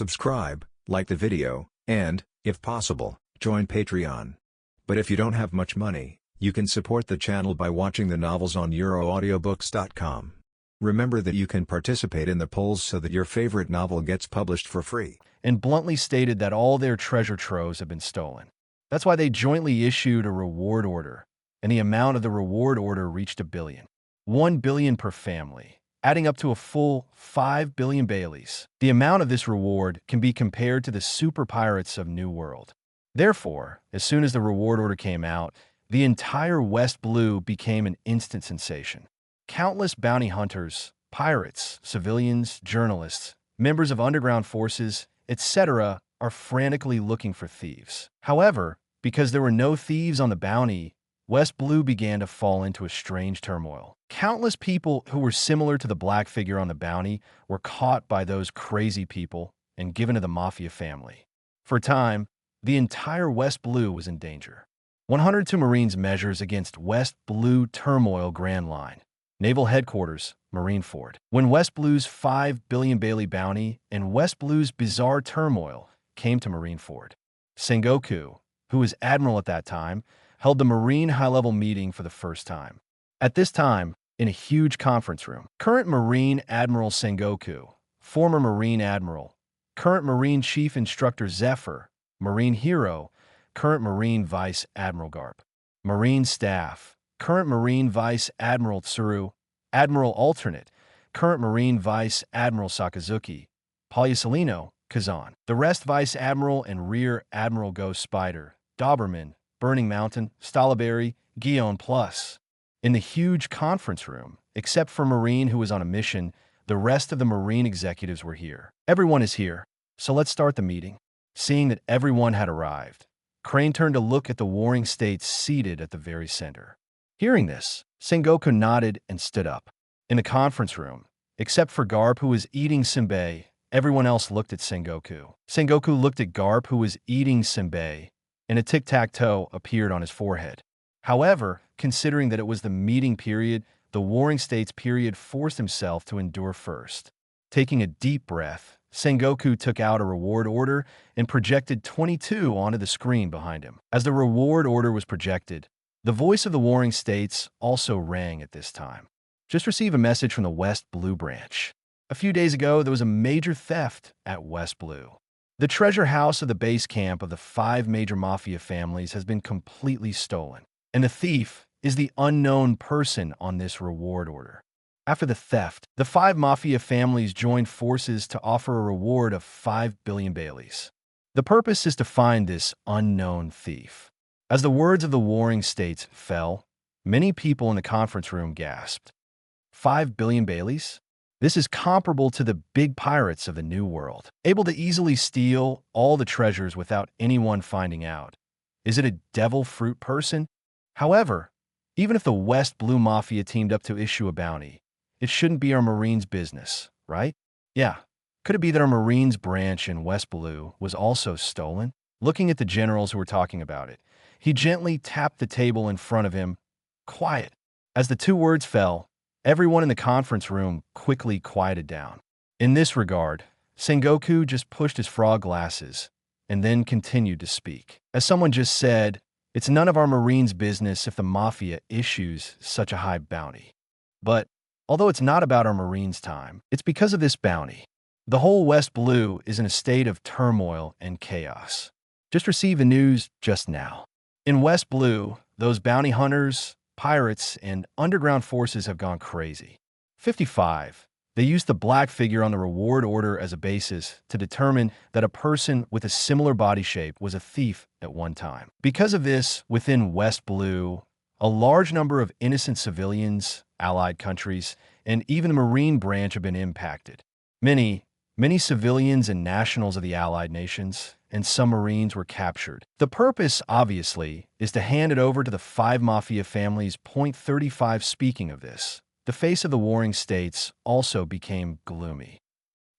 subscribe, like the video, and, if possible, join Patreon. But if you don't have much money, you can support the channel by watching the novels on euroaudiobooks.com. Remember that you can participate in the polls so that your favorite novel gets published for free. And bluntly stated that all their treasure troves have been stolen. That's why they jointly issued a reward order, and the amount of the reward order reached $1 billion. $1 billion per family, adding up to a full 5 billion Baileys. The amount of this reward can be compared to the super pirates of New World. Therefore, as soon as the reward order came out, the entire West Blue became an instant sensation. Countless bounty hunters, pirates, civilians, journalists, members of underground forces, etc. are frantically looking for thieves. However, because there were no thieves on the bounty, West Blue began to fall into a strange turmoil. Countless people who were similar to the black figure on the bounty were caught by those crazy people and given to the mafia family. For a time, the entire West Blue was in danger. 102 Marines measures against West Blue turmoil Grand Line. Naval Headquarters, Marineford. When West Blue's 5 billion Bailey bounty and West Blue's bizarre turmoil came to Marineford, Sengoku, who was admiral at that time, held the Marine high-level meeting for the first time. At this time, in a huge conference room, current Marine Admiral Sengoku, former Marine Admiral, current Marine Chief Instructor Zephyr, Marine Hero, current Marine Vice Admiral Garp, Marine Staff, current Marine Vice Admiral Tsuru, Admiral Alternate, current Marine Vice Admiral Sakazuki, Poliucelino, Kazan, the rest Vice Admiral and Rear Admiral Ghost Spider, Doberman, Burning Mountain, Stalaberry, Guion Plus. In the huge conference room, except for Marine who was on a mission, the rest of the Marine executives were here. Everyone is here, so let's start the meeting. Seeing that everyone had arrived, Crane turned to look at the warring states seated at the very center. Hearing this, Sengoku nodded and stood up. In the conference room, except for Garp who was eating senbei, everyone else looked at Sengoku. Sengoku looked at Garp who was eating senbei, and a tic-tac-toe appeared on his forehead. However, considering that it was the meeting period, the warring states period forced himself to endure first. Taking a deep breath, Sengoku took out a reward order and projected 22 onto the screen behind him. As the reward order was projected, the voice of the warring states also rang at this time. Just received a message from the West Blue branch. A few days ago, there was a major theft at West Blue. The treasure house of the base camp of the 5 major mafia families has been completely stolen, and the thief is the unknown person on this reward order. After the theft, the 5 mafia families joined forces to offer a reward of 5 billion Baileys. The purpose is to find this unknown thief. As the words of the warring states fell, many people in the conference room gasped. 5 billion Baileys? This is comparable to the big pirates of the New World, able to easily steal all the treasures without anyone finding out. Is it a devil fruit person? However, even if the West Blue Mafia teamed up to issue a bounty, it shouldn't be our Marines' business, right? Yeah. Could it be that our Marines branch in West Blue was also stolen? Looking at the generals who were talking about it, he gently tapped the table in front of him. Quiet. As the 2 words fell, everyone in the conference room quickly quieted down. In this regard, Sengoku just pushed his frog glasses and then continued to speak. As someone just said, it's none of our Marines' business if the Mafia issues such a high bounty. But, although it's not about our Marines' time, it's because of this bounty. The whole West Blue is in a state of turmoil and chaos. Just received the news just now. In West Blue, those bounty hunters, pirates, and underground forces have gone crazy. 55. They used the black figure on the reward order as a basis to determine that a person with a similar body shape was a thief at one time. Because of this, within West Blue, a large number of innocent civilians, allied countries, and even the Marine branch have been impacted. Many civilians and nationals of the allied nations and some Marines were captured. The purpose, obviously, is to hand it over to the 5 mafia families. .35 Speaking of this, the face of the warring states also became gloomy.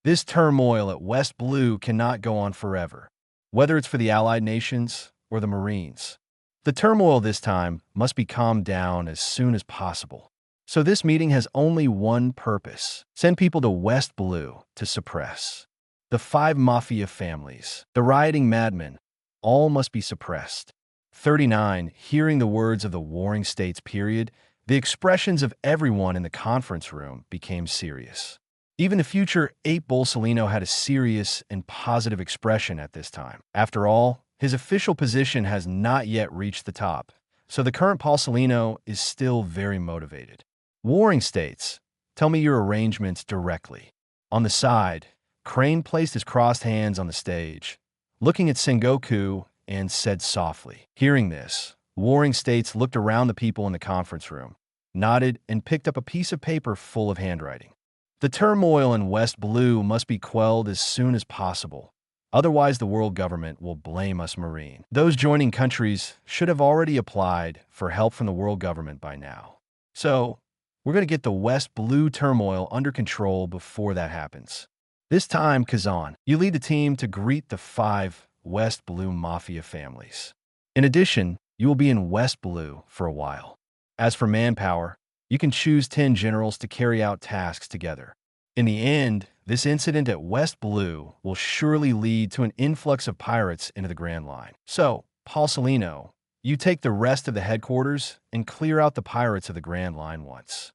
This turmoil at West Blue cannot go on forever, whether it's for the allied nations or the Marines. The turmoil this time must be calmed down as soon as possible. So this meeting has only one purpose: send people to West Blue to suppress the 5 mafia families, the rioting madmen, all must be suppressed. 39. Hearing the words of the Warring States period, the expressions of everyone in the conference room became serious. Even the future 8 Bolsolino had a serious and positive expression at this time. After all, his official position has not yet reached the top, so the current Bolsolino is still very motivated. Warring States, tell me your arrangements directly. On the side, Crane placed his crossed hands on the stage, looking at Sengoku, and said softly. Hearing this, Warring States looked around the people in the conference room, nodded, and picked up a piece of paper full of handwriting. The turmoil in West Blue must be quelled as soon as possible. Otherwise, the world government will blame us Marine. Those joining countries should have already applied for help from the world government by now. So, we're going to get the West Blue turmoil under control before that happens. This time, Kazan, you lead the team to greet the 5 West Blue Mafia families. In addition, you will be in West Blue for a while. As for manpower, you can choose 10 generals to carry out tasks together. In the end, this incident at West Blue will surely lead to an influx of pirates into the Grand Line. So, Bolsolino, you take the rest of the headquarters and clear out the pirates of the Grand Line once.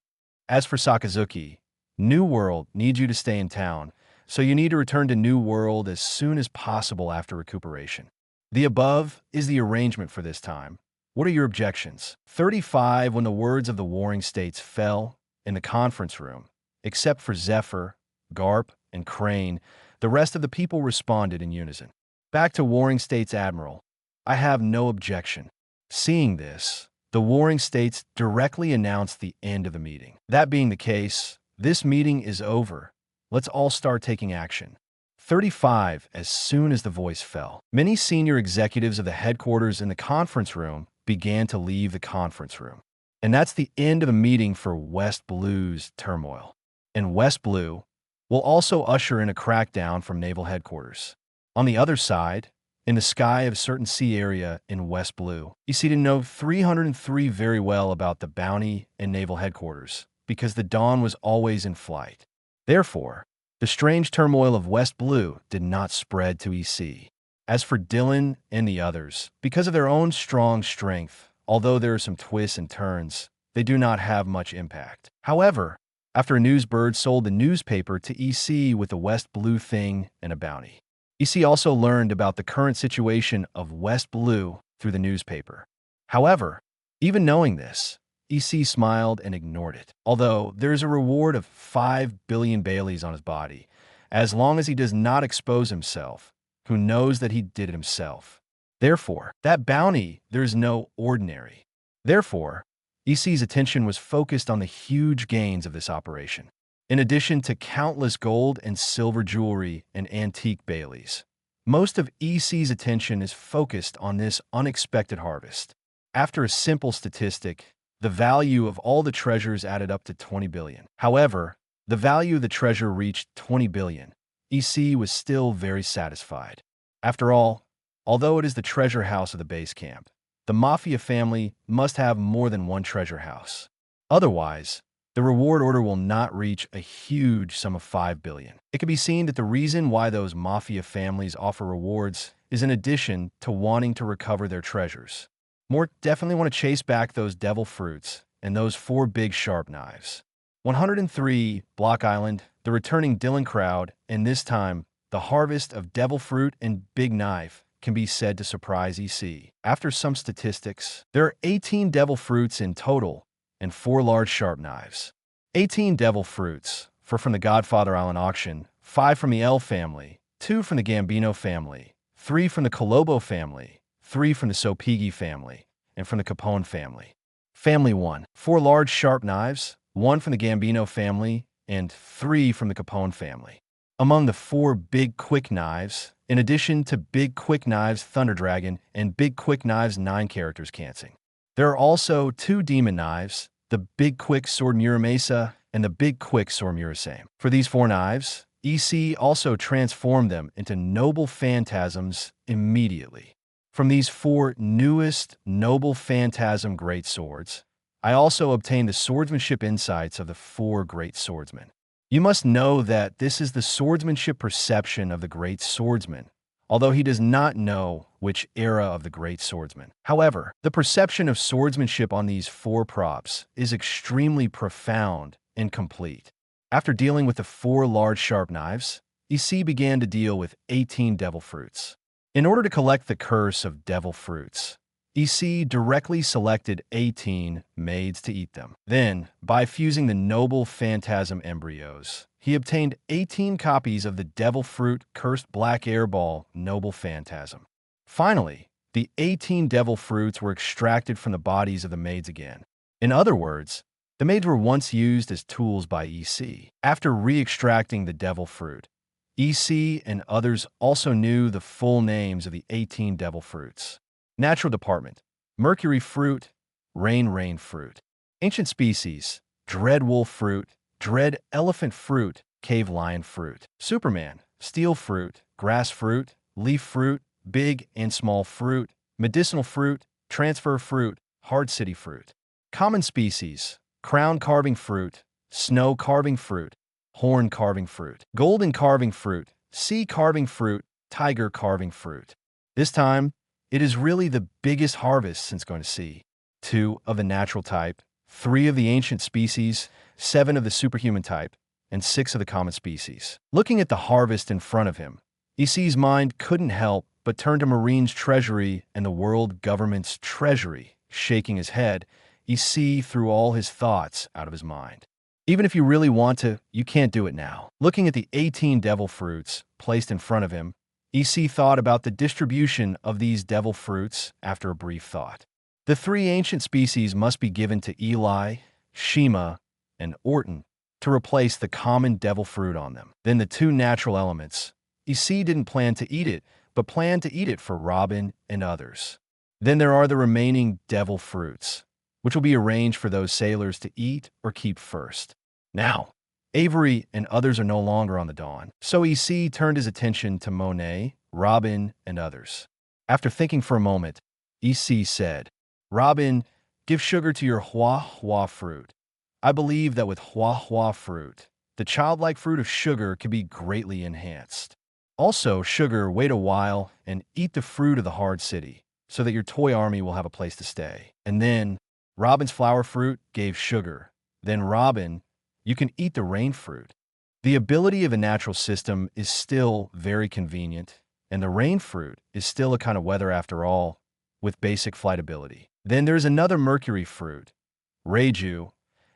As for Sakazuki, New World needs you to stay in town, so you need to return to New World as soon as possible after recuperation. The above is the arrangement for this time. What are your objections? 35. When the words of the Warring States fell in the conference room, except for Zephyr, Garp, and Crane, the rest of the people responded in unison. Back to Warring States Admiral. I have no objection. Seeing this, the Warring States directly announced the end of the meeting. That being the case, this meeting is over. Let's all start taking action. 35. As soon as the voice fell, many senior executives of the headquarters in the conference room began to leave the conference room. And that's the end of the meeting for West Blue's turmoil. And West Blue will also usher in a crackdown from Naval headquarters. On the other side, in the sky of a certain sea area in West Blue, you see to know 303 very well about the bounty and Naval headquarters, because the dawn was always in flight. Therefore, the strange turmoil of West Blue did not spread to EC. As for Dylan and the others, because of their own strong strength, although there are some twists and turns, they do not have much impact. However, after a newsbird sold the newspaper to EC with a West Blue thing and a bounty. EC also learned about the current situation of West Blue through the newspaper. However, even knowing this, EC smiled and ignored it, although there is a reward of 5 billion Baileys on his body, as long as he does not expose himself, who knows that he did it himself. Therefore, that bounty, there is no ordinary. Therefore, EC's attention was focused on the huge gains of this operation. In addition to countless gold and silver jewelry and antique Baileys, most of EC's attention is focused on this unexpected harvest. After a simple statistic, the value of all the treasures added up to 20 billion. However, the value of the treasure reached 20 billion. EC was still very satisfied. After all, although it is the treasure house of the base camp, the Mafia family must have more than one treasure house. Otherwise, the reward order will not reach a huge sum of 5 billion. It can be seen that the reason why those Mafia families offer rewards is in addition to wanting to recover their treasures. More definitely want to chase back those devil fruits and those 4 big sharp knives. 103, Block Island, the returning Dylan crowd, and this time, the harvest of devil fruit and big knife can be said to surprise EC. After some statistics, there are 18 devil fruits in total and 4 large sharp knives. 18 devil fruits, 4 from the Godfather Island auction, 5 from the L family, 2 from the Gambino family, 3 from the Colobo family, 3 from the Sopigi family, and from the Capone family. Family 1, 4 large sharp knives, 1 from the Gambino family, and 3 from the Capone family. Among the 4 big quick knives, in addition to Big Quick Knives Thunder Dragon and Big Quick Knives 9 characters cancing, there are also 2 demon knives, the Big Quick Sword Muramasa and the Big Quick Sword Murasame. For these 4 knives, EC also transformed them into noble phantasms immediately. From these 4 newest noble phantasm great swords, I also obtained the swordsmanship insights of the 4 great swordsmen. You must know that this is the swordsmanship perception of the great swordsman, although he does not know which era of the great swordsman. However, the perception of swordsmanship on these four props is extremely profound and complete. After dealing with the four large sharp knives, EC began to deal with 18 devil fruits. In order to collect the curse of devil fruits, EC directly selected 18 maids to eat them. Then, by fusing the noble phantasm embryos, he obtained 18 copies of the devil fruit cursed black airball noble phantasm. Finally, the 18 devil fruits were extracted from the bodies of the maids again. In other words, the maids were once used as tools by EC. After re-extracting the devil fruit, EC and others also knew the full names of the 18 devil fruits. Natural department: mercury fruit, rain fruit. Ancient species: dread wolf fruit, dread elephant fruit, cave lion fruit. Superman: steel fruit, grass fruit, leaf fruit, big and small fruit, medicinal fruit, transfer fruit, hard city fruit. Common species: crown carving fruit, snow carving fruit, horn carving fruit, golden carving fruit, sea carving fruit, tiger carving fruit. This time, it is really the biggest harvest since going to sea. 2 of the natural type, 3 of the ancient species, 7 of the superhuman type, and 6 of the common species. Looking at the harvest in front of him, EC's mind couldn't help but turn to Marine's treasury and the world government's treasury. Shaking his head, EC threw all his thoughts out of his mind. Even if you really want to, you can't do it now. Looking at the 18 devil fruits placed in front of him, EC thought about the distribution of these devil fruits after a brief thought. The 3 ancient species must be given to Eli, Shima, and Orton to replace the common devil fruit on them. Then the 2 natural elements. EC didn't plan to eat it, but planned to eat it for Robin and others. Then there are the remaining devil fruits, which will be arranged for those sailors to eat or keep first. Now, Avery and others are no longer on the Dawn, so EC turned his attention to Monet, Robin, and others. After thinking for a moment, EC said, "Robin, give sugar to your hua fruit. I believe that with hua fruit, the childlike fruit of sugar can be greatly enhanced. Also, sugar, wait a while and eat the fruit of the hard city, so that your toy army will have a place to stay." And then, Robin's flower fruit gave sugar. Then Robin, you can eat the rain fruit. The ability of a natural system is still very convenient, and the rain fruit is still a kind of weather after all, with basic flight ability. Then there's another mercury fruit, Reiju.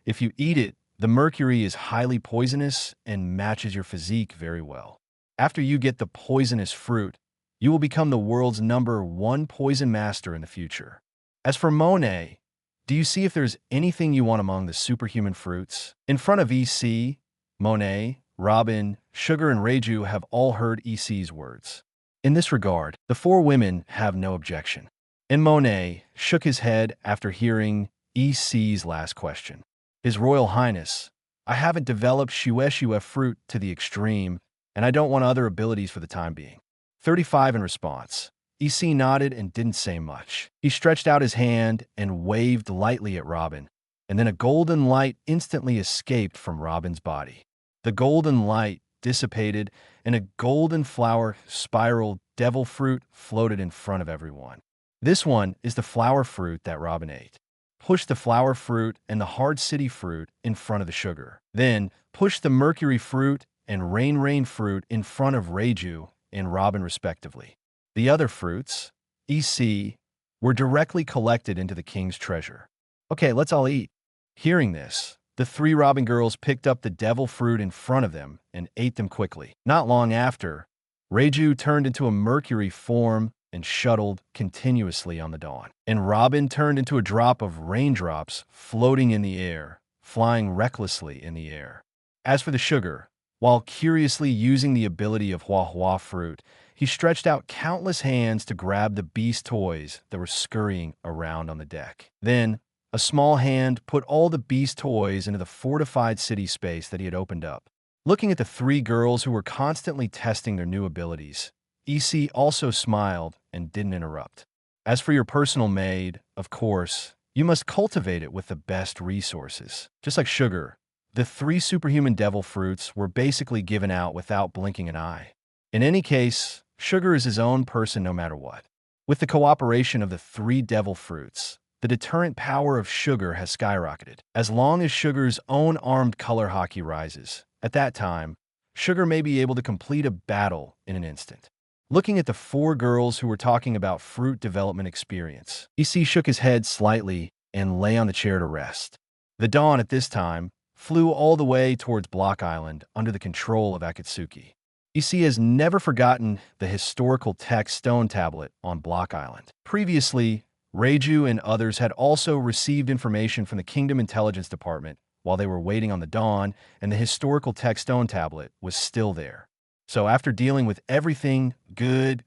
If you eat it, the mercury is highly poisonous and matches your physique very well. After you get the poisonous fruit, you will become the world's #1 poison master in the future. As for Monet, do you see if there's anything you want among the superhuman fruits? In front of EC, Monet, Robin, Sugar, and Reiju have all heard EC's words. In this regard, the 4 women have no objection. And Monet shook his head after hearing EC's last question. His Royal Highness, I haven't developed Shue fruit to the extreme, and I don't want other abilities for the time being. 35 in response. EC nodded and didn't say much. He stretched out his hand and waved lightly at Robin, and then a golden light instantly escaped from Robin's body. The golden light dissipated, and a golden flower spiral devil fruit floated in front of everyone. This one is the flower fruit that Robin ate. Push the flower fruit and the hard city fruit in front of the sugar. Then push the mercury fruit and rain fruit in front of Reiju and Robin respectively. The other fruits, EC, were directly collected into the king's treasure. Okay, let's all eat. Hearing this, the 3 Robin girls picked up the devil fruit in front of them and ate them quickly. Not long after, Reiju turned into a mercury form and shuttled continuously on the Dawn. And Robin turned into a drop of raindrops floating in the air, flying recklessly in the air. As for the sugar, while curiously using the ability of hua fruit, he stretched out countless hands to grab the beast toys that were scurrying around on the deck. Then, a small hand put all the beast toys into the fortified city space that he had opened up. Looking at the 3 girls who were constantly testing their new abilities, EC also smiled and didn't interrupt. As for your personal maid, of course, you must cultivate it with the best resources. Just like sugar, The 3 superhuman devil fruits were basically given out without blinking an eye. In any case, Sugar is his own person no matter what. With the cooperation of the 3 devil fruits, the deterrent power of Sugar has skyrocketed. As long as Sugar's own armed color Haki rises, at that time, Sugar may be able to complete a battle in an instant. Looking at the 4 girls who were talking about fruit development experience, EC shook his head slightly and lay on the chair to rest. The Dawn at this time flew all the way towards Block Island under the control of Akatsuki. EC has never forgotten the historical text stone tablet on Block Island. Previously, Reiju and others had also received information from the Kingdom Intelligence Department while they were waiting on the Dawn, and the historical text stone tablet was still there. So after dealing with everything good,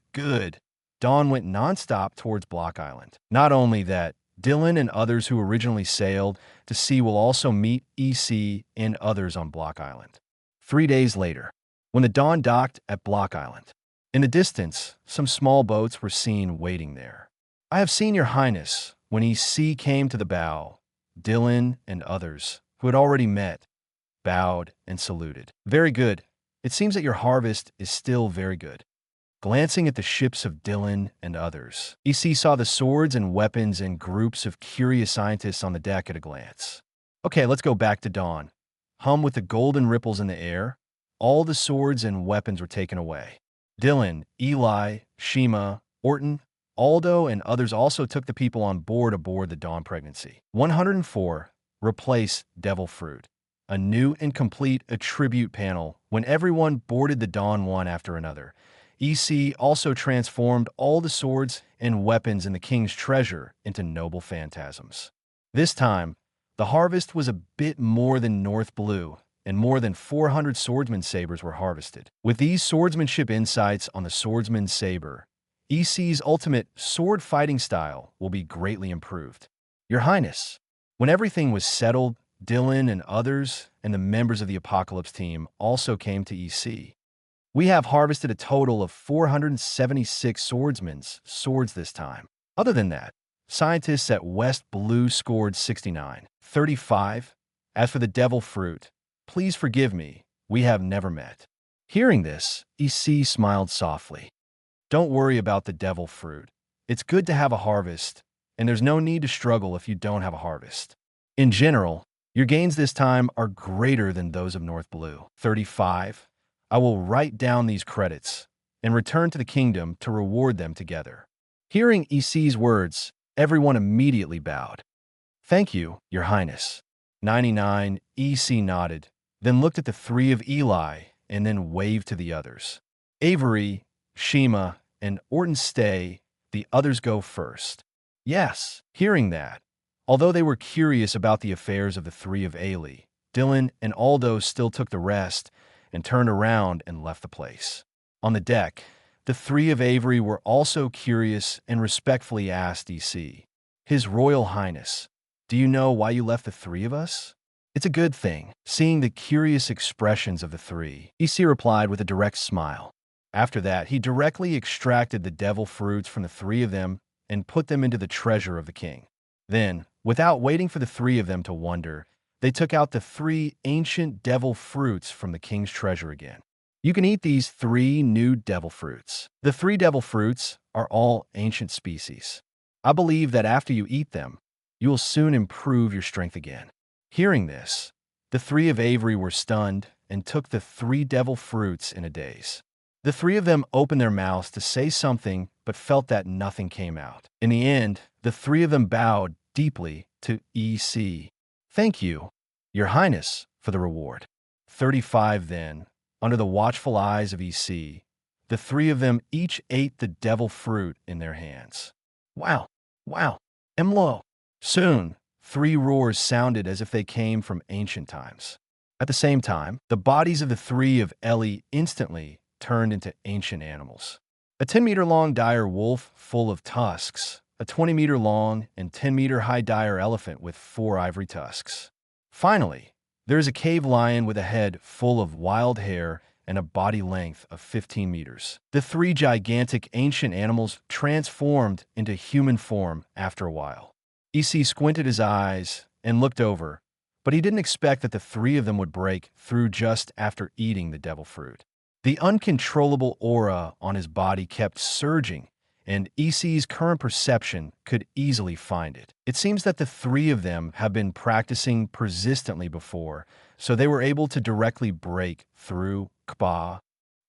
Dawn went nonstop towards Block Island. Not only that, Dylan and others who originally sailed to sea will also meet EC and others on Block Island. 3 days later, when the Dawn docked at Block Island, in the distance, some small boats were seen waiting there. "I have seen your highness," when EC came to the bow. Dylan and others, who had already met, bowed and saluted. "Very good. It seems that your harvest is still very good." Glancing at the ships of Dylan and others, EC saw the swords and weapons and groups of curious scientists on the deck at a glance. Okay, let's go back to Dawn. Hum with the golden ripples in the air, all the swords and weapons were taken away. Dylan, Eli, Shima, Orton, Aldo, and others also took the people on board aboard the Dawn Pregnancy. 104. Replace Devil Fruit. A new and complete attribute panel when everyone boarded the Dawn one after another. EC also transformed all the swords and weapons in the King's treasure into noble phantasms. This time, the harvest was a bit more than North Blue, and more than 400 swordsman sabers were harvested. With these swordsmanship insights on the swordsman saber, EC's ultimate sword fighting style will be greatly improved. Your Highness, when everything was settled, Dylan and others and the members of the Apocalypse team also came to EC. "We have harvested a total of 476 swordsmen's swords this time. Other than that, scientists at West Blue scored 69. 35. As for the devil fruit, please forgive me, we have never met." Hearing this, EC smiled softly. "Don't worry about the devil fruit. It's good to have a harvest, and there's no need to struggle if you don't have a harvest. In general, your gains this time are greater than those of North Blue." 35. I will write down these credits and return to the kingdom to reward them together. Hearing EC's words, everyone immediately bowed. "Thank you, Your Highness." 99. EC nodded, then looked at the 3 of Eli, and then waved to the others. "Avery, Shima, and Orton stay, the others go first." Yes. Hearing that, although they were curious about the affairs of the 3 of Ailey, Dylan and Aldo still took the rest and turned around and left the place. On the deck, the 3 of Avery were also curious and respectfully asked EC, "His Royal Highness, do you know why you left the 3 of us?" "It's a good thing." Seeing the curious expressions of the 3, EC replied with a direct smile. After that, he directly extracted the devil fruits from the 3 of them and put them into the treasure of the king. Then, without waiting for the 3 of them to wonder, they took out the 3 ancient devil fruits from the king's treasure again. You can eat these 3 new devil fruits. The 3 devil fruits are all ancient species. I believe that after you eat them, you will soon improve your strength again. Hearing this, the 3 of Avery were stunned and took the 3 devil fruits in a daze. The 3 of them opened their mouths to say something but felt that nothing came out. In the end, the 3 of them bowed deeply to EC. "Thank you, Your Highness, for the reward." 35 Then, under the watchful eyes of EC, the 3 of them each ate the devil fruit in their hands. Wow, Emlo. Soon, 3 roars sounded as if they came from ancient times. At the same time, the bodies of the 3 of Ellie instantly turned into ancient animals. A 10-meter-long dire wolf full of tusks, a 20-meter-long and 10-meter-high dire elephant with 4 ivory tusks. Finally, there is a cave lion with a head full of wild hair and a body length of 15 meters. The 3 gigantic ancient animals transformed into human form after a while. EC squinted his eyes and looked over, but he didn't expect that the three of them would break through just after eating the devil fruit. The uncontrollable aura on his body kept surging, and EC's current perception could easily find it. It seems that the three of them have been practicing persistently before, so they were able to directly break through Kba.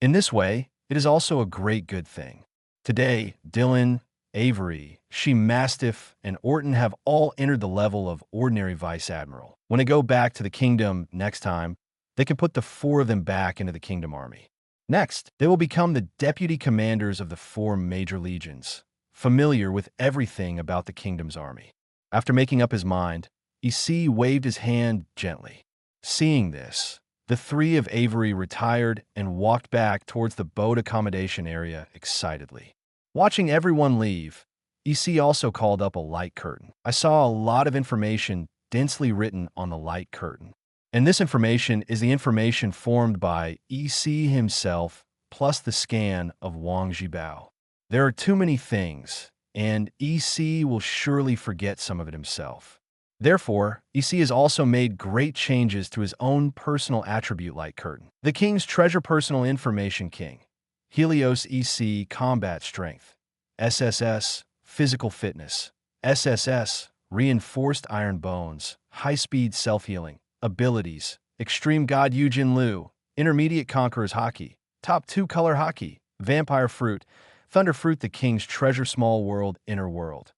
In this way, it is also a great good thing. Today, Dylan, Avery, She-Mastiff, and Orton have all entered the level of ordinary Vice Admiral. When they go back to the kingdom next time, they can put the four of them back into the kingdom army. Next, they will become the deputy commanders of the 4 major legions, familiar with everything about the kingdom's army. After making up his mind, EC waved his hand gently. Seeing this, the three of Avery retired and walked back towards the boat accommodation area excitedly. Watching everyone leave, EC also called up a light curtain. I saw a lot of information densely written on the light curtain. And this information is the information formed by EC himself plus the scan of Wang Jibao. There are too many things, and EC will surely forget some of it himself. Therefore, EC has also made great changes to his own personal attribute light curtain. The King's Treasure Personal Information King. Helios EC Combat Strength. SSS Physical Fitness. SSS Reinforced Iron Bones. High-Speed Self-Healing. Abilities: Extreme God Yujin Liu, Intermediate Conqueror's Haki, Top 2 Color Haki, Vampire Fruit, Thunder Fruit the King's Treasure Small World Inner World,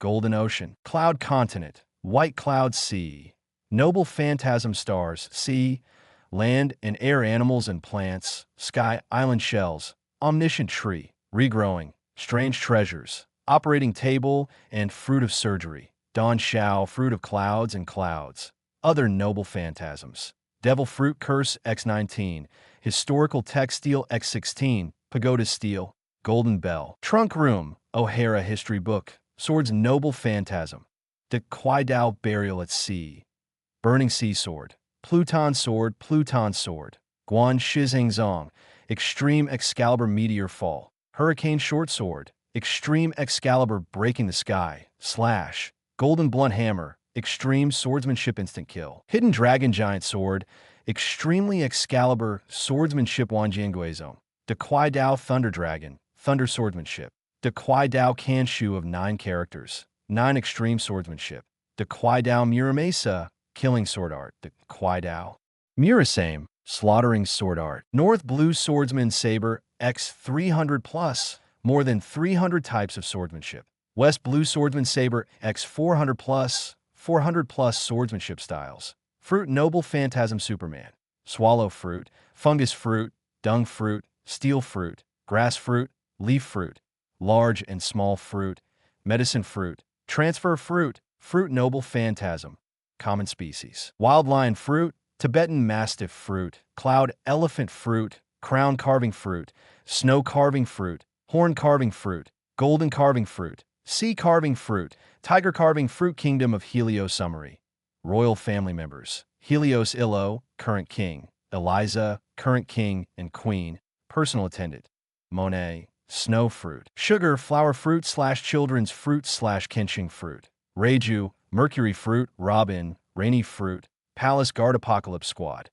Golden Ocean, Cloud Continent, White Cloud Sea, Noble Phantasm Stars, Sea, Land and Air Animals and Plants, Sky Island Shells, Omniscient Tree, Regrowing, Strange Treasures, Operating Table and Fruit of Surgery, Dawn Shao Fruit of Clouds and Clouds, Other Noble Phantasms, Devil Fruit Curse X19, Historical Textile X16, Pagoda Steel, Golden Bell, Trunk Room, O'Hara History Book, Swords Noble Phantasm, De Kwai-Dao Burial at Sea, Burning Sea Sword, Pluton Sword, Guan Shizang Zong, Extreme Excalibur Meteor Fall, Hurricane Short Sword, Extreme Excalibur Breaking the Sky, Slash, Golden Blunt Hammer, Extreme Swordsmanship Instant Kill, Hidden Dragon Giant Sword, Extremely Excalibur Swordsmanship Wanjianguizong, De Kwai-Dao Thunder Dragon, Thunder Swordsmanship, De Kwai-Dao Kanshu of 9 characters, 9 Extreme Swordsmanship, De Kwai-Dao Muramesa, Killing Sword Art, De Kwai-Dao Murasame, Slaughtering Sword Art, North Blue Swordsman Saber X 300+, more than 300 types of swordsmanship, West Blue Swordsman Saber X 400+, 400+ swordsmanship styles, Fruit Noble Phantasm Superman, Swallow Fruit, Fungus Fruit, Dung Fruit, Steel Fruit, Grass Fruit, Leaf Fruit, Large and Small Fruit, Medicine Fruit, Transfer Fruit, Fruit Noble Phantasm, Common Species, Wild Lion Fruit, Tibetan Mastiff Fruit, Cloud Elephant Fruit, Crown Carving Fruit, Snow Carving Fruit, Horn Carving Fruit, Golden Carving Fruit, Sea Carving Fruit, Tiger Carving Fruit Kingdom of Helios Summary, Royal Family Members, Helios Illo, Current King, Eliza, Current King and Queen, Personal Attendant, Monet, Snow Fruit, Sugar Flower Fruit / Children's Fruit / Kenshin Fruit, Reiju, Mercury Fruit, Robin, Rainy Fruit, Palace Guard Apocalypse Squad,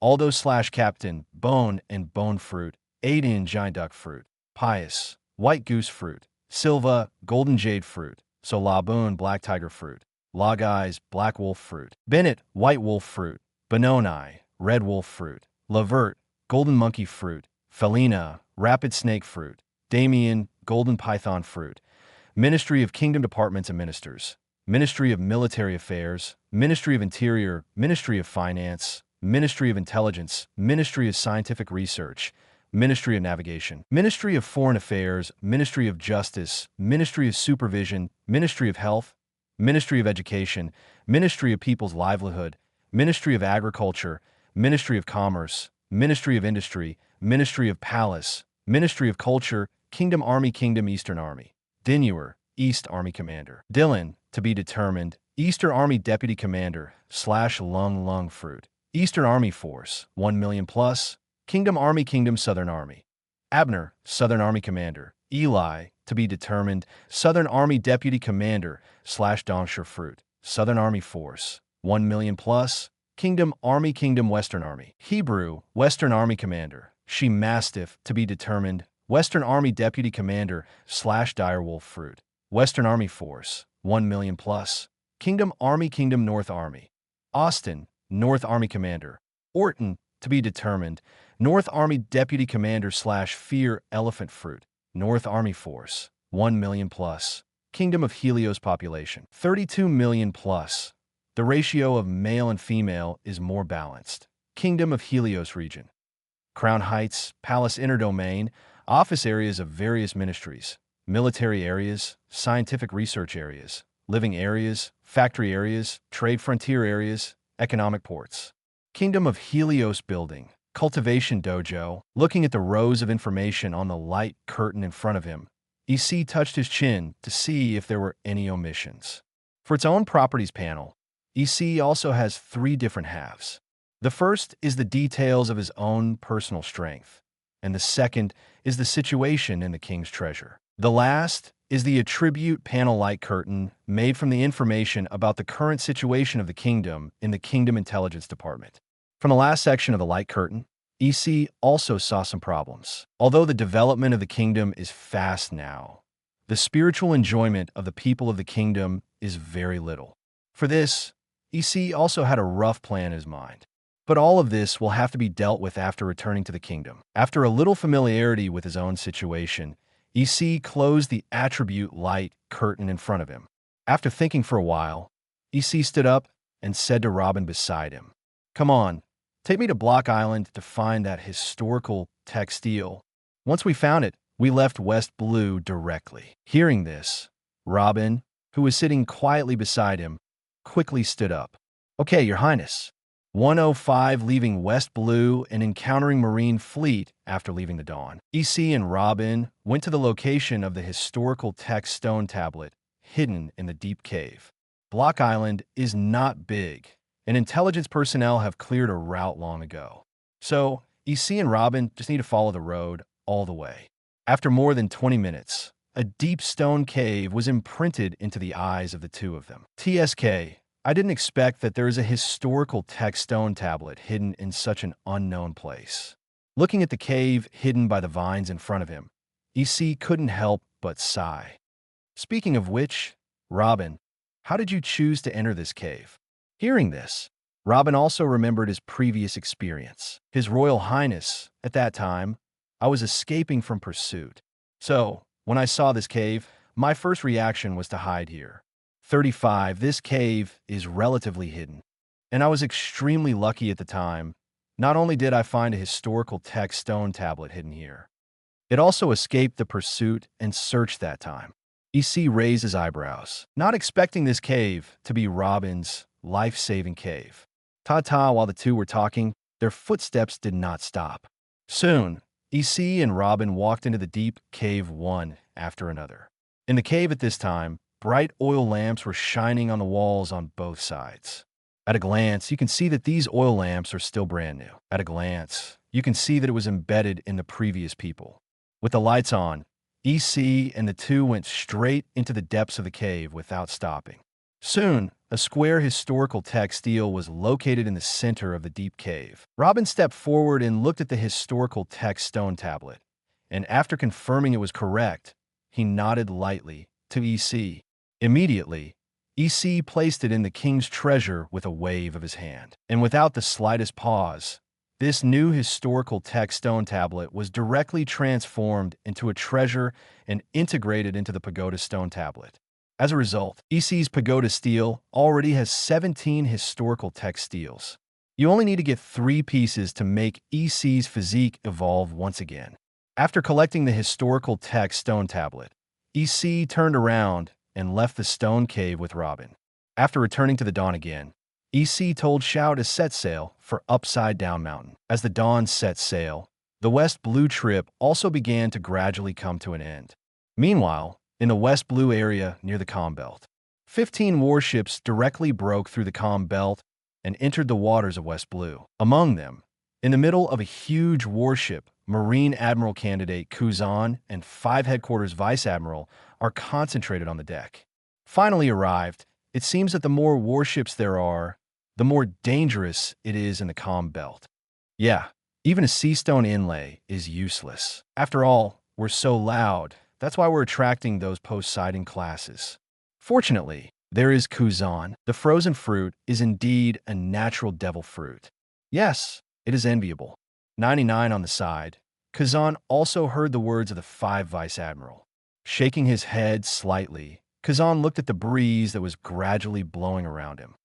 Aldo / Captain, Bone and Bone Fruit, Aiden Giant Duck Fruit, Pious, White Goose Fruit, Silva, Golden Jade Fruit, Solaboon Black Tiger Fruit, Log Eyes Black Wolf Fruit, Bennett White Wolf Fruit, Benoni Red Wolf Fruit, Lavert Golden Monkey Fruit, Felina Rapid Snake Fruit, Damien Golden Python Fruit, Ministry of Kingdom Departments and Ministers, Ministry of Military Affairs, Ministry of Interior, Ministry of Finance, Ministry of Intelligence, Ministry of Scientific Research, Ministry of Navigation, Ministry of Foreign Affairs, Ministry of Justice, Ministry of Supervision, Ministry of Health, Ministry of Education, Ministry of People's Livelihood, Ministry of Agriculture, Ministry of Commerce, Ministry of Industry, Ministry of Palace, Ministry of Culture, Kingdom Army, Kingdom Eastern Army, Dinuer, East Army Commander, Dylan, to be determined, Eastern Army Deputy Commander / Lung Fruit, Eastern Army Force, 1 million plus, Kingdom Army, Kingdom Southern Army, Abner, Southern Army Commander, Eli, to be determined, Southern Army Deputy Commander / Dongsher Fruit, Southern Army Force, 1 million plus. Kingdom Army Kingdom Western Army. Hebrew, Western Army Commander. She Mastiff, to be determined. Western Army Deputy Commander / Direwolf Fruit. Western Army Force, 1 million plus. Kingdom Army Kingdom North Army. Austin, North Army Commander. Orton, to be determined. North Army Deputy Commander / Fear Elephant Fruit. North Army Force, 1 million plus. Kingdom of Helios population, 32 million plus. The ratio of male and female is more balanced. Kingdom of Helios region. Crown Heights, Palace Inner Domain, office areas of various ministries, military areas, scientific research areas, living areas, factory areas, trade frontier areas, economic ports. Kingdom of Helios building, cultivation dojo. Looking at the rows of information on the light curtain in front of him, EC touched his chin to see if there were any omissions. For its own properties panel, EC also has 3 different halves. The first is the details of his own personal strength, and the second is the situation in the king's treasure. The last is the attribute panel light curtain made from the information about the current situation of the kingdom in the Kingdom Intelligence Department. From the last section of the light curtain, EC also saw some problems. Although the development of the kingdom is fast now, the spiritual enjoyment of the people of the kingdom is very little. For this, EC also had a rough plan in his mind. But all of this will have to be dealt with after returning to the kingdom. After a little familiarity with his own situation, EC closed the attribute light curtain in front of him. After thinking for a while, EC stood up and said to Robin beside him, "Come on, take me to Block Island to find that historical textile. Once we found it, we left West Blue directly." Hearing this, Robin, who was sitting quietly beside him, quickly stood up. "Okay, Your Highness. 105 leaving West Blue and encountering Marine Fleet after leaving the Dawn." EC and Robin went to the location of the historical text stone tablet hidden in the deep cave. Block Island is not big, and intelligence personnel have cleared a route long ago. So, EC and Robin just need to follow the road all the way. After more than 20 minutes, a deep stone cave was imprinted into the eyes of the two of them. TSK, I didn't expect that there is a historical text stone tablet hidden in such an unknown place. Looking at the cave hidden by the vines in front of him, EC couldn't help but sigh. Speaking of which, Robin, how did you choose to enter this cave? Hearing this, Robin also remembered his previous experience. His Royal Highness, at that time, I was escaping from pursuit. So, when I saw this cave, my first reaction was to hide here. 35, this cave is relatively hidden. And I was extremely lucky at the time. Not only did I find a historical text stone tablet hidden here, it also escaped the pursuit and search that time. EC raised his eyebrows, not expecting this cave to be Robin's life-saving cave. Ta-ta, while the two were talking, their footsteps did not stop. Soon, EC and Robin walked into the deep cave one after another. In the cave at this time, bright oil lamps were shining on the walls on both sides. At a glance, you can see that these oil lamps are still brand new. At a glance, you can see that it was embedded in the previous people. With the lights on, EC and the two went straight into the depths of the cave without stopping. Soon, a square historical textile was located in the center of the deep cave. Robin stepped forward and looked at the historical text stone tablet, and after confirming it was correct, he nodded lightly to EC. Immediately, EC placed it in the king's treasure with a wave of his hand. And without the slightest pause, this new historical text stone tablet was directly transformed into a treasure and integrated into the pagoda stone tablet. As a result, EC's pagoda stele already has 17 historical textiles. You only need to get 3 pieces to make EC's physique evolve once again. After collecting the historical text stone tablet, EC turned around and left the stone cave with Robin. After returning to the Dawn again, EC told Xiao to set sail for Upside Down Mountain. As the Dawn set sail, the West Blue trip also began to gradually come to an end. Meanwhile, in the West Blue area near the Calm Belt, 15 warships directly broke through the Calm Belt and entered the waters of West Blue. Among them, in the middle of a huge warship, Marine Admiral candidate Kuzan and 5 Headquarters Vice Admiral are concentrated on the deck. Finally arrived, it seems that the more warships there are, the more dangerous it is in the calm belt. Yeah, even a sea stone inlay is useless. After all, we're so loud. That's why we're attracting those Poseidon classes. Fortunately, there is Kuzan. The frozen fruit is indeed a natural devil fruit. Yes, it is enviable. 99 on the side. Kazan also heard the words of the 5 Vice Admiral. Shaking his head slightly, Kazan looked at the breeze that was gradually blowing around him.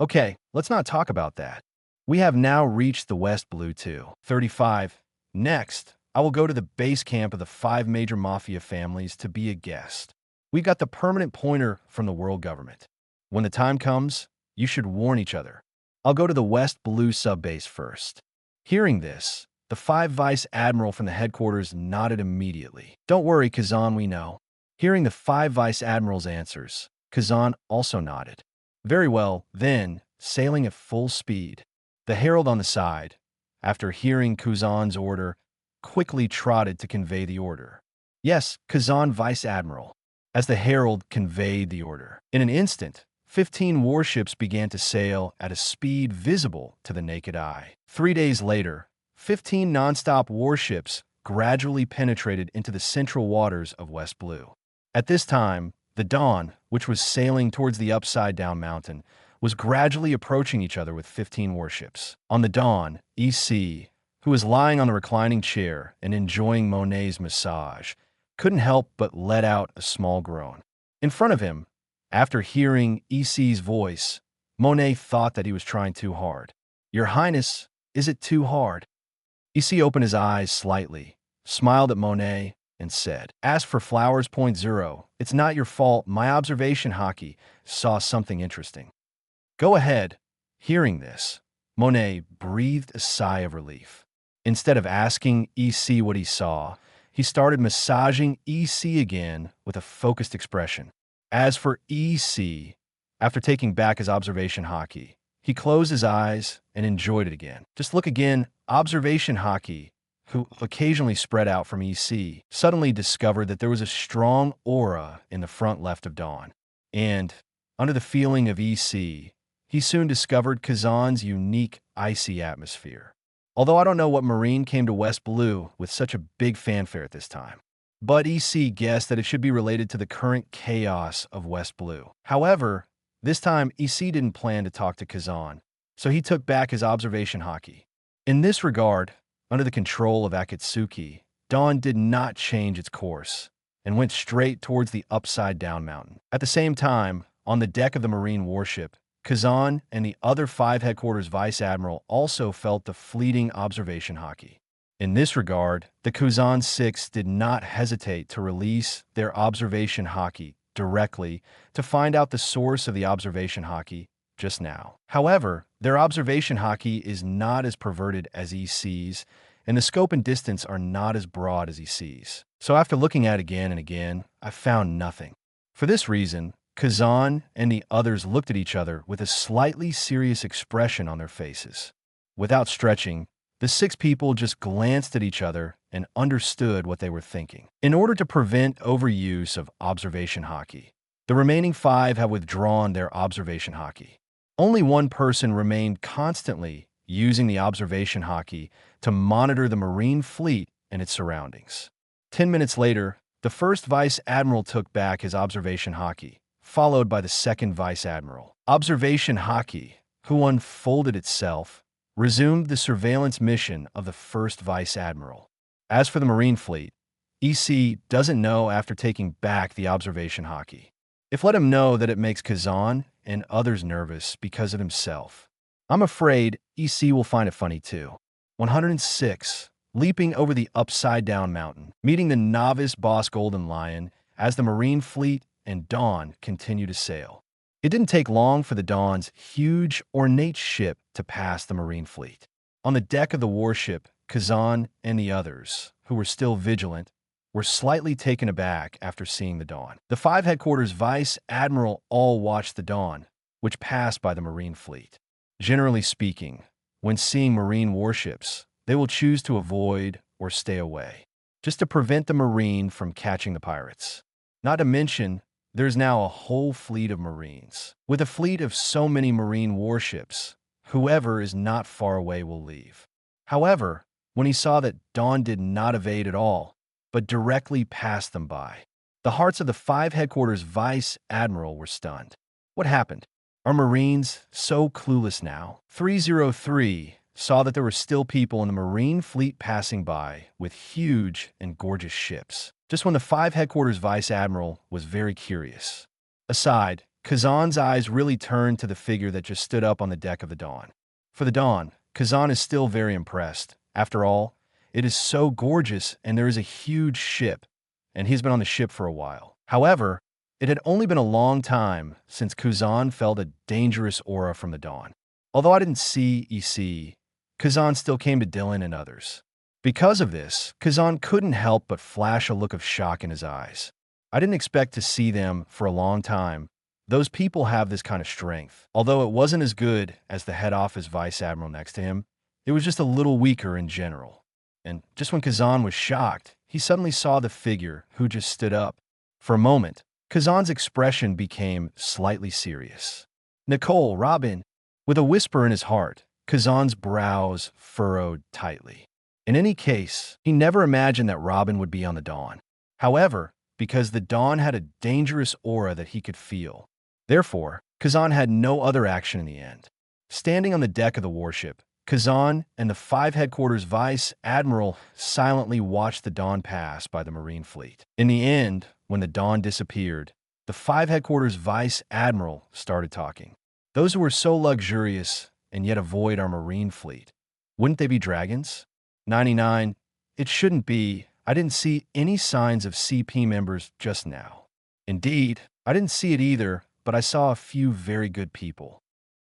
Okay, let's not talk about that. We have now reached the West Blue 235. Next, I will go to the base camp of the 5 major mafia families to be a guest. We got the permanent pointer from the world government. When the time comes, you should warn each other. I'll go to the West Blue sub-base first. Hearing this, the 5 Vice Admiral from the headquarters nodded immediately. Don't worry, Kazan, we know. Hearing the 5 Vice Admirals' answers, Kazan also nodded. Very well, then, sailing at full speed. The herald on the side, after hearing Kazan's order, quickly trotted to convey the order. Yes, Kazan Vice Admiral. As the herald conveyed the order, in an instant, 15 warships began to sail at a speed visible to the naked eye. 3 days later, 15 non-stop warships gradually penetrated into the central waters of West Blue. At this time, the Dawn, which was sailing towards the upside-down mountain, was gradually approaching each other with 15 warships. On the Dawn, EC, who was lying on the reclining chair and enjoying Monet's massage, couldn't help but let out a small groan. In front of him, after hearing EC's voice, Monet thought that he was trying too hard. Your Highness, is it too hard? EC opened his eyes slightly, smiled at Monet, and said, As for Flowers Point Zero, it's not your fault. My observation Haki saw something interesting. Go ahead. Hearing this, Monet breathed a sigh of relief. Instead of asking EC what he saw, he started massaging EC again with a focused expression. As for EC, after taking back his observation Haki, he closed his eyes and enjoyed it again. Just look again, observation Haki, who occasionally spread out from EC, suddenly discovered that there was a strong aura in the front left of Dawn. And, under the feeling of EC, he soon discovered Kazan's unique icy atmosphere. Although I don't know what Marine came to West Blue with such a big fanfare at this time. But EC guessed that it should be related to the current chaos of West Blue. However, this time EC didn't plan to talk to Kazan, so he took back his observation Haki. In this regard, under the control of Akatsuki, Dawn did not change its course and went straight towards the upside-down mountain. At the same time, on the deck of the Marine warship, Kazan and the other 5 headquarters Vice Admiral also felt the fleeting observation Haki. In this regard, the Kuzan 6 did not hesitate to release their observation Haki directly to find out the source of the observation Haki just now. However, their observation Haki is not as perverted as EC's, and the scope and distance are not as broad as EC's. So after looking at it again and again, I found nothing. For this reason, Kazan and the others looked at each other with a slightly serious expression on their faces. Without stretching, the 6 people just glanced at each other and understood what they were thinking. In order to prevent overuse of observation Haki, the remaining 5 have withdrawn their observation Haki. Only one person remained constantly using the observation Haki to monitor the Marine fleet and its surroundings. 10 minutes later, the first Vice Admiral took back his observation Haki, followed by the second Vice Admiral. Observation Haki, who unfolded itself, resumed the surveillance mission of the first Vice Admiral. As for the Marine fleet, EC doesn't know after taking back the observation Haki. If let him know that it makes Kazan and others nervous because of himself, I'm afraid EC will find it funny too. 106, leaping over the upside-down mountain, meeting the novice boss Golden Lion as the Marine fleet and Dawn continue to sail. It didn't take long for the Dawn's huge, ornate ship to pass the Marine fleet. On the deck of the warship, Kazan and the others, who were still vigilant, were slightly taken aback after seeing the Dawn. The 5 headquarters Vice Admiral all watched the Dawn, which passed by the Marine fleet. Generally speaking, when seeing Marine warships, they will choose to avoid or stay away, just to prevent the Marine from catching the pirates. Not to mention, there's now a whole fleet of Marines. With a fleet of so many Marine warships, whoever is not far away will leave. However, when he saw that Dawn did not evade at all, but directly passed them by, the hearts of the 5 headquarters vice admiral were stunned. What happened? Are Marines so clueless now? 303 saw that there were still people in the Marine fleet passing by with huge and gorgeous ships, just when the 5 headquarters vice admiral was very curious. Aside, Kazan's eyes really turned to the figure that just stood up on the deck of the Dawn. For the Dawn, Kazan is still very impressed. After all, it is so gorgeous and there is a huge ship, and he's been on the ship for a while. However, it had only been a long time since Kazan felt a dangerous aura from the Dawn. Although I didn't see EC, Kazan still came to Dylan and others. Because of this, Kazan couldn't help but flash a look of shock in his eyes. I didn't expect to see them for a long time. Those people have this kind of strength. Although it wasn't as good as the head office vice admiral next to him, it was just a little weaker in general. And just when Kazan was shocked, he suddenly saw the figure who just stood up. For a moment, Kazan's expression became slightly serious. Nicole, Robin. With a whisper in his heart, Kazan's brows furrowed tightly. In any case, he never imagined that Robin would be on the Dawn. However, because the Dawn had a dangerous aura that he could feel. Therefore, Kazan had no other action in the end. Standing on the deck of the warship, Kazan and the 5 headquarters vice admiral silently watched the Dawn pass by the Marine fleet. In the end, when the Dawn disappeared, the 5 headquarters vice admiral started talking. Those who were so luxurious and yet avoid our Marine fleet, wouldn't they be dragons? 99. It shouldn't be. I didn't see any signs of CP members just now. Indeed, I didn't see it either, but I saw a few very good people.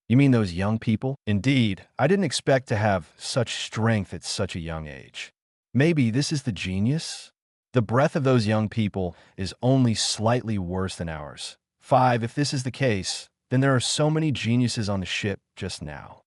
You mean those young people? Indeed, I didn't expect to have such strength at such a young age. Maybe this is the genius? The breath of those young people is only slightly worse than ours. 5. If this is the case, then there are so many geniuses on the ship just now.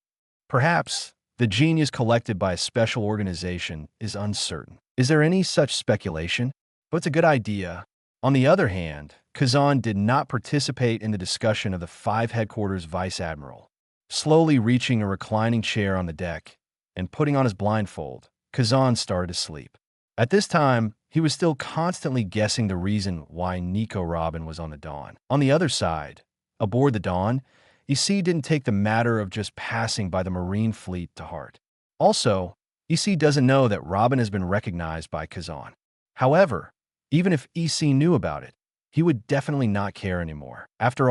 Perhaps the genius collected by a special organization is uncertain. Is there any such speculation? But it's a good idea. On the other hand, Kazan did not participate in the discussion of the 5 headquarters vice admiral. Slowly reaching a reclining chair on the deck and putting on his blindfold, Kazan started to sleep. At this time, he was still constantly guessing the reason why Nico Robin was on the Dawn. On the other side, aboard the Dawn, EC didn't take the matter of just passing by the Marine fleet to heart. Also, EC doesn't know that Robin has been recognized by Kazan. However, even if EC knew about it, he would definitely not care anymore. After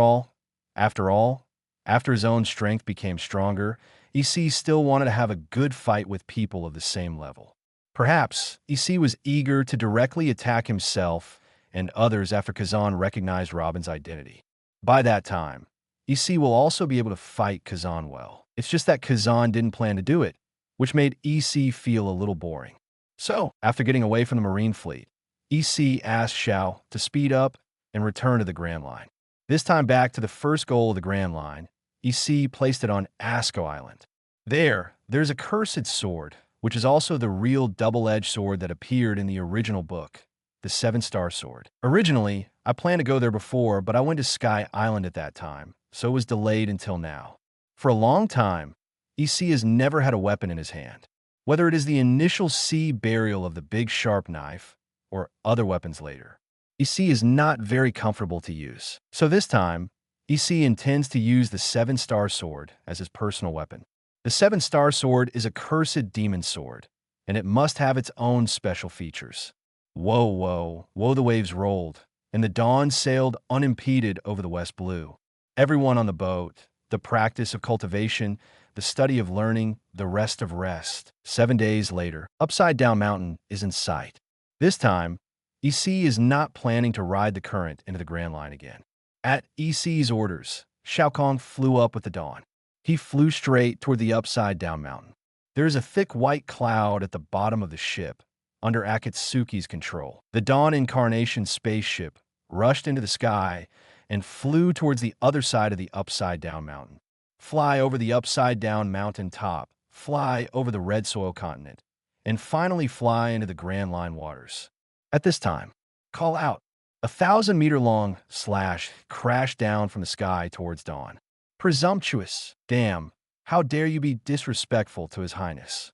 his own strength became stronger, EC still wanted to have a good fight with people of the same level. Perhaps EC was eager to directly attack himself and others after Kazan recognized Robin's identity. By that time, EC will also be able to fight Kazan well. It's just that Kazan didn't plan to do it, which made EC feel a little boring. So, after getting away from the Marine fleet, EC asked Xiao to speed up and return to the Grand Line. This time back to the first goal of the Grand Line, EC placed it on Asco Island. There's a cursed sword, which is also the real double-edged sword that appeared in the original book, the 7-star sword. Originally, I planned to go there before, but I went to Sky Island at that time, so it was delayed until now. For a long time, EC has never had a weapon in his hand. Whether it is the initial sea burial of the big sharp knife or other weapons later, EC is not very comfortable to use. So this time, EC intends to use the 7-star sword as his personal weapon. The 7-star sword is a cursed demon sword, and it must have its own special features. Whoa, the waves rolled, and the dawn sailed unimpeded over the West Blue. Everyone on the boat, the practice of cultivation, the study of learning, the rest of rest. 7 days later, Upside Down Mountain is in sight. This time, EC is not planning to ride the current into the Grand Line again. At EC's orders, Shao Kahn flew up with the dawn. He flew straight toward the Upside Down Mountain. There is a thick white cloud at the bottom of the ship, under Akatsuki's control. The Dawn Incarnation spaceship rushed into the sky and flew towards the other side of the Upside Down Mountain. Fly over the Upside Down Mountain top, fly over the Red Soil continent, and finally fly into the Grand Line waters. At this time, call out. 1,000-meter-long slash crashed down from the sky towards dawn. Presumptuous. Damn, how dare you be disrespectful to His Highness.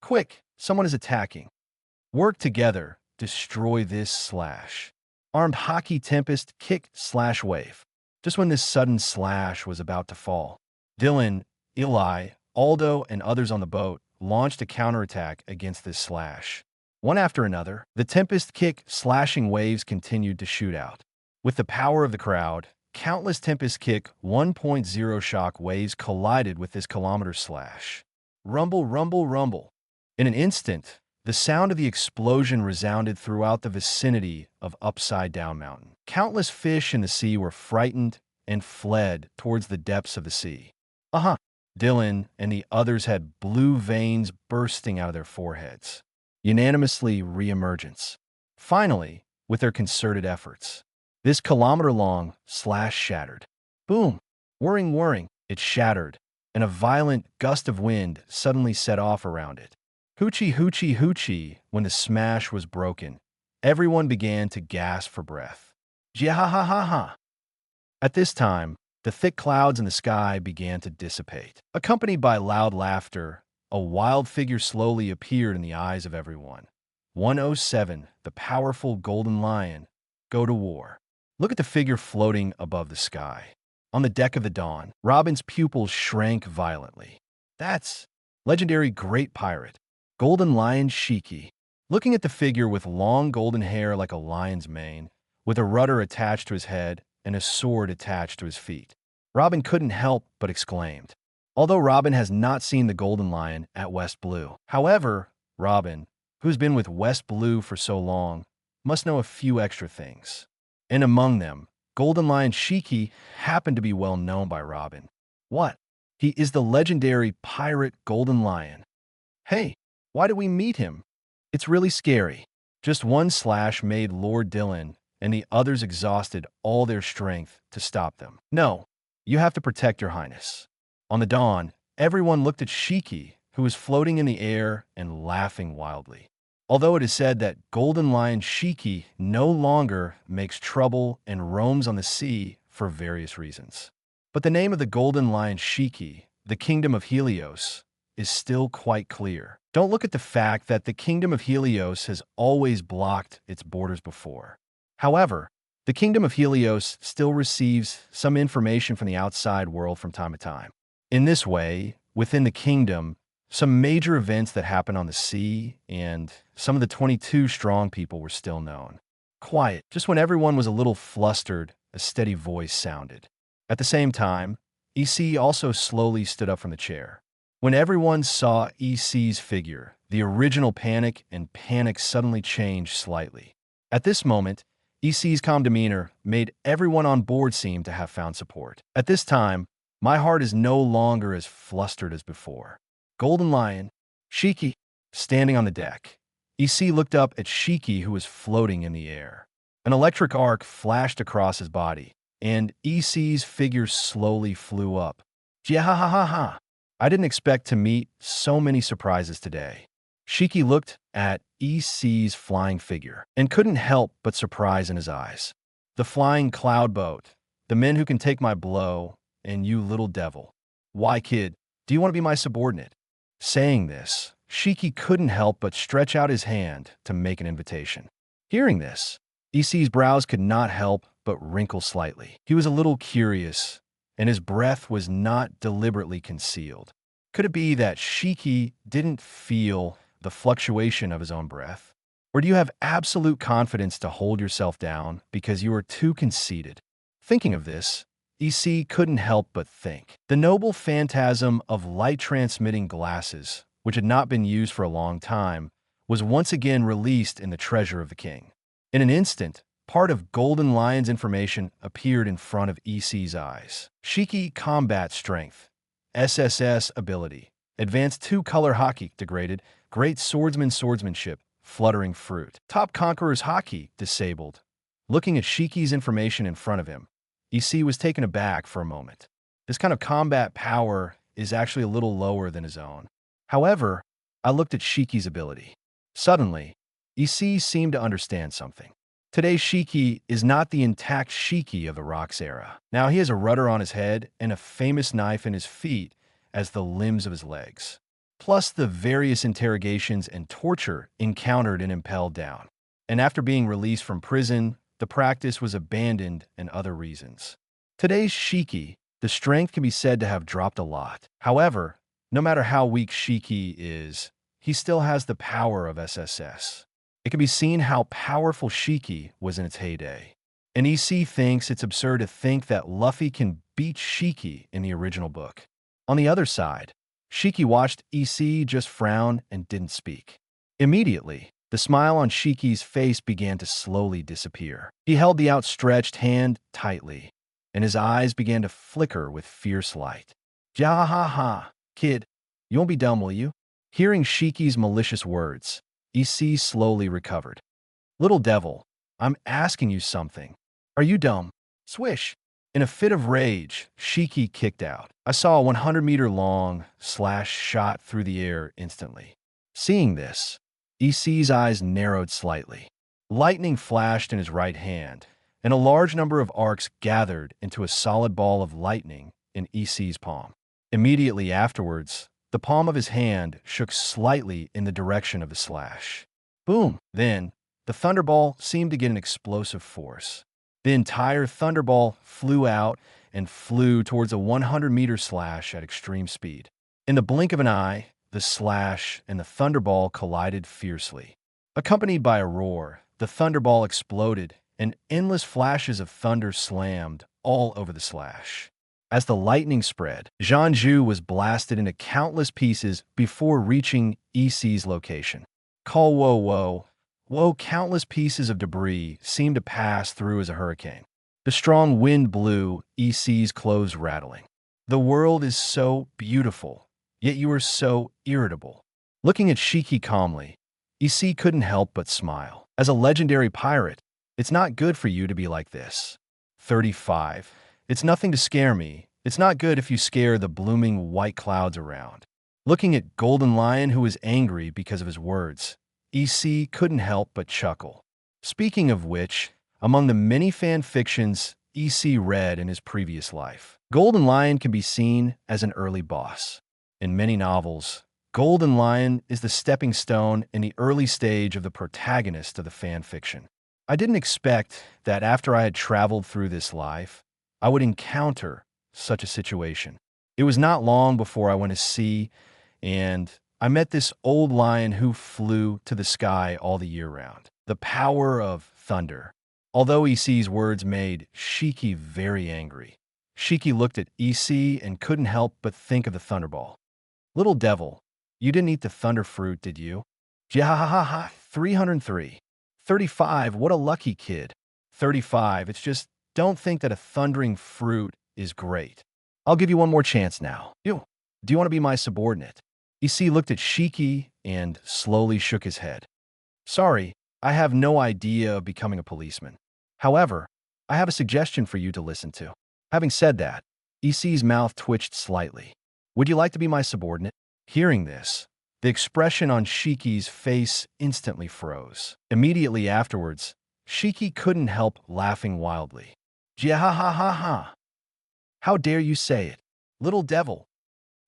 Quick, someone is attacking. Work together, destroy this slash. Armed Haki tempest kick slash wave. Just when this sudden slash was about to fall, Dylan, Eli, Aldo, and others on the boat launched a counterattack against this slash. One after another, the tempest kick slashing waves continued to shoot out. With the power of the crowd, countless tempest kick 1.0 shock waves collided with this kilometer slash. Rumble, rumble, rumble. In an instant, the sound of the explosion resounded throughout the vicinity of Upside Down Mountain. Countless fish in the sea were frightened and fled towards the depths of the sea. Dylan and the others had blue veins bursting out of their foreheads. Unanimously reemergence. Finally, with their concerted efforts, this kilometer-long slash shattered. Boom! Whirring, whirring, it shattered, and a violent gust of wind suddenly set off around it. Hoochie, hoochie, hoochie, when the smash was broken, everyone began to gasp for breath. Jiahahaha! At this time, the thick clouds in the sky began to dissipate. Accompanied by loud laughter, a wild figure slowly appeared in the eyes of everyone. 107, the powerful golden lion. Go to war. Look at the figure floating above the sky. On the deck of the Dawn, Robin's pupils shrank violently. That's legendary great pirate, Golden Lion Shiki. Looking at the figure with long golden hair like a lion's mane, with a rudder attached to his head and a sword attached to his feet, Robin couldn't help but exclaimed. Although Robin has not seen the Golden Lion at West Blue. However, Robin, who's been with West Blue for so long, must know a few extra things. And among them, Golden Lion Shiki happened to be well known by Robin. What? He is the legendary pirate Golden Lion. Hey, why did we meet him? It's really scary. Just one slash made Lord Dylan and the others exhausted all their strength to stop them. No, you have to protect your highness. On the Dawn, everyone looked at Shiki, who was floating in the air and laughing wildly. Although it is said that Golden Lion Shiki no longer makes trouble and roams on the sea for various reasons. But the name of the Golden Lion Shiki, the Kingdom of Helios, is still quite clear. Don't look at the fact that the Kingdom of Helios has always blocked its borders before. However, the Kingdom of Helios still receives some information from the outside world from time to time. In this way, within the kingdom, some major events that happened on the sea and some of the 22 strong people were still known. Quiet, just when everyone was a little flustered, a steady voice sounded. At the same time, EC also slowly stood up from the chair. When everyone saw EC's figure, the original panic suddenly changed slightly. At this moment, EC's calm demeanor made everyone on board seem to have found support. At this time, my heart is no longer as flustered as before. Golden Lion, Shiki, standing on the deck. EC looked up at Shiki, who was floating in the air. An electric arc flashed across his body, and EC's figure slowly flew up. Jiahahaha! I didn't expect to meet so many surprises today. Shiki looked at EC's flying figure and couldn't help but surprise in his eyes. The flying cloud boat, the men who can take my blow, and you little devil. Why, kid, do you want to be my subordinate? Saying this, Shiki couldn't help but stretch out his hand to make an invitation. Hearing this, EC's brows could not help but wrinkle slightly. He was a little curious, and his breath was not deliberately concealed. Could it be that Shiki didn't feel the fluctuation of his own breath? Or do you have absolute confidence to hold yourself down because you are too conceited? Thinking of this, EC couldn't help but think. The noble phantasm of light-transmitting glasses, which had not been used for a long time, was once again released in the treasure of the king. In an instant, part of Golden Lion's information appeared in front of EC's eyes. Shiki Combat Strength, SSS Ability, Advanced 2-Color Haki Degraded, Great Swordsmanship, Fluttering Fruit. Top Conqueror's Haki Disabled. Looking at Shiki's information in front of him, EC was taken aback for a moment. This kind of combat power is actually a little lower than his own. However, I looked at Shiki's ability. Suddenly, EC seemed to understand something. Today's Shiki is not the intact Shiki of the Rocks era. Now he has a rudder on his head and a famous knife in his feet as the limbs of his legs, plus the various interrogations and torture encountered and impelled down. And after being released from prison, the practice was abandoned and other reasons. Today's Shiki, the strength can be said to have dropped a lot. However, no matter how weak Shiki is, he still has the power of SSS. It can be seen how powerful Shiki was in its heyday. And EC thinks it's absurd to think that Luffy can beat Shiki in the original book. On the other side, Shiki watched EC just frown and didn't speak. Immediately, the smile on Shiki's face began to slowly disappear. He held the outstretched hand tightly, and his eyes began to flicker with fierce light. "Ja ha ha, kid, you won't be dumb, will you?" Hearing Shiki's malicious words, EC slowly recovered. "Little devil, I'm asking you something. Are you dumb?" Swish! In a fit of rage, Shiki kicked out. I saw a 100-meter-long slash shot through the air instantly. Seeing this, EC's eyes narrowed slightly. Lightning flashed in his right hand, and a large number of arcs gathered into a solid ball of lightning in EC's palm. Immediately afterwards, the palm of his hand shook slightly in the direction of the slash. Boom! Then, the thunderball seemed to get an explosive force. The entire thunderball flew out and flew towards a 100-meter slash at extreme speed. In the blink of an eye, the slash and the thunderball collided fiercely. Accompanied by a roar, the thunderball exploded, and endless flashes of thunder slammed all over the slash. As the lightning spread, Jianzhu was blasted into countless pieces before reaching EC's location. Call whoa whoa. Whoa, countless pieces of debris seemed to pass through as a hurricane. The strong wind blew, EC's clothes rattling. "The world is so beautiful, yet you are so irritable." Looking at Shiki calmly, EC couldn't help but smile. As a legendary pirate, it's not good for you to be like this. 35. It's nothing to scare me. It's not good if you scare the blooming white clouds around. Looking at Golden Lion, who was angry because of his words, EC couldn't help but chuckle. Speaking of which, among the many fan fictions EC read in his previous life, Golden Lion can be seen as an early boss. In many novels, Golden Lion is the stepping stone in the early stage of the protagonist of the fan fiction. I didn't expect that after I had traveled through this life, I would encounter such a situation. It was not long before I went to sea, and I met this old lion who flew to the sky all the year round. The power of thunder. Although EC's words made Shiki very angry, Shiki looked at EC and couldn't help but think of the thunderball. "Little devil, you didn't eat the thunder fruit, did you?" Jahahaha, 303. 35, what a lucky kid. 35, it's just, don't think that a thundering fruit is great. I'll give you one more chance now. Do you want to be my subordinate? EC looked at Shiki and slowly shook his head. "Sorry, I have no idea of becoming a policeman. However, I have a suggestion for you to listen to." Having said that, EC's mouth twitched slightly. "Would you like to be my subordinate?" Hearing this, the expression on Shiki's face instantly froze. Immediately afterwards, Shiki couldn't help laughing wildly. "Jiahahaha! How dare you say it? Little devil!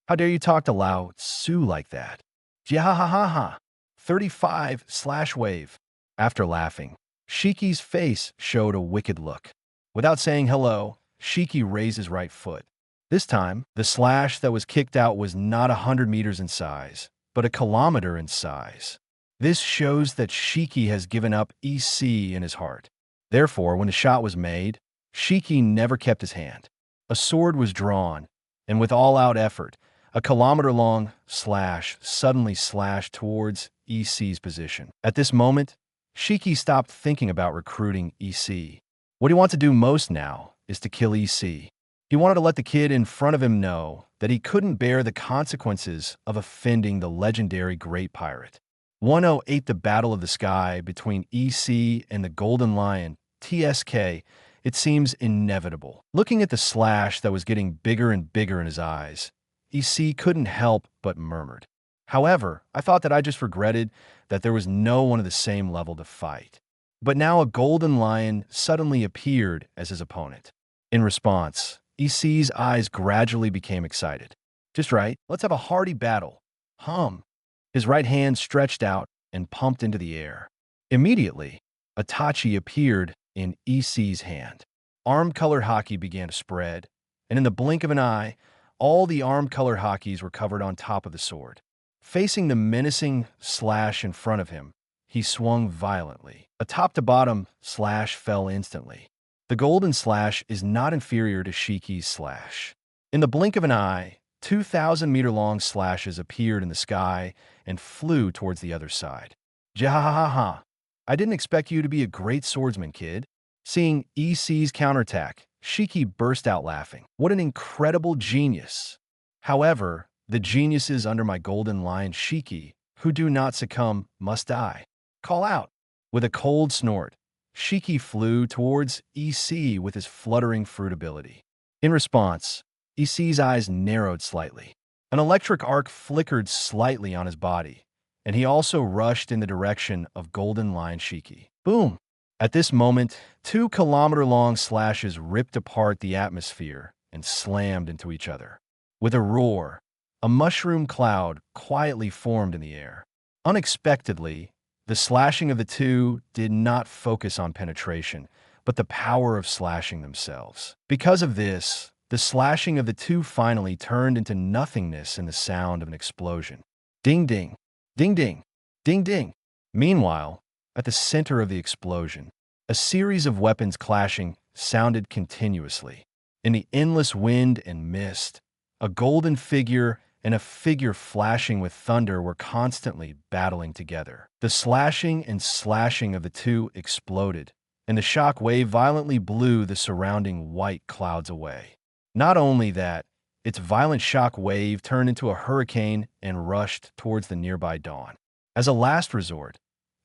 How dare you talk to Lao Tzu like that? Jiahahaha! 35/wave. After laughing, Shiki's face showed a wicked look. Without saying hello, Shiki raised his right foot. This time, the slash that was kicked out was not 100 meters in size, but a kilometer in size. This shows that Shiki has given up EC in his heart. Therefore, when the shot was made, Shiki never kept his hand. A sword was drawn, and with all-out effort, a kilometer-long slash suddenly slashed towards EC's position. At this moment, Shiki stopped thinking about recruiting EC. What he wanted to do most now is to kill EC. He wanted to let the kid in front of him know that he couldn't bear the consequences of offending the legendary great pirate. 108 The Battle of the Sky between EC and the Golden Lion, TSK, it seems inevitable. Looking at the slash that was getting bigger and bigger in his eyes, EC couldn't help but murmured. However, I thought that I just regretted that there was no one of the same level to fight. But now a golden lion suddenly appeared as his opponent. In response, EC's eyes gradually became excited. Just right, let's have a hearty battle. Hum. His right hand stretched out and pumped into the air. Immediately, a tachi appeared in EC's hand. Armed color Haki began to spread, and in the blink of an eye, all the armed color Hakis were covered on top of the sword. Facing the menacing slash in front of him, he swung violently. A top-to-bottom slash fell instantly. The golden slash is not inferior to Shiki's slash. In the blink of an eye, 2,000-meter-long slashes appeared in the sky and flew towards the other side. Jahahaha! I didn't expect you to be a great swordsman, kid. Seeing EC's counterattack, Shiki burst out laughing. What an incredible genius! However, the geniuses under my golden lion Shiki, who do not succumb, must die. Call out! With a cold snort, Shiki flew towards EC with his fluttering fruit ability. In response, EC's eyes narrowed slightly. An electric arc flickered slightly on his body, and he also rushed in the direction of golden lion Shiki. Boom! At this moment, 2-kilometer-long slashes ripped apart the atmosphere and slammed into each other. With a roar, a mushroom cloud quietly formed in the air. Unexpectedly, the slashing of the two did not focus on penetration, but the power of slashing themselves. Because of this, the slashing of the two finally turned into nothingness in the sound of an explosion. Ding ding, ding ding, ding ding. Meanwhile, at the center of the explosion, a series of weapons clashing sounded continuously. In the endless wind and mist, a golden figure and a figure flashing with thunder were constantly battling together. The slashing and slashing of the two exploded, and the shock wave violently blew the surrounding white clouds away. Not only that, its violent shock wave turned into a hurricane and rushed towards the nearby dawn. As a last resort,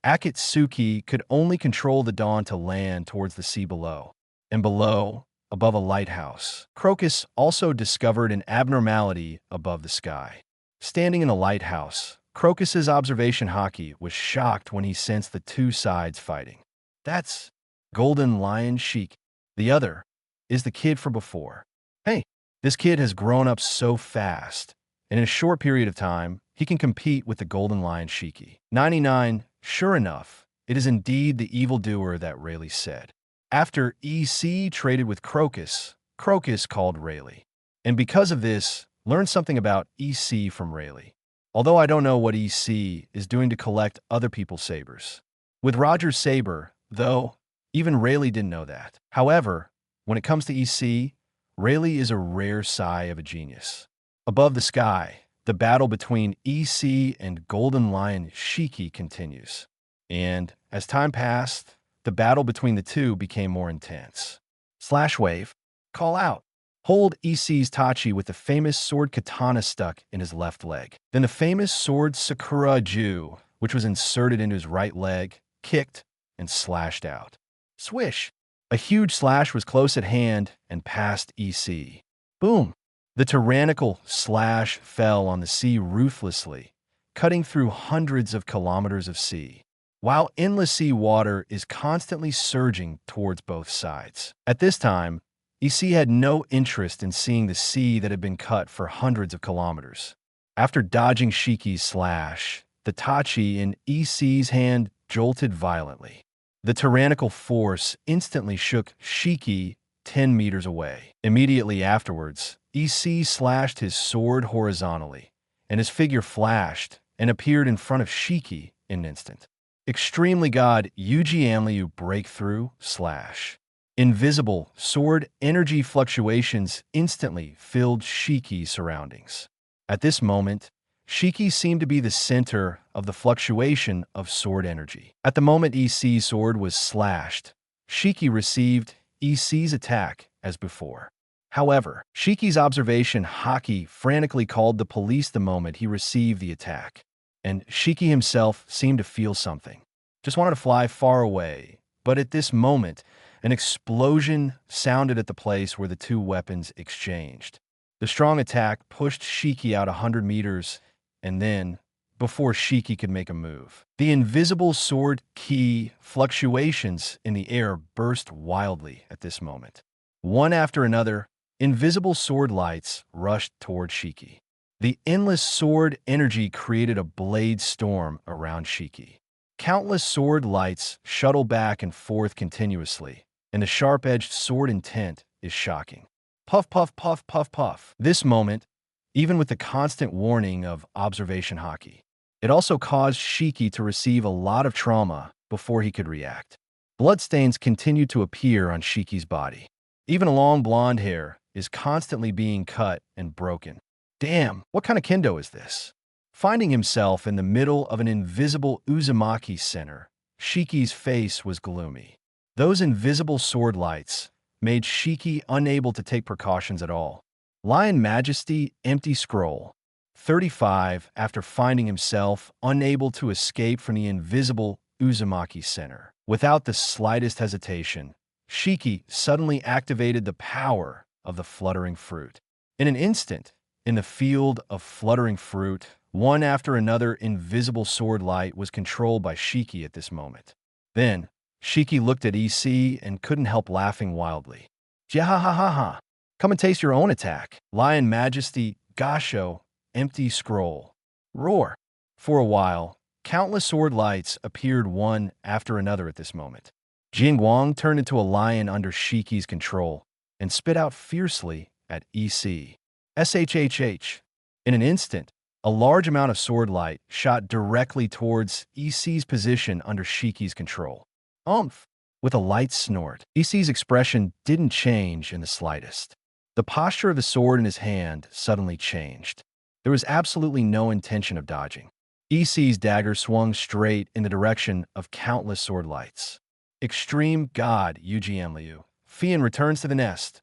Akatsuki could only control the dawn to land towards the sea below. And below, above a lighthouse, Crocus also discovered an abnormality above the sky. Standing in the lighthouse, Crocus's observation Haki was shocked when he sensed the two sides fighting. That's Golden Lion Sheik. The other is the kid from before. Hey, this kid has grown up so fast, and in a short period of time, he can compete with the Golden Lion Shiki. 99. Sure enough, it is indeed the evildoer that Rayleigh said. After EC traded with Crocus, Crocus called Rayleigh. And because of this, learned something about EC from Rayleigh. Although I don't know what EC is doing to collect other people's sabers. With Roger's saber, though, even Rayleigh didn't know that. However, when it comes to EC, Rayleigh is a rare sigh of a genius. Above the sky, the battle between EC and Golden Lion Shiki continues. And as time passed, the battle between the two became more intense. Slash wave, call out. Hold EC's Tachi with the famous sword katana stuck in his left leg. Then the famous sword Sakura Ju, which was inserted into his right leg, kicked and slashed out. Swish! A huge slash was close at hand and past EC. Boom! The tyrannical slash fell on the sea ruthlessly, cutting through hundreds of kilometers of sea, while endless sea water is constantly surging towards both sides. At this time, EC had no interest in seeing the sea that had been cut for hundreds of kilometers. After dodging Shiki's slash, the Tachi in EC's hand jolted violently. The tyrannical force instantly shook Shiki 10 meters away. Immediately afterwards, EC slashed his sword horizontally, and his figure flashed and appeared in front of Shiki in an instant. Extremely God Yuji Amliu breakthrough slash. Invisible sword energy fluctuations instantly filled Shiki's surroundings. At this moment, Shiki seemed to be the center of the fluctuation of sword energy. At the moment EC's sword was slashed, Shiki received EC's attack as before. However, Shiki's observation Haki frantically called the police the moment he received the attack, and Shiki himself seemed to feel something. Just wanted to fly far away, but at this moment, an explosion sounded at the place where the two weapons exchanged. The strong attack pushed Shiki out 100 meters, and then, before Shiki could make a move. The invisible sword ki fluctuations in the air burst wildly at this moment. One after another, invisible sword lights rushed toward Shiki. The endless sword energy created a blade storm around Shiki. Countless sword lights shuttle back and forth continuously, and the sharp-edged sword intent is shocking. Puff, puff, puff, puff, puff. This moment, even with the constant warning of observation Haki, it also caused Shiki to receive a lot of trauma before he could react. Bloodstains continued to appear on Shiki's body. Even long blonde hair is constantly being cut and broken. Damn, what kind of kendo is this? Finding himself in the middle of an invisible Uzumaki center, Shiki's face was gloomy. Those invisible sword lights made Shiki unable to take precautions at all. Lion Majesty Empty Scroll 35. After finding himself unable to escape from the invisible Uzumaki center, without the slightest hesitation, Shiki suddenly activated the power of the fluttering fruit. In an instant, in the field of fluttering fruit, one after another invisible sword light was controlled by Shiki at this moment. Then, Shiki looked at EC and couldn't help laughing wildly. Jahahaha! Come and taste your own attack. Lion Majesty Gasho Empty Scroll. Roar! For a while, countless sword lights appeared one after another at this moment. Jingguang turned into a lion under Shiki's control and spit out fiercely at EC. SHHH. In an instant, a large amount of sword light shot directly towards EC's position under Shiki's control. Umph! With a light snort, EC's expression didn't change in the slightest. The posture of the sword in his hand suddenly changed. There was absolutely no intention of dodging. EC's dagger swung straight in the direction of countless sword lights. Extreme God UGM Liu. Fian returns to the nest.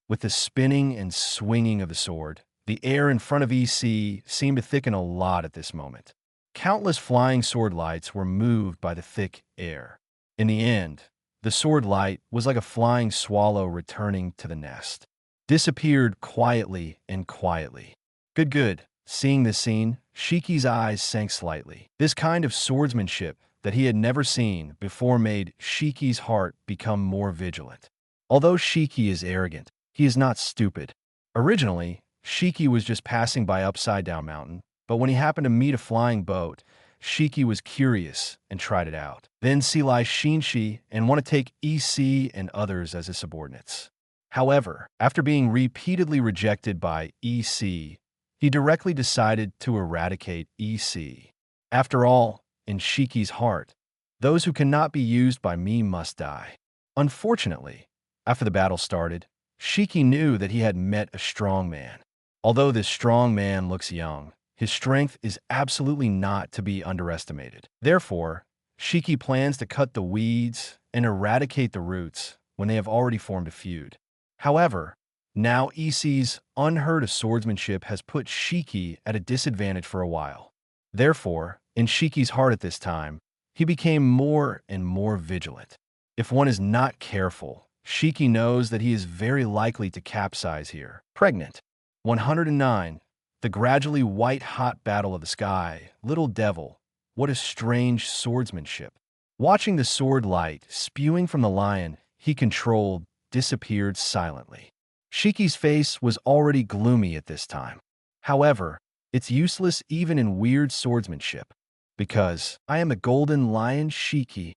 With the spinning and swinging of the sword, the air in front of EC seemed to thicken a lot at this moment. Countless flying sword lights were moved by the thick air. In the end, the sword light was like a flying swallow returning to the nest. Disappeared quietly and quietly. Good. Seeing this scene, Shiki's eyes sank slightly. This kind of swordsmanship that he had never seen before made Shiki's heart become more vigilant. Although Shiki is arrogant, he is not stupid. Originally, Shiki was just passing by Upside Down Mountain, but when he happened to meet a flying boat, Shiki was curious and tried it out. Then see Lai Shinshi and want to take EC and others as his subordinates. However, after being repeatedly rejected by EC, he directly decided to eradicate EC. After all, in Shiki's heart, those who cannot be used by me must die. Unfortunately, after the battle started, Shiki knew that he had met a strong man. Although this strong man looks young, his strength is absolutely not to be underestimated. Therefore, Shiki plans to cut the weeds and eradicate the roots when they have already formed a feud. However, now EC's unheard of swordsmanship has put Shiki at a disadvantage for a while. Therefore, in Shiki's heart at this time, he became more and more vigilant. If one is not careful, Shiki knows that he is very likely to capsize here. Pregnant. 109. The gradually white-hot battle of the sky. Little devil, what a strange swordsmanship. Watching the sword light spewing from the lion he controlled disappeared silently. Shiki's face was already gloomy at this time. However, it's useless even in weird swordsmanship, because I am a golden lion Shiki.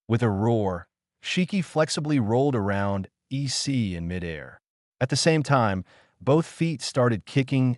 With a roar, Shiki flexibly rolled around EC in midair. At the same time, both feet started kicking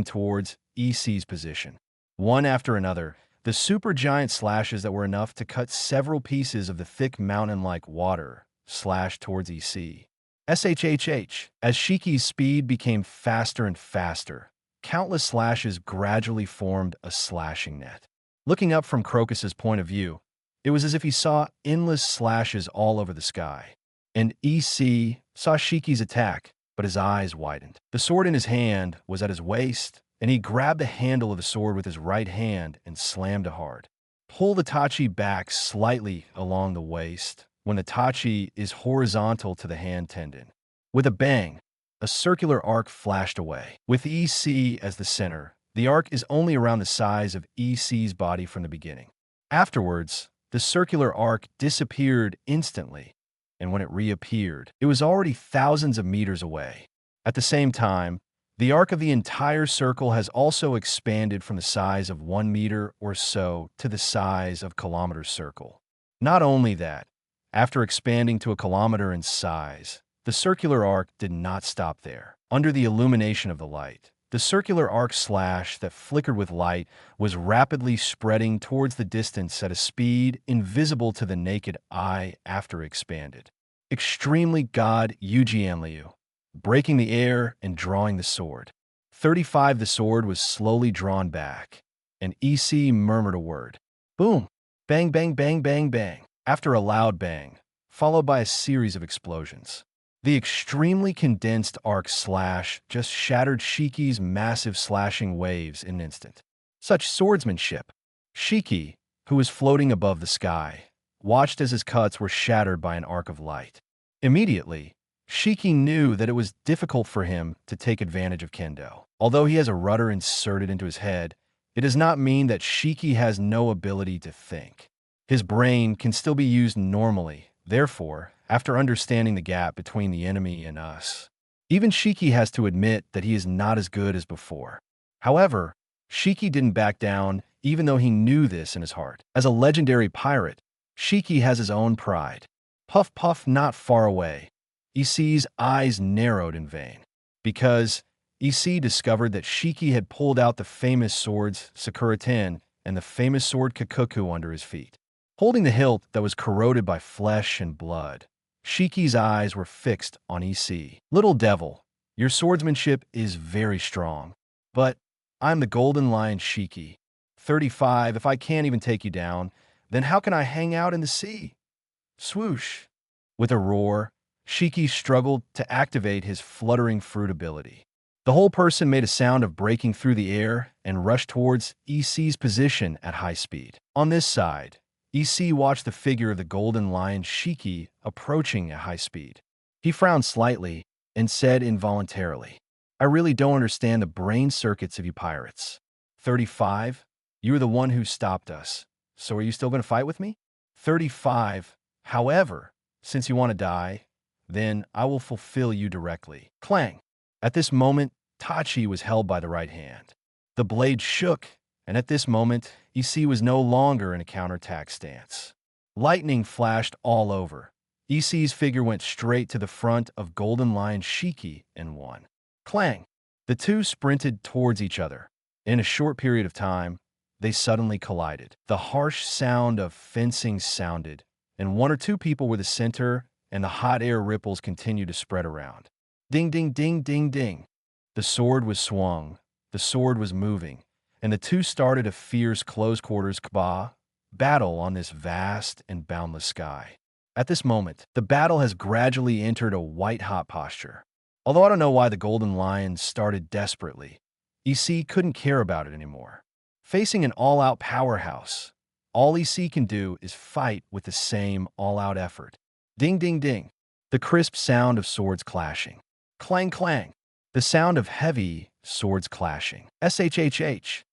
towards EC's position. One after another, the supergiant slashes that were enough to cut several pieces of the thick mountain-like water slashed towards EC. SHHH. As Shiki's speed became faster and faster, countless slashes gradually formed a slashing net. Looking up from Crocus's point of view, it was as if he saw endless slashes all over the sky. And EC saw Shiki's attack, but his eyes widened. The sword in his hand was at his waist, and he grabbed the handle of the sword with his right hand and slammed it hard. Pull the tachi back slightly along the waist when the tachi is horizontal to the hand tendon. With a bang, a circular arc flashed away. With EC as the center, The arc is only around the size of EC's body from the beginning. Afterwards, the circular arc disappeared instantly, and when it reappeared, it was already thousands of meters away. At the same time, the arc of the entire circle has also expanded from the size of 1 meter or so to the size of a kilometer circle. Not only that, after expanding to a kilometer in size, the circular arc did not stop there. Under the illumination of the light, the circular arc slash that flickered with light was rapidly spreading towards the distance at a speed invisible to the naked eye after it expanded. Extremely God Liu, breaking the air and drawing the sword. 35 The sword was slowly drawn back, and EC murmured a word. Boom! Bang, bang, bang, bang, bang. After a loud bang, followed by a series of explosions. The extremely condensed arc slash just shattered Shiki's massive slashing waves in an instant. Such swordsmanship. Shiki, who was floating above the sky, watched as his cuts were shattered by an arc of light. Immediately, Shiki knew that it was difficult for him to take advantage of Kendo. Although he has a rudder inserted into his head, it does not mean that Shiki has no ability to think. His brain can still be used normally. Therefore, after understanding the gap between the enemy and us, even Shiki has to admit that he is not as good as before. However, Shiki didn't back down even though he knew this in his heart. As a legendary pirate, Shiki has his own pride. Puff puff not far away. EC's eyes narrowed in vain, because EC discovered that Shiki had pulled out the famous swords Sakura Ten and the famous sword Kakuku under his feet. Holding the hilt that was corroded by flesh and blood, Shiki's eyes were fixed on EC. Little devil, your swordsmanship is very strong, but I'm the Golden Lion Shiki. 35, if I can't even take you down, then how can I hang out in the sea? Swoosh. With a roar, Shiki struggled to activate his fluttering fruit ability. The whole person made a sound of breaking through the air and rushed towards EC's position at high speed. On this side, EC watched the figure of the Golden Lion Shiki approaching at high speed. He frowned slightly and said involuntarily, I really don't understand the brain circuits of you pirates. 35, you were the one who stopped us, so are you still going to fight with me? 35, however, since you want to die, then I will fulfill you directly. Clang! At this moment, Tachi was held by the right hand. The blade shook, and at this moment, EC was no longer in a counterattack stance. Lightning flashed all over. EC's figure went straight to the front of Golden Lion Shiki and won. Clang! The two sprinted towards each other. In a short period of time, they suddenly collided. The harsh sound of fencing sounded, and one or two people were the center, and the hot air ripples continued to spread around. Ding, ding, ding, ding, ding. The sword was swung, the sword was moving, and the two started a fierce close-quarters battle on this vast and boundless sky. At this moment, the battle has gradually entered a white-hot posture. Although I don't know why the Golden Lion started desperately, EC couldn't care about it anymore. Facing an all-out powerhouse, all EC can do is fight with the same all-out effort. Ding, ding, ding. The crisp sound of swords clashing. Clang, clang. The sound of heavy swords clashing. SHHH.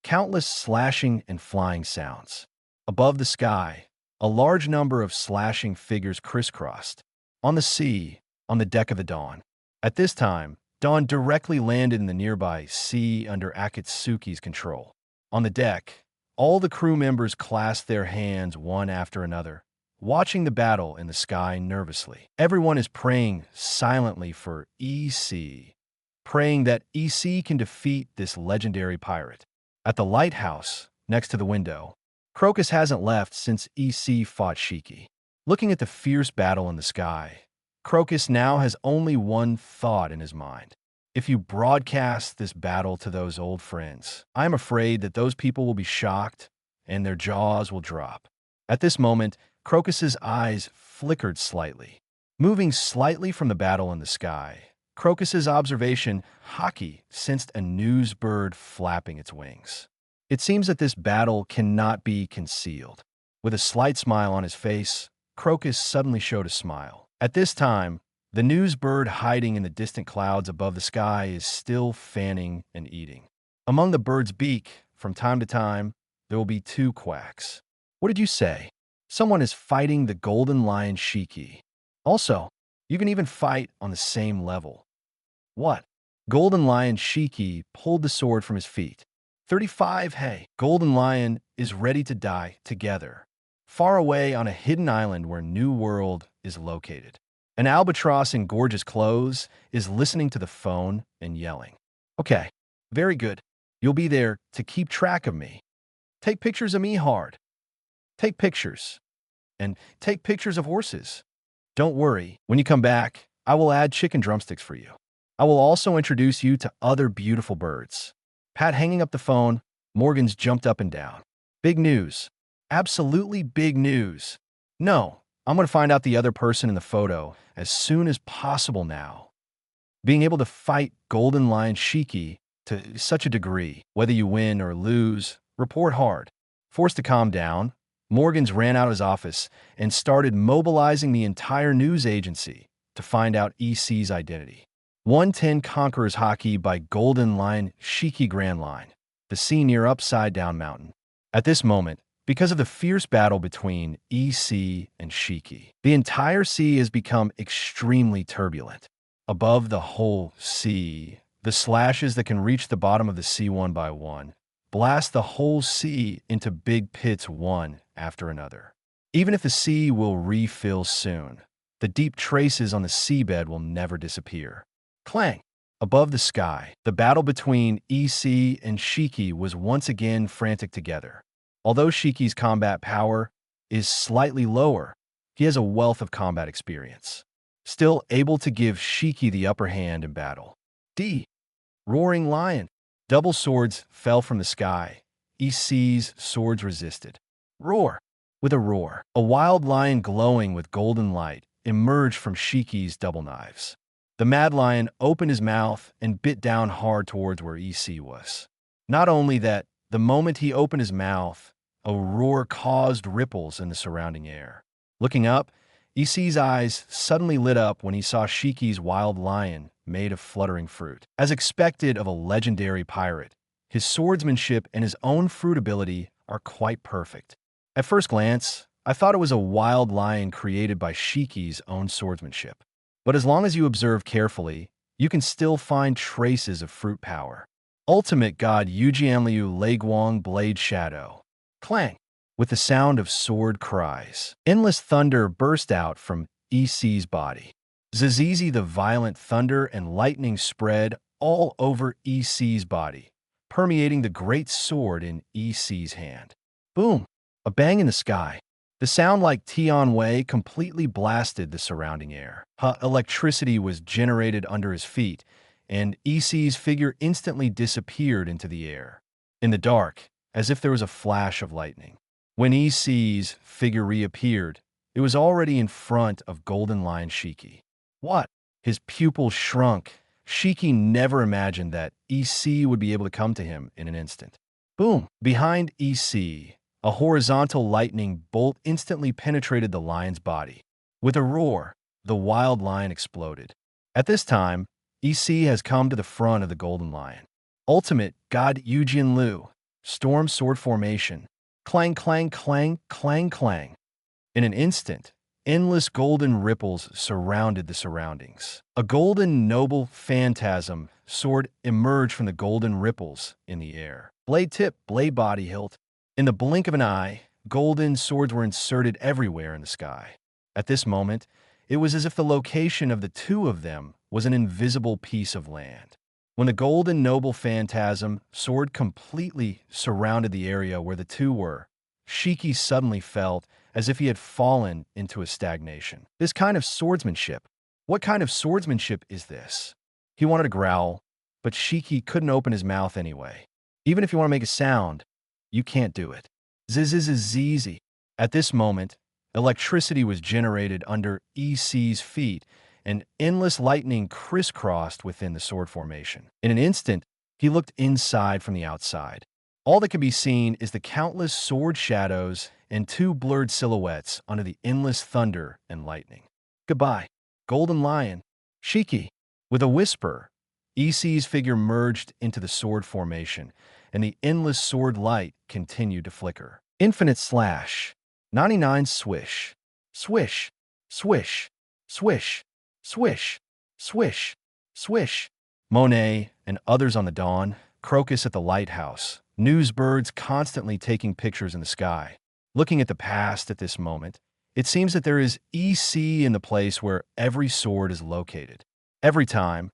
Countless slashing and flying sounds. Above the sky, a large number of slashing figures crisscrossed. On the sea, on the deck of the Dawn. At this time, Dawn directly landed in the nearby sea under Akatsuki's control. On the deck, all the crew members clasped their hands one after another, watching the battle in the sky nervously. Everyone is praying silently for EC, praying that EC can defeat this legendary pirate. At the lighthouse, next to the window, Crocus hasn't left since EC fought Shiki. Looking at the fierce battle in the sky, Crocus now has only one thought in his mind. If you broadcast this battle to those old friends, I'm afraid that those people will be shocked and their jaws will drop. At this moment, Crocus's eyes flickered slightly. Moving slightly from the battle in the sky, Crocus's observation, Haki, sensed a news bird flapping its wings. It seems that this battle cannot be concealed. With a slight smile on his face, Crocus suddenly showed a smile. At this time, the news bird hiding in the distant clouds above the sky is still fanning and eating. Among the bird's beak, from time to time, there will be two quacks. What did you say? Someone is fighting the golden lion Shiki. Also, you can even fight on the same level. What? Golden lion Shiki pulled the sword from his feet. 35. Hey, golden lion is ready to die together. Far away on a hidden island where New World is located. An albatross in gorgeous clothes is listening to the phone and yelling. Okay, very good. You'll be there to keep track of me. Take pictures of me hard. Take pictures. And take pictures of horses. Don't worry, when you come back, I will add chicken drumsticks for you. I will also introduce you to other beautiful birds. Pat hanging up the phone, Morgan's jumped up and down. Big news. Absolutely big news. No, I'm going to find out the other person in the photo as soon as possible now. Being able to fight Golden Lion Shiki to such a degree, whether you win or lose, report hard. Forced to calm down, Morgans ran out of his office and started mobilizing the entire news agency to find out EC's identity. 110 Conqueror's Haki by Golden Lion Shiki Grand Line, the sea near Upside Down Mountain. At this moment, because of the fierce battle between EC and Shiki, the entire sea has become extremely turbulent. Above the whole sea, the slashes that can reach the bottom of the sea one by one blast the whole sea into big pits one after another. Even if the sea will refill soon, the deep traces on the seabed will never disappear. Clang! Above the sky, the battle between EC and Shiki was once again frantic together. Although Shiki's combat power is slightly lower, he has a wealth of combat experience, still able to give Shiki the upper hand in battle. D. Roaring Lion. Double swords fell from the sky. EC's swords resisted. Roar! With a roar, a wild lion glowing with golden light emerged from Shiki's double knives. The mad lion opened his mouth and bit down hard towards where EC was. Not only that, the moment he opened his mouth, a roar caused ripples in the surrounding air. Looking up, EC's eyes suddenly lit up when he saw Shiki's wild lion made of fluttering fruit. As expected of a legendary pirate, his swordsmanship and his own fruit ability are quite perfect. At first glance, I thought it was a wild lion created by Shiki's own swordsmanship. But as long as you observe carefully, you can still find traces of fruit power. Ultimate God Yujianliu Leiguang Blade Shadow. Clang! With the sound of sword cries. Endless thunder burst out from EC's body. Zizizi the violent thunder and lightning spread all over EC's body, permeating the great sword in EC's hand. Boom! A bang in the sky. The sound like Tian Wei completely blasted the surrounding air. Electricity was generated under his feet, and EC's figure instantly disappeared into the air. In the dark, as if there was a flash of lightning. When EC's figure reappeared, it was already in front of Golden Lion Shiki. What? His pupils shrunk. Shiki never imagined that EC would be able to come to him in an instant. Boom! Behind EC, a horizontal lightning bolt instantly penetrated the lion's body. With a roar, the wild lion exploded. At this time, EC has come to the front of the Golden Lion. Ultimate God Yujin Lu. Storm Sword Formation. Clang, clang, clang, clang, clang. In an instant, endless golden ripples surrounded the surroundings. A golden noble phantasm sword emerged from the golden ripples in the air. Blade tip, blade body hilt. In the blink of an eye, golden swords were inserted everywhere in the sky. At this moment, it was as if the location of the two of them was an invisible piece of land. When the golden noble phantasm sword completely surrounded the area where the two were, Shiki suddenly felt as if he had fallen into a stagnation. This kind of swordsmanship. What kind of swordsmanship is this? He wanted to growl, but Shiki couldn't open his mouth anyway. Even if you want to make a sound, you can't do it. Zizizizizi. At this moment, electricity was generated under EC's feet, and endless lightning crisscrossed within the sword formation. In an instant, he looked inside from the outside. All that could be seen is the countless sword shadows and two blurred silhouettes under the endless thunder and lightning. Goodbye, Golden Lion. Shiki. With a whisper, EC's figure merged into the sword formation, and the endless sword light continued to flicker. Infinite slash. 99 swish. Swish. Swish. Swish. Swish. Swish. Swish. Monet and others on the dawn, Crocus at the lighthouse, newsbirds constantly taking pictures in the sky. Looking at the past at this moment, it seems that there is EC in the place where every sword is located. Every time,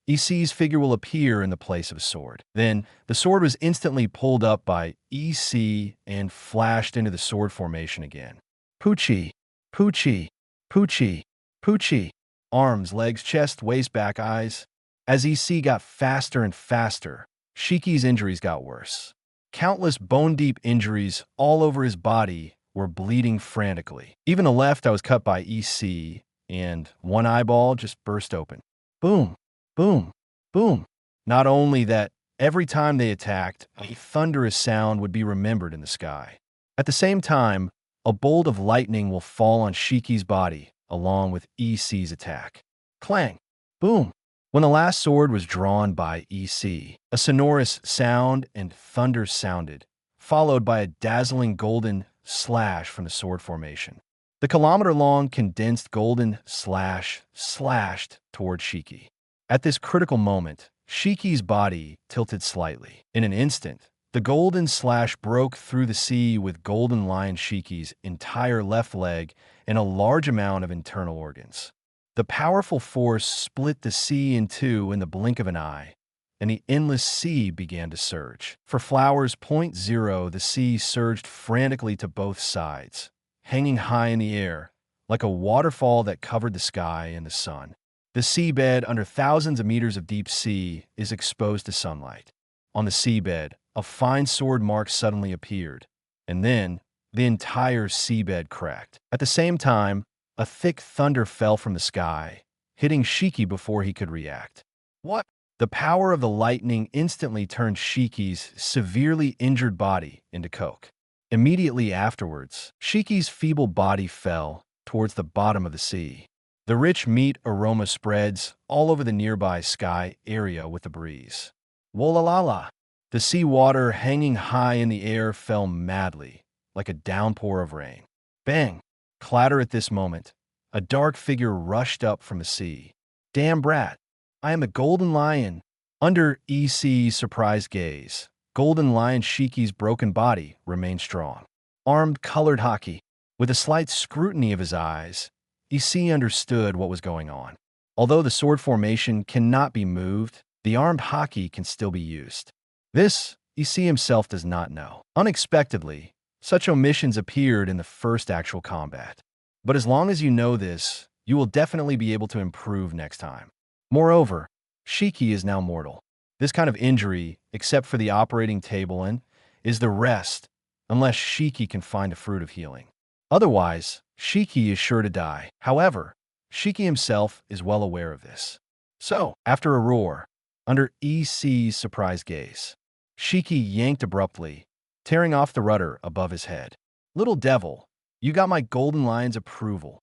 EC's figure will appear in the place of a sword. Then, the sword was instantly pulled up by EC and flashed into the sword formation again. Poochie, Poochie, Poochie, Poochie. Arms, legs, chest, waist, back, eyes. As EC got faster and faster, Shiki's injuries got worse. Countless bone-deep injuries all over his body were bleeding frantically. Even the left eye was cut by EC, and one eyeball just burst open. Boom. Boom, boom. Not only that, every time they attacked, a thunderous sound would be remembered in the sky. At the same time, a bolt of lightning will fall on Shiki's body, along with EC's attack. Clang, boom. When the last sword was drawn by EC, a sonorous sound and thunder sounded, followed by a dazzling golden slash from the sword formation. The kilometer-long condensed golden slash slashed toward Shiki. At this critical moment, Shiki's body tilted slightly. In an instant, the golden slash broke through the sea with Golden Lion Shiki's entire left leg and a large amount of internal organs. The powerful force split the sea in two in the blink of an eye, and the endless sea began to surge. For Flowers .0, the sea surged frantically to both sides, hanging high in the air, like a waterfall that covered the sky and the sun. The seabed under thousands of meters of deep sea is exposed to sunlight. On the seabed, a fine sword mark suddenly appeared, and then the entire seabed cracked. At the same time, a thick thunder fell from the sky, hitting Shiki before he could react. What? The power of the lightning instantly turned Shiki's severely injured body into coke. Immediately afterwards, Shiki's feeble body fell towards the bottom of the sea. The rich meat aroma spreads all over the nearby sky area with the breeze. Wollalala! The sea water hanging high in the air fell madly, like a downpour of rain. Bang! Clatter at this moment. A dark figure rushed up from the sea. Damn brat! I am a Golden Lion. Under EC's surprised gaze, Golden Lion Shiki's broken body remained strong. Armed colored Haki. With a slight scrutiny of his eyes, EC understood what was going on. Although the sword formation cannot be moved, the armed Haki can still be used. This, EC himself does not know. Unexpectedly, such omissions appeared in the first actual combat. But as long as you know this, you will definitely be able to improve next time. Moreover, Shiki is now mortal. This kind of injury, except for the operating table is the rest, unless Shiki can find a fruit of healing. Otherwise, Shiki is sure to die. However, Shiki himself is well aware of this. So, after a roar, under EC's surprised gaze, Shiki yanked abruptly, tearing off the rudder above his head. Little devil, you got my Golden Lion's approval.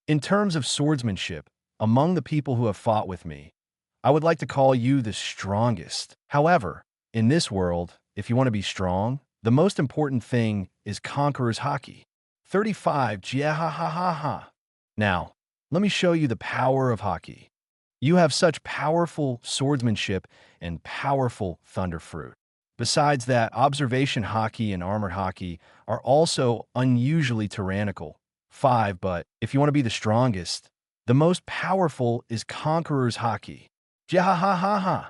In terms of swordsmanship, among the people who have fought with me, I would like to call you the strongest. However, in this world, if you want to be strong, the most important thing is Conqueror's Haki. 35, jiahahaha. Now, let me show you the power of Haki. You have such powerful swordsmanship and powerful thunder fruit. Besides that, observation Haki and armored Haki are also unusually tyrannical. 5, but if you want to be the strongest, the most powerful is Conqueror's Haki. Jiahahaha.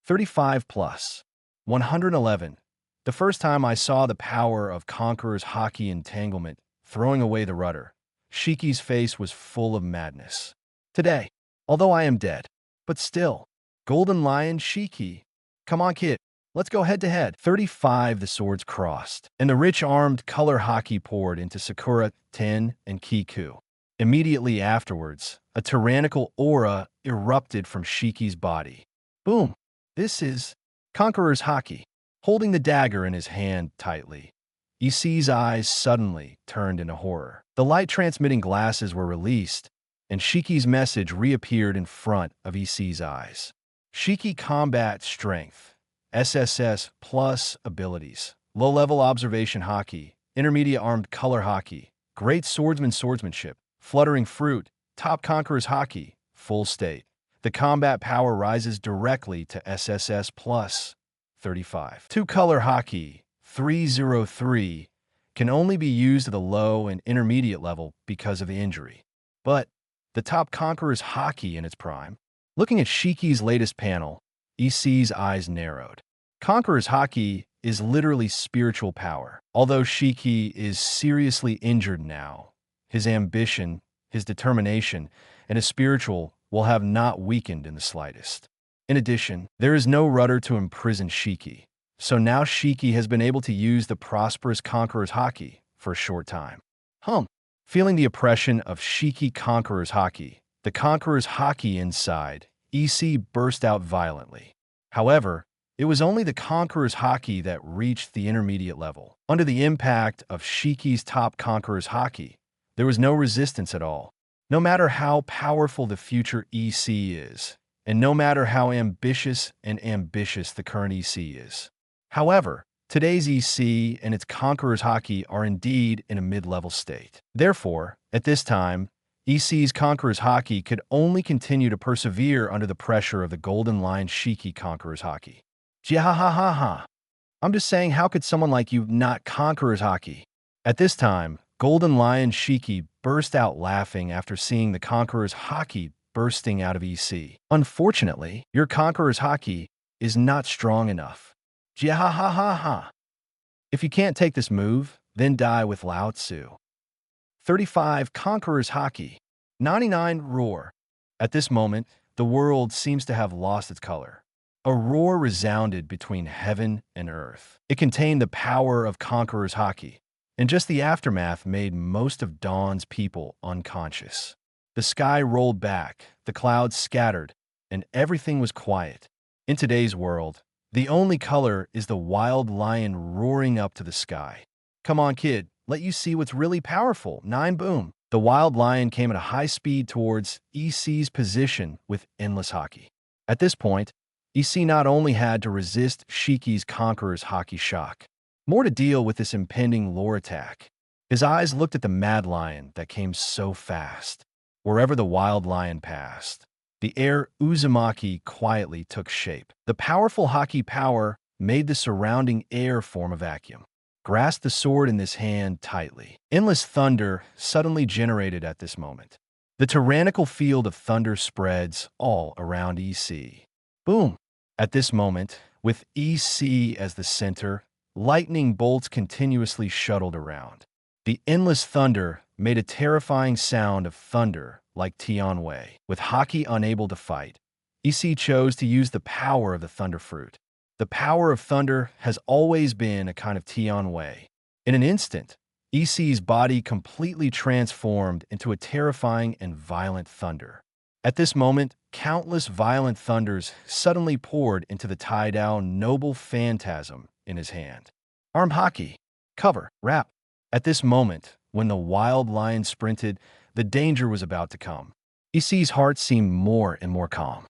35 plus. 111. The first time I saw the power of Conqueror's Haki entanglement, throwing away the rudder, Shiki's face was full of madness. Today, although I am dead, but still, Golden Lion Shiki. Come on, kid. Let's go head-to-head. 35, the swords crossed, and the rich armed color Haki poured into Sakura, Ten, and Kiku. Immediately afterwards, a tyrannical aura erupted from Shiki's body. Boom! This is Conqueror's Haki. Holding the dagger in his hand tightly, EC's eyes suddenly turned into horror. The light-transmitting glasses were released, and Shiki's message reappeared in front of EC's eyes. Shiki combat strength, SSS plus abilities, low-level observation Haki, intermediate armed color Haki, great swordsmanship, fluttering fruit, top Conqueror's Haki, full state. The combat power rises directly to SSS plus 35. Two-color Haki, 303, can only be used at the low and intermediate level because of the injury. But the top Conqueror's Haki in its prime. Looking at Shiki's latest panel, EC's eyes narrowed. Conqueror's Haki is literally spiritual power. Although Shiki is seriously injured now, his ambition, his determination, and his spiritual will have not weakened in the slightest. In addition, there is no rudder to imprison Shiki, so now Shiki has been able to use the prosperous Conqueror's Haki for a short time. Feeling the oppression of Shiki Conqueror's Haki, the Conqueror's Haki inside, EC burst out violently. However, it was only the Conqueror's Haki that reached the intermediate level. Under the impact of Shiki's top Conqueror's Haki, there was no resistance at all. No matter how powerful the future EC is, and no matter how ambitious the current EC is. However, today's EC and its Conqueror's Haki are indeed in a mid-level state. Therefore, at this time, EC's Conqueror's Haki could only continue to persevere under the pressure of the Golden Lion Shiki Conqueror's Haki. Jihahahaha. I'm just saying, how could someone like you not Conqueror's Haki? At this time, Golden Lion Shiki burst out laughing after seeing the Conqueror's Haki bursting out of EC. Unfortunately, your Conqueror's Haki is not strong enough. Jihahahaha. If you can't take this move, then die with Lao Tzu. 35 Conqueror's Haki. 99 Roar. At this moment, the world seems to have lost its color. A roar resounded between heaven and earth. It contained the power of Conqueror's Haki, and just the aftermath made most of Dawn's people unconscious. The sky rolled back, the clouds scattered, and everything was quiet. In today's world, the only color is the wild lion roaring up to the sky. Come on, kid, let you see what's really powerful. 9 boom. The wild lion came at a high speed towards EC's position with endless Haki. At this point, EC not only had to resist Shiki's Conqueror's Haki shock, more to deal with this impending lore attack. His eyes looked at the mad lion that came so fast. Wherever the wild lion passed, the air Uzumaki quietly took shape. The powerful Haki power made the surrounding air form a vacuum. Grasped the sword in this hand tightly. Endless thunder suddenly generated at this moment. The tyrannical field of thunder spreads all around EC. Boom! At this moment, with EC as the center, lightning bolts continuously shuttled around. The endless thunder made a terrifying sound of thunder like Tianwei. With Haki unable to fight, EC chose to use the power of the thunder fruit. The power of thunder has always been a kind of Tianwei. In an instant, EC's body completely transformed into a terrifying and violent thunder. At this moment, countless violent thunders suddenly poured into the Taidao noble phantasm in his hand. Arm Haki. Cover. Wrap. At this moment, when the wild lion sprinted, the danger was about to come. EC's heart seemed more and more calm.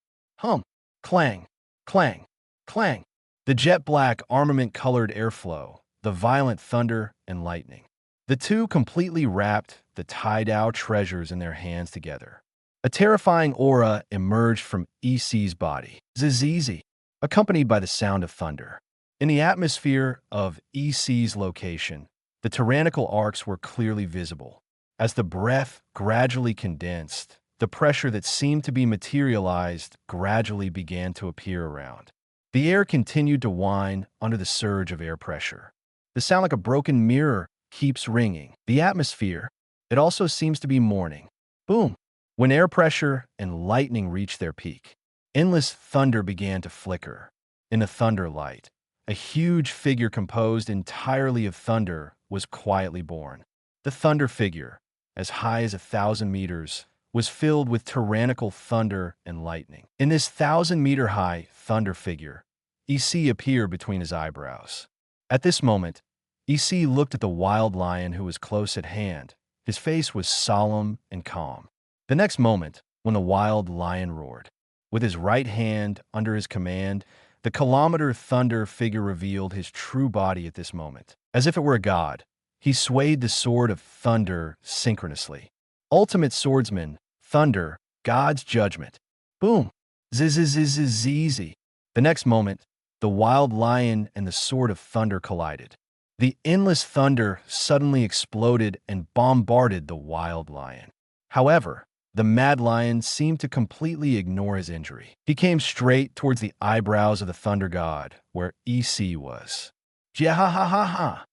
Clang. Clang. Clang. The jet-black armament-colored airflow, the violent thunder and lightning. The two completely wrapped the Taidao treasures in their hands together. A terrifying aura emerged from EC's body. Zizizi, accompanied by the sound of thunder. In the atmosphere of EC's location, the tyrannical arcs were clearly visible. As the breath gradually condensed, the pressure that seemed to be materialized gradually began to appear around. The air continued to whine under the surge of air pressure. The sound like a broken mirror keeps ringing. The atmosphere, it also seems to be mourning. Boom! When air pressure and lightning reached their peak, endless thunder began to flicker. In the thunder light, a huge figure composed entirely of thunder was quietly born. The thunder figure, as high as 1,000 meters, was filled with tyrannical thunder and lightning. In this 1,000-meter-high thunder figure, EC appeared between his eyebrows. At this moment, EC looked at the wild lion who was close at hand. His face was solemn and calm. The next moment, when the wild lion roared, With his right hand under his command, the kilometer thunder figure revealed his true body at this moment. As if it were a god, he swayed the sword of thunder synchronously. Ultimate swordsman, thunder, God's judgment. Boom! Zzz. The next moment, the wild lion and the sword of thunder collided. The endless thunder suddenly exploded and bombarded the wild lion. However, the mad lion seemed to completely ignore his injury. He came straight towards the eyebrows of the thunder god, where EC was. Jahahaha!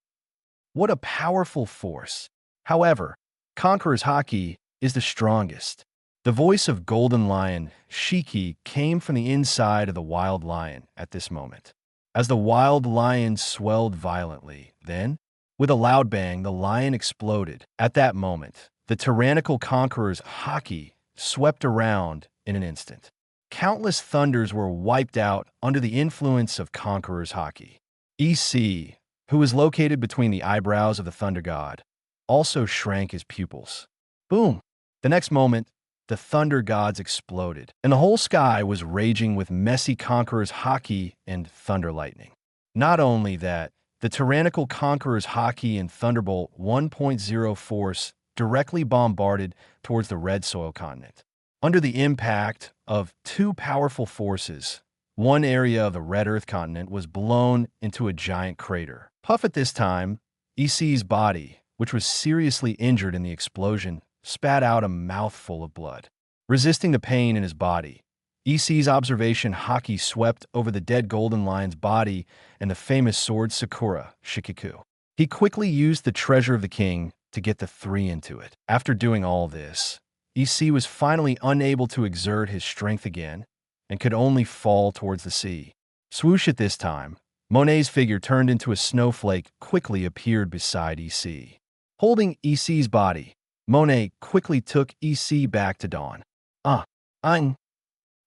What a powerful force. However, Conqueror's Haki is the strongest. The voice of Golden Lion, Shiki, came from the inside of the wild lion at this moment. As the wild lion swelled violently, then, with a loud bang, the lion exploded. At that moment, the tyrannical Conqueror's Haki swept around in an instant. Countless thunders were wiped out under the influence of Conqueror's Haki. EC, who was located between the eyebrows of the thunder god, also shrank his pupils. Boom! The next moment, the thunder gods exploded, and the whole sky was raging with messy Conqueror's Haki and thunder lightning. Not only that, the tyrannical Conqueror's Haki and Thunderbolt 1.0 force directly bombarded towards the Red Soil continent. Under the impact of two powerful forces, one area of the Red Earth continent was blown into a giant crater. Puff at this time, EC's body, which was seriously injured in the explosion, spat out a mouthful of blood. Resisting the pain in his body, EC's observation Haki swept over the dead golden lion's body and the famous sword Sakura, Shichibukai. He quickly used the treasure of the king to get the three into it. After doing all this, EC was finally unable to exert his strength again and could only fall towards the sea. Swoosh at this time, Monet's figure turned into a snowflake quickly appeared beside EC. Holding EC's body, Monet quickly took EC back to Dawn.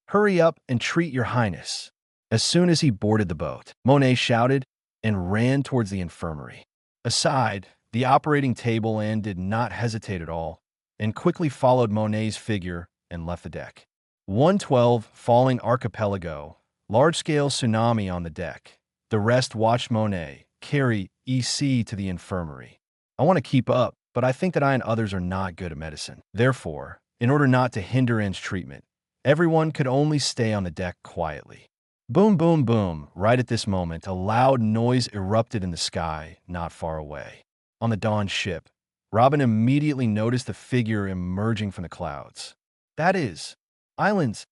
Hurry up and treat your highness. As soon as he boarded the boat, Monet shouted and ran towards the infirmary. Aside, the operating table and did not hesitate at all, and quickly followed Monet's figure and left the deck. 112 falling archipelago, large-scale tsunami on the deck. The rest watched Monet carry EC to the infirmary. I want to keep up, but I think that I and others are not good at medicine. Therefore, in order not to hinder N's treatment, everyone could only stay on the deck quietly. Boom, boom, boom. Right at this moment, a loud noise erupted in the sky not far away. On the Dawn ship, Robin immediately noticed a figure emerging from the clouds. That is, islands.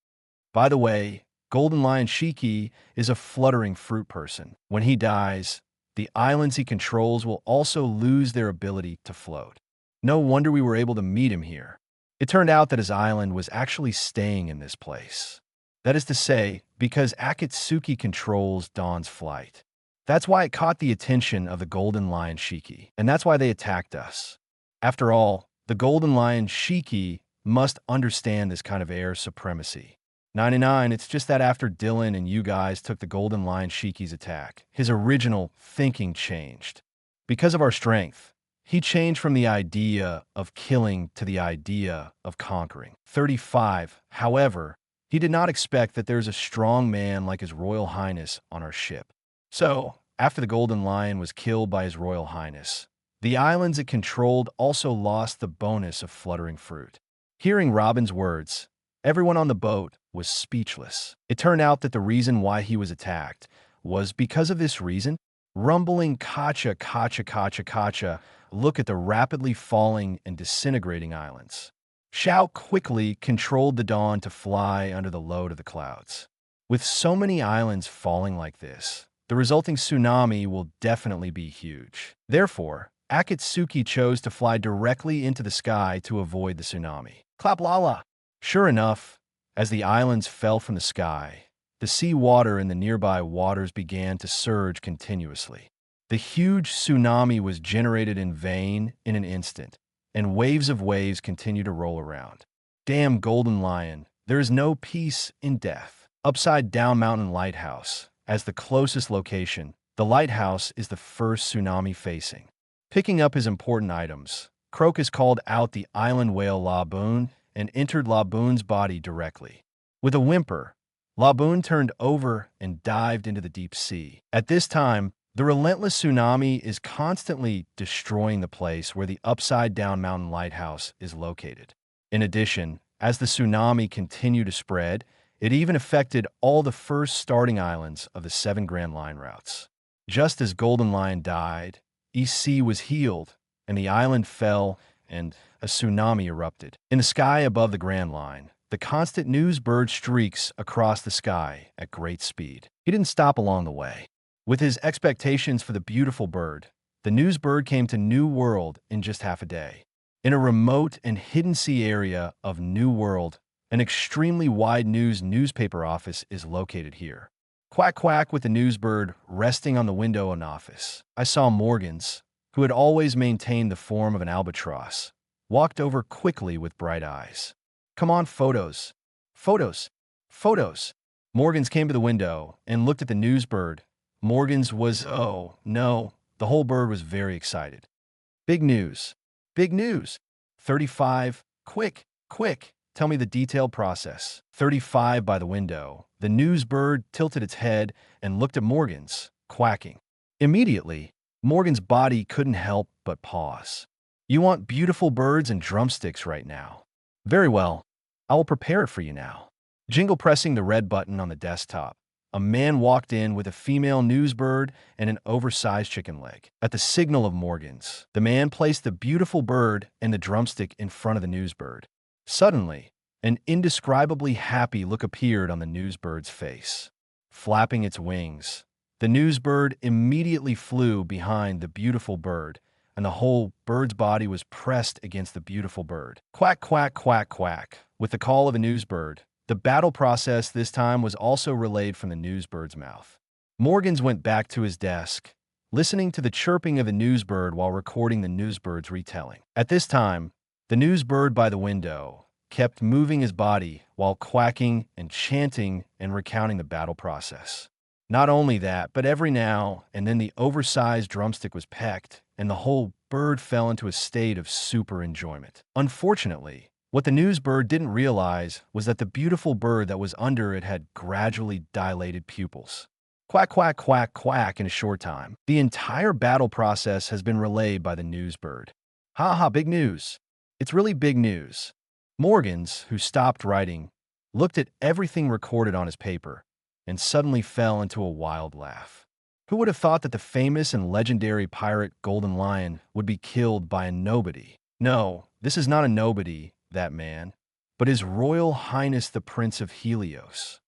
By the way, Golden Lion Shiki is a fluttering fruit person. When he dies, the islands he controls will also lose their ability to float. No wonder we were able to meet him here. It turned out that his island was actually staying in this place. That is to say, because Akatsuki controls Dawn's flight. That's why it caught the attention of the Golden Lion Shiki, and that's why they attacked us. After all, the Golden Lion Shiki must understand this kind of air supremacy. 99, it's just that after Dylan and you guys took the Golden Lion Shiki's attack, his original thinking changed. Because of our strength, he changed from the idea of killing to the idea of conquering. 35, however, he did not expect that there's a strong man like His Royal Highness on our ship. So, after the Golden Lion was killed by His Royal Highness, the islands it controlled also lost the bonus of fluttering fruit. Hearing Robin's words, everyone on the boat was speechless. It turned out that the reason why he was attacked was because of this reason. Rumbling kacha, kacha, kacha, kacha, look at the rapidly falling and disintegrating islands. Xiao quickly controlled the Dawn to fly under the load of the clouds. With so many islands falling like this, the resulting tsunami will definitely be huge. Therefore, Akatsuki chose to fly directly into the sky to avoid the tsunami. Clap lala! Sure enough, as the islands fell from the sky, the sea water in the nearby waters began to surge continuously. The huge tsunami was generated in vain in an instant, and waves of waves continued to roll around. Damn Golden Lion, there is no peace in death. Upside Down Mountain Lighthouse, as the closest location, the lighthouse is the first tsunami facing. Picking up his important items, Crocus called out the island whale Laboon and entered Laboon's body directly. With a whimper, Laboon turned over and dived into the deep sea. At this time, the relentless tsunami is constantly destroying the place where the upside-down mountain lighthouse is located. In addition, as the tsunami continued to spread, it even affected all the first starting islands of the 7 Grand Line routes. Just as Golden Lion died, East Sea was healed, and the island fell, and a tsunami erupted. In the sky above the Grand Line, the constant news bird streaks across the sky at great speed. He didn't stop along the way. With his expectations for the beautiful bird, the news bird came to New World in just half a day. In a remote and hidden sea area of New World, an extremely wide newspaper office is located here. Quack quack with the newsbird resting on the window of an office. I saw Morgans, who had always maintained the form of an albatross, walked over quickly with bright eyes. "Come on, photos. Photos. Photos." Morgans came to the window and looked at the newsbird. Morgans was, oh, no, the whole bird was very excited. "Big news. Big news. 35. Quick, quick. Tell me the detailed process." 35 by the window. The news bird tilted its head and looked at Morgans, quacking. Immediately, Morgan's body couldn't help but pause. "You want beautiful birds and drumsticks right now. Very well. I will prepare it for you now." Jingle pressing the red button on the desktop, a man walked in with a female newsbird and an oversized chicken leg. At the signal of Morgan's, the man placed the beautiful bird and the drumstick in front of the newsbird. Suddenly, an indescribably happy look appeared on the newsbird's face. Flapping its wings, the newsbird immediately flew behind the beautiful bird, and the whole bird's body was pressed against the beautiful bird. Quack, quack, quack, quack. With the call of a newsbird, the battle process this time was also relayed from the newsbird's mouth. Morgans went back to his desk, listening to the chirping of the newsbird while recording the newsbird's retelling. At this time, the newsbird by the window kept moving his body while quacking and chanting and recounting the battle process. Not only that, but every now and then the oversized drumstick was pecked, and the whole bird fell into a state of super enjoyment. Unfortunately, what the newsbird didn't realize was that the beautiful bird that was under it had gradually dilated pupils. Quack, quack, quack, quack in a short time. The entire battle process has been relayed by the newsbird. Ha ha, big news. It's really big news. Morgans, who stopped writing, looked at everything recorded on his paper and suddenly fell into a wild laugh. Who would have thought that the famous and legendary pirate Golden Lion would be killed by a nobody? No, this is not a nobody, that man, but His Royal Highness the Prince of Helios.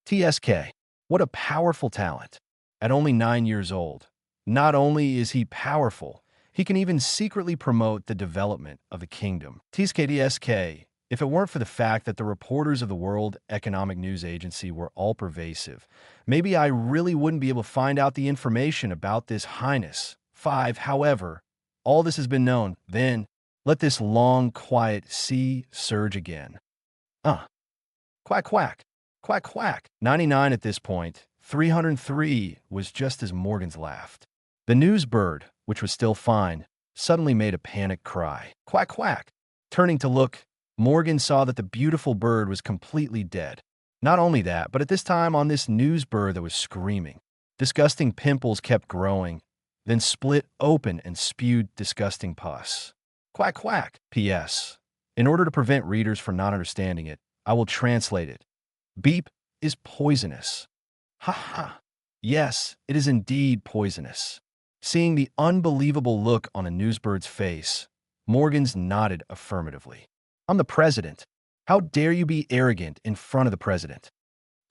TSK, what a powerful talent. At only 9 years old, not only is he powerful, he can even secretly promote the development of the kingdom. TSK, if it weren't for the fact that the reporters of the World Economic News Agency were all pervasive, maybe I really wouldn't be able to find out the information about this highness. 5, however, all this has been known, then let this long, quiet sea surge again. Quack, quack, quack, quack. 99 at this point, 303 was just as Morgans laughed. The newsbird, which was still fine, suddenly made a panicked cry. Quack, quack. Turning to look, Morgan saw that the beautiful bird was completely dead. Not only that, but at this time on this newsbird that was screaming. Disgusting pimples kept growing, then split open and spewed disgusting pus. Quack, quack. P.S. In order to prevent readers from not understanding it, I will translate it. Beep is poisonous. Ha ha. Yes, it is indeed poisonous. Seeing the unbelievable look on a newsbird's face, Morgans nodded affirmatively. "I'm the president. How dare you be arrogant in front of the president?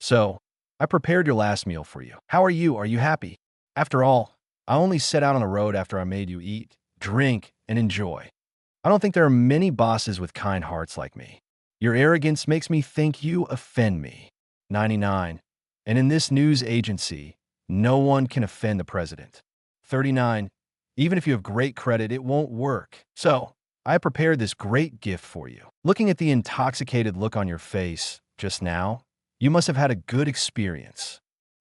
So, I prepared your last meal for you. How are you? Are you happy? After all, I only set out on the road after I made you eat, drink, and enjoy. I don't think there are many bosses with kind hearts like me. Your arrogance makes me think you offend me." 99. And in this news agency, no one can offend the president. 39. Even if you have great credit, it won't work. So, I prepared this great gift for you. Looking at the intoxicated look on your face just now, you must have had a good experience.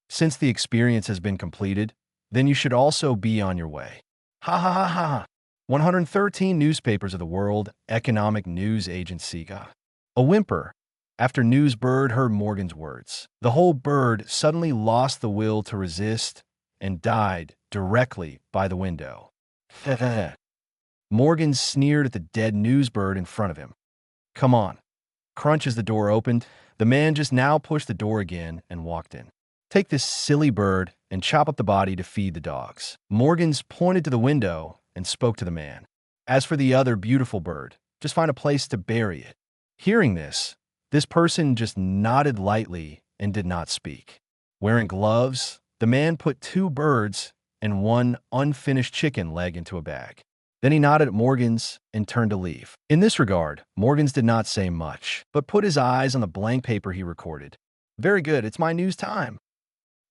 Since the experience has been completed, then you should also be on your way. Ha ha ha ha. 113 newspapers of the World Economic News Agency. A whimper, After Newsbird heard Morgan's words, the whole bird suddenly lost the will to resist and died directly by the window. Morgan sneered at the dead Newsbird in front of him. Come on. Crunch as the door opened. The man just now pushed the door again and walked in. Take this silly bird and chop up the body to feed the dogs. Morgans pointed to the window and spoke to the man. As for the other beautiful bird, just find a place to bury it. Hearing this person just nodded lightly and did not speak. Wearing gloves, the man put 2 birds and 1 unfinished chicken leg into a bag. Then he nodded at Morgans and turned to leave. In this regard, Morgans did not say much, but put his eyes on the blank paper he recorded. Very good, it's my news time.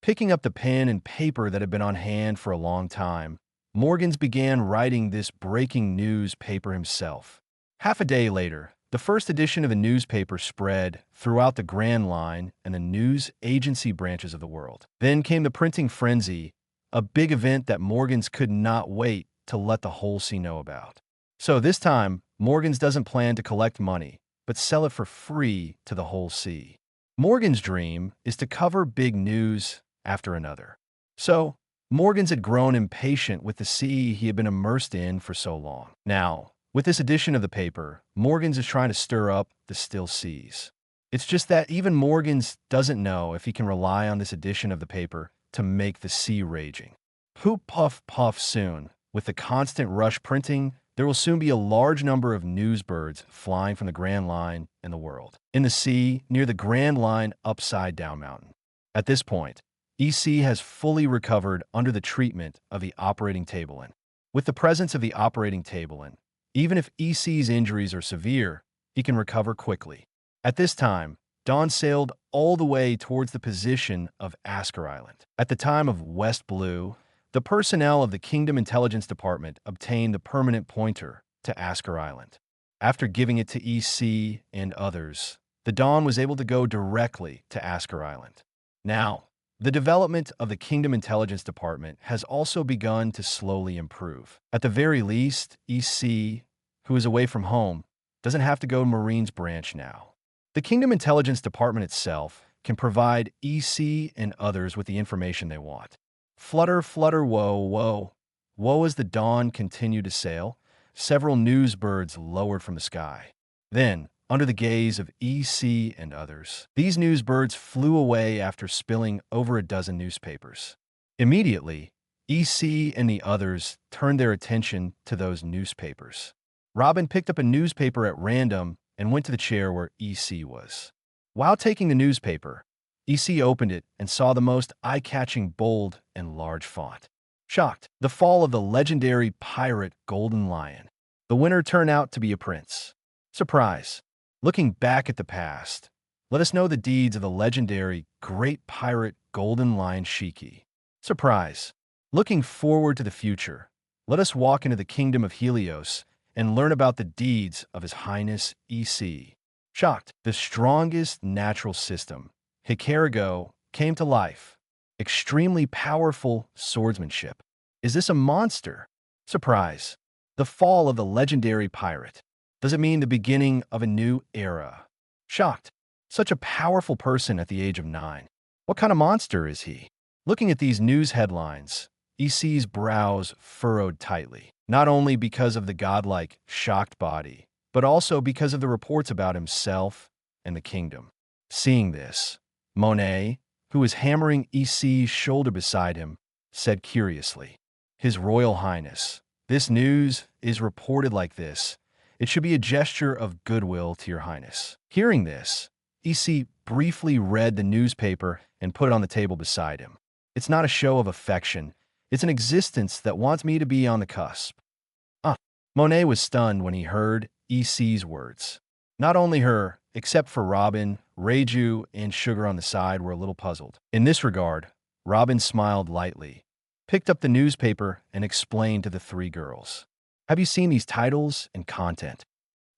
Picking up the pen and paper that had been on hand for a long time, Morgans began writing this breaking news paper himself. Half a day later, the first edition of the newspaper spread throughout the Grand Line and the news agency branches of the world. Then came the printing frenzy, a big event that Morgans could not wait to let the whole sea know about. So this time, Morgans doesn't plan to collect money, but sell it for free to the whole sea. Morgan's dream is to cover big news after another. So, Morgans had grown impatient with the sea he had been immersed in for so long. Now, with this edition of the paper, Morgans is trying to stir up the still seas. It's just that even Morgans doesn't know if he can rely on this edition of the paper to make the sea raging. Poop puff puff soon. With the constant rush printing, there will soon be a large number of newsbirds flying from the Grand Line and the world. In the sea, near the Grand Line Upside Down Mountain. At this point, EC has fully recovered under the treatment of the operating table in. With the presence of the operating table in, even if EC's injuries are severe, he can recover quickly. At this time, Dawn sailed all the way towards the position of Asker Island. At the time of West Blue, the personnel of the Kingdom Intelligence Department obtained the permanent pointer to Asker Island. After giving it to EC and others, the Dawn was able to go directly to Asker Island. Now, the development of the Kingdom Intelligence Department has also begun to slowly improve. At the very least, EC, who is away from home, doesn't have to go to Marines branch now. The Kingdom Intelligence Department itself can provide EC and others with the information they want. Flutter, flutter, whoa, whoa. Whoa as the Dawn continued to sail, several newsbirds lowered from the sky. Then, under the gaze of EC and others, these newsbirds flew away after spilling over a dozen newspapers. Immediately, EC and the others turned their attention to those newspapers. Robin picked up a newspaper at random and went to the chair where EC was. While taking the newspaper, EC opened it and saw the most eye-catching bold and large font. Shocked, the fall of the legendary pirate Golden Lion. The winner turned out to be a prince. Surprise. Looking back at the past, let us know the deeds of the legendary great pirate Golden Lion Shiki. Surprise. Looking forward to the future, let us walk into the kingdom of Helios and learn about the deeds of His Highness EC. Shocked, the strongest natural system, Hikarigo, came to life. Extremely powerful swordsmanship. Is this a monster? Surprise. The fall of the legendary pirate. Does it mean the beginning of a new era? Shocked. Such a powerful person at the age of 9. What kind of monster is he? Looking at these news headlines, EC's brows furrowed tightly, not only because of the godlike, shocked body, but also because of the reports about himself and the kingdom. Seeing this, Monet, who was hammering EC's shoulder beside him, said curiously, His Royal Highness, this news is reported like this. It should be a gesture of goodwill to your highness. Hearing this, EC briefly read the newspaper and put it on the table beside him. It's not a show of affection. It's an existence that wants me to be on the cusp. Monet was stunned when he heard EC's words. Not only her, except for Robin, Reiju, and Sugar on the side were a little puzzled. In this regard, Robin smiled lightly, picked up the newspaper, and explained to the 3 girls. Have you seen these titles and content?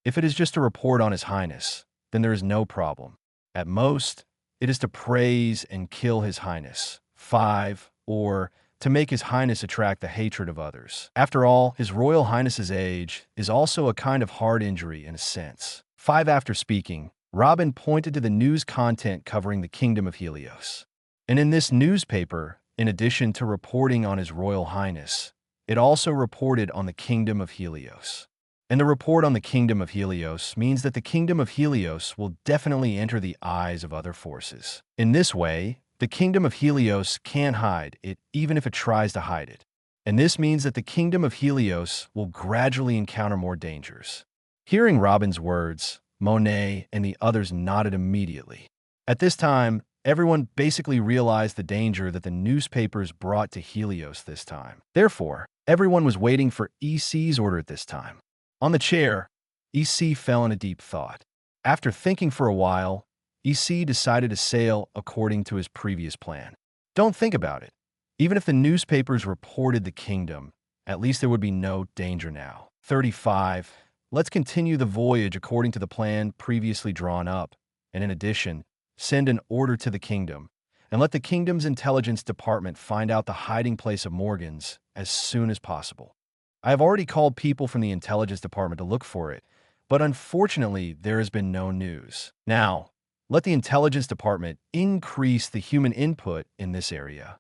If it is just a report on His Highness, then there is no problem. At most, it is to praise and kill His Highness. 5, or to make His Highness attract the hatred of others. After all, His Royal Highness's age is also a kind of hard injury in a sense. 5 after speaking, Robin pointed to the news content covering the Kingdom of Helios. And in this newspaper, in addition to reporting on His Royal Highness, it also reported on the Kingdom of Helios. And the report on the Kingdom of Helios means that the Kingdom of Helios will definitely enter the eyes of other forces. In this way, the Kingdom of Helios can't hide it even if it tries to hide it. And this means that the Kingdom of Helios will gradually encounter more dangers. Hearing Robin's words, Monet and the others nodded immediately. At this time, everyone basically realized the danger that the newspapers brought to Helios this time. Therefore, everyone was waiting for EC's order at this time. On the chair, EC fell in a deep thought. After thinking for a while, EC decided to sail according to his previous plan. Don't think about it. Even if the newspapers reported the kingdom, at least there would be no danger now. 35. Let's continue the voyage according to the plan previously drawn up, and in addition, send an order to the kingdom, and let the kingdom's intelligence department find out the hiding place of Morgan's as soon as possible. I have already called people from the intelligence department to look for it, but unfortunately there has been no news. Now, let the intelligence department increase the human input in this area.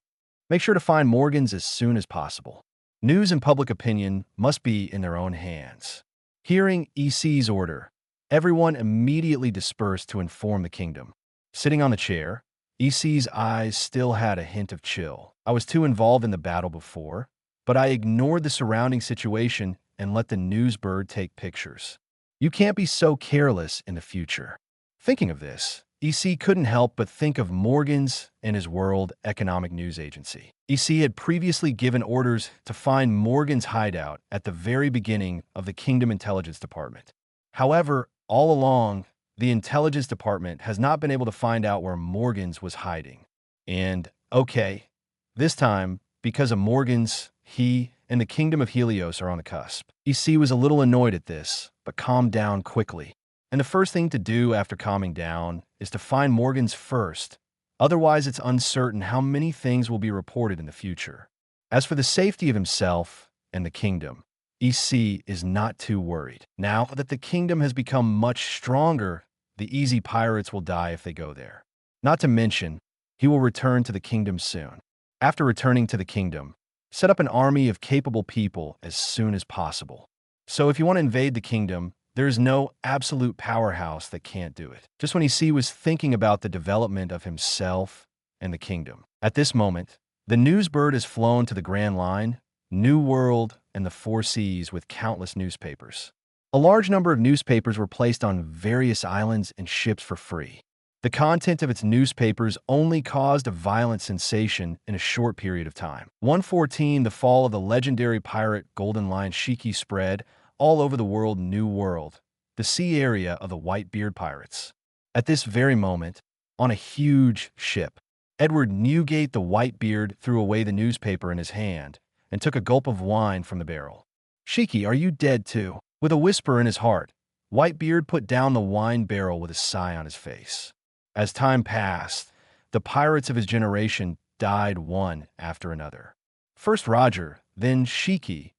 Make sure to find Morgan's as soon as possible. News and public opinion must be in their own hands. Hearing EC's order, everyone immediately dispersed to inform the kingdom. Sitting on the chair, EC's eyes still had a hint of chill. I was too involved in the battle before, but I ignored the surrounding situation and let the newsbird take pictures. You can't be so careless in the future. Thinking of this, EC couldn't help but think of Morgan's and his World Economic News Agency. EC had previously given orders to find Morgan's hideout at the very beginning of the Kingdom Intelligence Department. However, all along, the Intelligence Department has not been able to find out where Morgan's was hiding. And, okay, this time, because of Morgan's, he and the Kingdom of Helios are on the cusp. EC was a little annoyed at this, but calmed down quickly. And the first thing to do after calming down is to find Morgan's first. Otherwise, it's uncertain how many things will be reported in the future. As for the safety of himself and the kingdom, EC is not too worried. Now that the kingdom has become much stronger, the easy pirates will die if they go there. Not to mention, he will return to the kingdom soon. After returning to the kingdom, set up an army of capable people as soon as possible. So if you want to invade the kingdom, there is no absolute powerhouse that can't do it. Just when EC was thinking about the development of himself and the kingdom. At this moment, the newsbird has flown to the Grand Line, New World, and the Four Seas with countless newspapers. A large number of newspapers were placed on various islands and ships for free. The content of its newspapers only caused a violent sensation in a short period of time. 114, the fall of the legendary pirate Golden Lion Shiki spread all over the world New World, the sea area of the Whitebeard pirates. At this very moment, on a huge ship, Edward Newgate the Whitebeard threw away the newspaper in his hand and took a gulp of wine from the barrel. Shiki, are you dead too? With a whisper in his heart, Whitebeard put down the wine barrel with a sigh on his face. As time passed, the pirates of his generation died one after another. First Roger, then Shiki,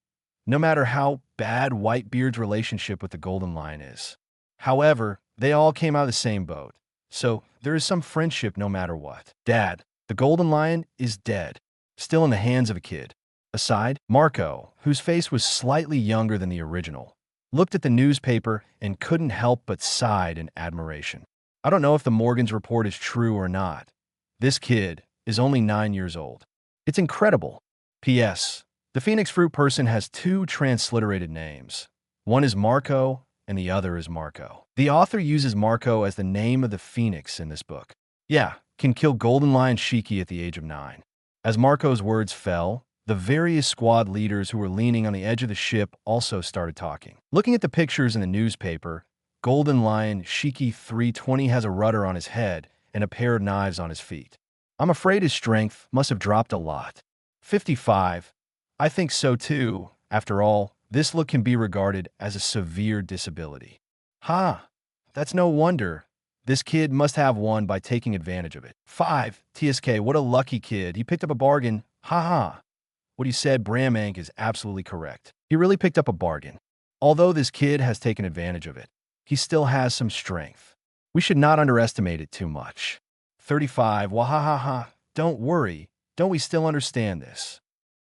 no matter how bad Whitebeard's relationship with the Golden Lion is. However, they all came out of the same boat, so there is some friendship no matter what. Dad, the Golden Lion is dead, still in the hands of a kid. Aside, Marco, whose face was slightly younger than the original, looked at the newspaper and couldn't help but sighed in admiration. I don't know if the Morgan's report is true or not. This kid is only 9 years old. It's incredible. P.S. The Phoenix Fruit person has two transliterated names. One is Marco, and the other is Marco. The author uses Marco as the name of the Phoenix in this book. Yeah, can kill Golden Lion Shiki at the age of 9. As Marco's words fell, the various squad leaders who were leaning on the edge of the ship also started talking. Looking at the pictures in the newspaper, Golden Lion Shiki 320 has a rudder on his head and a pair of knives on his feet. I'm afraid his strength must have dropped a lot. 55. I think so too. After all, this look can be regarded as a severe disability. That's no wonder. This kid must have one by taking advantage of it. 5. TSK, what a lucky kid. He picked up a bargain. What he said, Bramank, is absolutely correct. He really picked up a bargain. Although this kid has taken advantage of it, he still has some strength. We should not underestimate it too much. 35. Wahahaha. Don't worry. Don't we still understand this?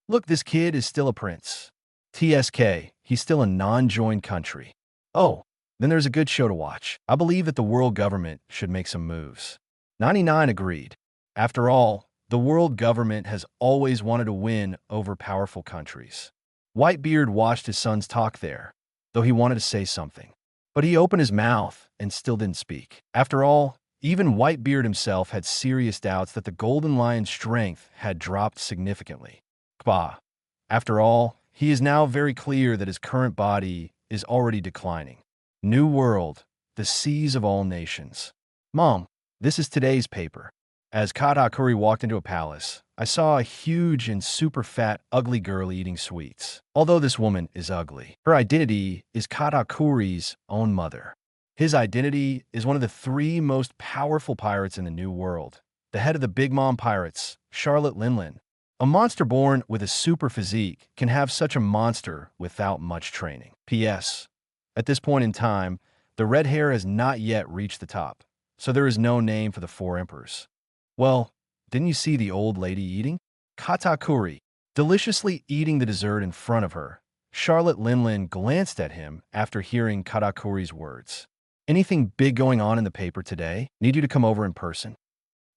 Look, this kid is still a prince. TSK. He's still a non-joined country. Oh, then there's a good show to watch. I believe that the world government should make some moves. 99 agreed. After all, the world government has always wanted to win over powerful countries. Whitebeard watched his sons talk there, though he wanted to say something. But he opened his mouth and still didn't speak. After all, even Whitebeard himself had serious doubts that the Golden Lion's strength had dropped significantly. Bah. After all, he is now very clear that his current body is already declining. New World, the seas of all nations. Mom, this is today's paper. As Katakuri walked into a palace, I saw a huge and super fat, ugly girl eating sweets. Although this woman is ugly, her identity is Katakuri's own mother. His identity is one of the 3 most powerful pirates in the New World. The head of the Big Mom Pirates, Charlotte Linlin. A monster born with a super physique can have such a monster without much training. P.S. At this point in time, the red hair has not yet reached the top, so there is no name for the 4 emperors. Well, didn't you see the old lady eating? Katakuri, deliciously eating the dessert in front of her. Charlotte Linlin glanced at him after hearing Katakuri's words. Anything big going on in the paper today? Need you to come over in person.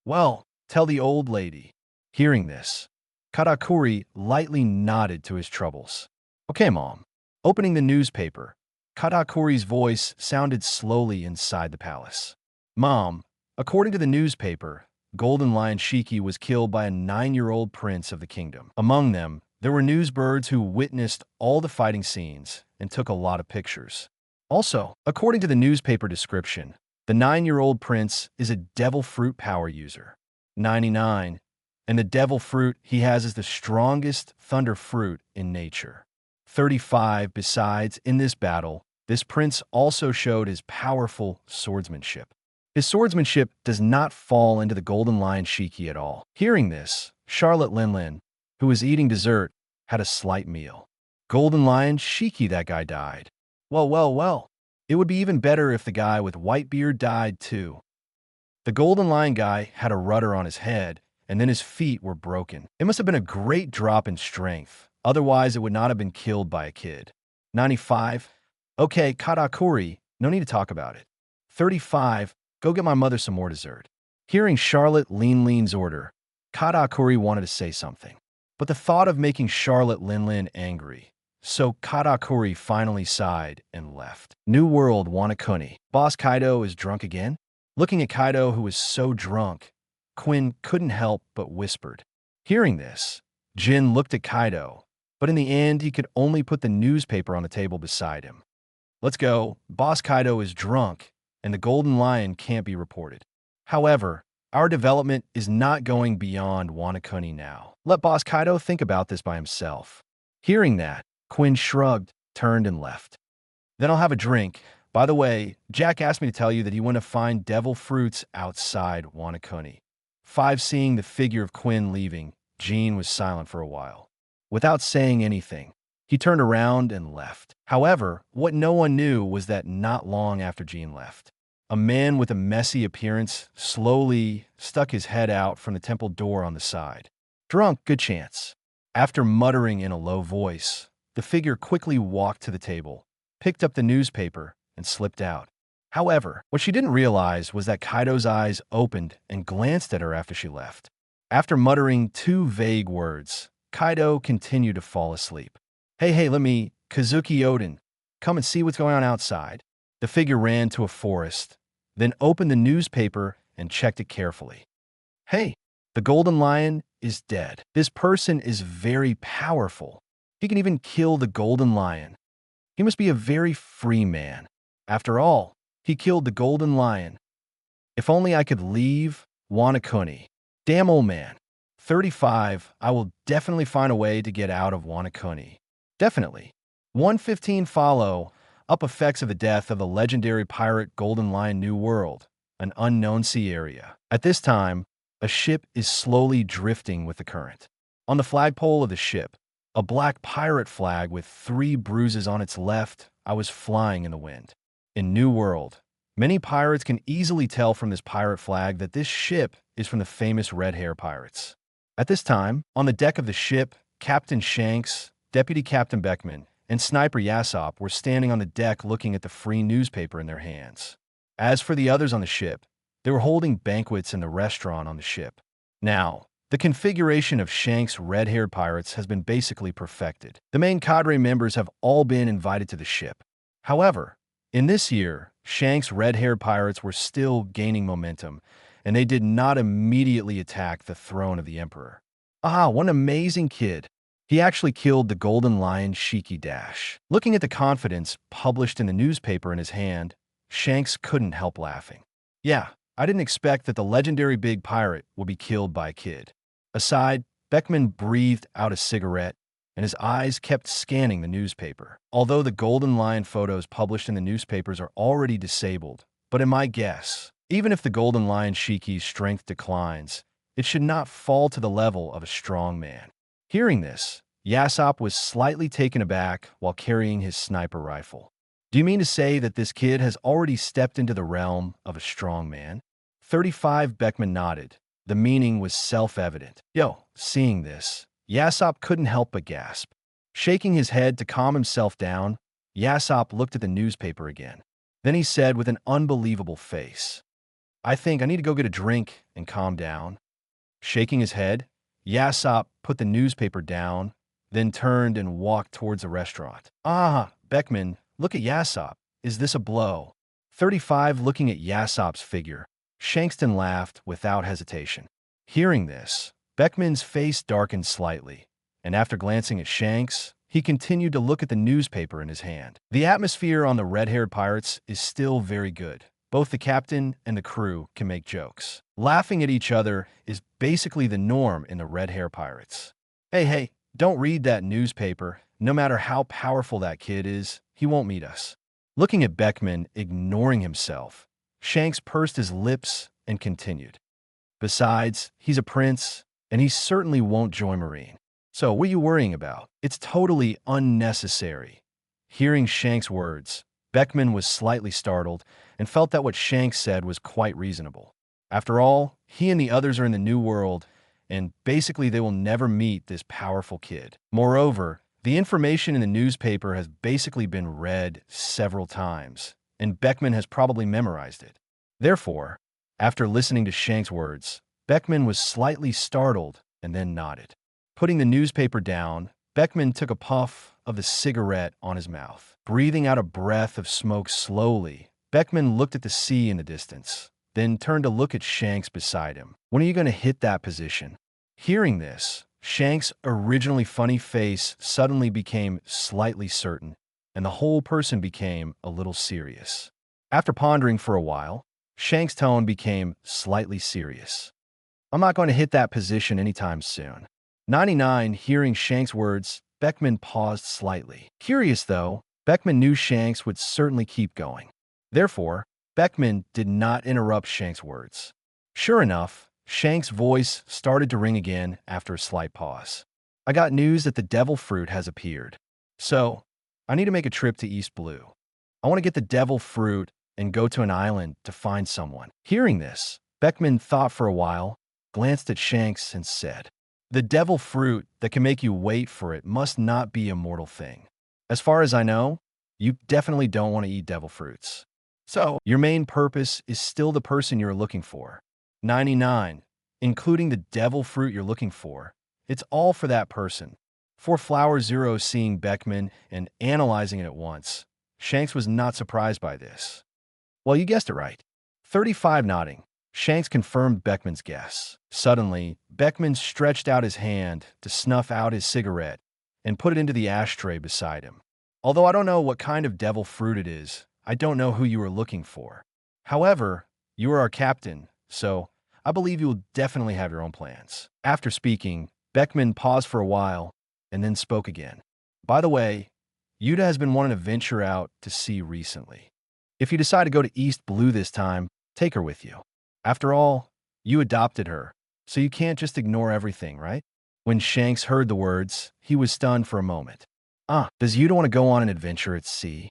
Well, tell the old lady. Hearing this, Katakuri lightly nodded to his troubles. Okay, Mom. Opening the newspaper, Katakuri's voice sounded slowly inside the palace. Mom, according to the newspaper, Golden Lion Shiki was killed by a 9-year-old prince of the kingdom. Among them, there were newsbirds who witnessed all the fighting scenes and took a lot of pictures. Also, according to the newspaper description, the 9-year-old prince is a devil fruit power user. 99. And the devil fruit he has is the strongest thunder fruit in nature. 35. Besides, in this battle, this prince also showed his powerful swordsmanship. His swordsmanship does not fall into the Golden Lion Shiki at all. Hearing this, Charlotte Linlin, who was eating dessert, had a slight meal. Golden Lion Shiki, that guy died. Well. It would be even better if the guy with Whitebeard died too. The Golden Lion guy had a rudder on his head, and then his feet were broken. It must have been a great drop in strength. Otherwise, it would not have been killed by a kid. 95. Okay, Katakuri, no need to talk about it. 35. Go get my mother some more dessert. Hearing Charlotte Linlin's order, Katakuri wanted to say something. But the thought of making Charlotte Linlin angry, so Katakuri finally sighed and left. New World, Awakeni. Boss Kaido is drunk again? Looking at Kaido, who was so drunk, Quinn couldn't help but whispered. Hearing this, Jin looked at Kaido, but in the end, he could only put the newspaper on the table beside him. Let's go. Boss Kaido is drunk, and the Golden Lion can't be reported. However, our development is not going beyond Awakeni now. Let Boss Kaido think about this by himself. Hearing that, Quinn shrugged, turned, and left. Then I'll have a drink. By the way, Jack asked me to tell you that he went to find devil fruits outside Awakeni. 5. Seeing the figure of Quinn leaving, Jean was silent for a while. Without saying anything, he turned around and left. However, what no one knew was that not long after Jean left, a man with a messy appearance slowly stuck his head out from the temple door on the side. Drunk, good chance. After muttering in a low voice, the figure quickly walked to the table, picked up the newspaper, and slipped out. However, what she didn't realize was that Kaido's eyes opened and glanced at her after she left. After muttering 2 vague words, Kaido continued to fall asleep. Hey, let me, Kazuki Odin, come and see what's going on outside. The figure ran to a forest, then opened the newspaper and checked it carefully. Hey, the Golden Lion is dead. This person is very powerful. He can even kill the Golden Lion. He must be a very free man. After all, he killed the Golden Lion. If only I could leave Awakeni. Damn old man. 35. I will definitely find a way to get out of Awakeni. Definitely. 115. Follow up effects of the death of the legendary pirate Golden Lion New World, an unknown sea area. At this time, a ship is slowly drifting with the current. On the flagpole of the ship, a black pirate flag with 3 bruises on its left, I was flying in the wind. In New World, Many pirates can easily tell from this pirate flag that this ship is from the famous Red Hair pirates. At this time, on the deck of the ship, Captain Shanks, Deputy Captain Beckman, and Sniper Yassop were standing on the deck looking at the free newspaper in their hands. As for the others on the ship, they were holding banquets in the restaurant on the ship. Now, the configuration of Shanks' red-haired pirates has been basically perfected. The main cadre members have all been invited to the ship. However, in this year, Shanks' red-haired pirates were still gaining momentum, and they did not immediately attack the throne of the Emperor. Ah, what an amazing kid! He actually killed the golden lion Shichibukai. Looking at the confidence published in the newspaper in his hand, Shanks couldn't help laughing. Yeah, I didn't expect that the legendary big pirate would be killed by a kid. Aside, Beckman breathed out a cigarette, and his eyes kept scanning the newspaper. Although the golden lion photos published in the newspapers are already disabled, but in my guess, even if the golden lion Shiki's strength declines, it should not fall to the level of a strong man. Hearing this, Yassop was slightly taken aback while carrying his sniper rifle. Do you mean to say that this kid has already stepped into the realm of a strong man? 35 Beckman nodded. The meaning was self-evident. Seeing this, Yassop couldn't help but gasp. Shaking his head to calm himself down, Yassop looked at the newspaper again. Then he said with an unbelievable face, I think I need to go get a drink and calm down. Shaking his head, Yassop put the newspaper down, then turned and walked towards the restaurant. Ah, Beckman, look at Yassop. Is this a blow? 35 looking at Yassop's figure, Shankston laughed without hesitation. Hearing this, Beckman's face darkened slightly, and after glancing at Shanks, he continued to look at the newspaper in his hand. The atmosphere on the red-haired pirates is still very good. Both the captain and the crew can make jokes. Laughing at each other is basically the norm in the red-hair pirates. Hey, don't read that newspaper. No matter how powerful that kid is, he won't meet us. Looking at Beckman, ignoring himself, Shanks pursed his lips and continued. Besides, he's a prince, and he certainly won't join Marine. So what are you worrying about? It's totally unnecessary. Hearing Shanks' words, Beckman was slightly startled and felt that what Shanks said was quite reasonable. After all, he and the others are in the New World, and basically they will never meet this powerful kid. Moreover, the information in the newspaper has basically been read several times, and Beckman has probably memorized it. Therefore, after listening to Shanks' words, Beckman was slightly startled and then nodded. Putting the newspaper down, Beckman took a puff of the cigarette on his mouth. Breathing out a breath of smoke slowly, Beckman looked at the sea in the distance, then turned to look at Shanks beside him. When are you going to hit that position? Hearing this, Shanks' originally funny face suddenly became slightly certain, and the whole person became a little serious. After pondering for a while, Shanks' tone became slightly serious. I'm not going to hit that position anytime soon. 99, hearing Shanks' words, Beckman paused slightly. Curious though, Beckman knew Shanks would certainly keep going. Therefore, Beckman did not interrupt Shanks' words. Sure enough, Shanks' voice started to ring again after a slight pause. I got news that the devil fruit has appeared. So, I need to make a trip to East Blue. I want to get the devil fruit and go to an island to find someone. Hearing this, Beckman thought for a while, glanced at Shanks, and said, the devil fruit that can make you wait for it must not be a mortal thing. As far as I know, you definitely don't want to eat devil fruits. So, your main purpose is still the person you're looking for. 99, including the devil fruit you're looking for. It's all for that person. For Flower Zero seeing Beckman and analyzing it at once, Shanks was not surprised by this. Well, you guessed it right. 35 nodding. Shanks confirmed Beckman's guess. Suddenly, Beckman stretched out his hand to snuff out his cigarette and put it into the ashtray beside him. Although I don't know what kind of devil fruit it is, I don't know who you are looking for. However, you are our captain, so I believe you will definitely have your own plans. After speaking, Beckman paused for a while and then spoke again. By the way, Yuta has been wanting to venture out to sea recently. If you decide to go to East Blue this time, take her with you. After all, you adopted her, so you can't just ignore everything, right? When Shanks heard the words, he was stunned for a moment. Does Yuta want to go on an adventure at sea?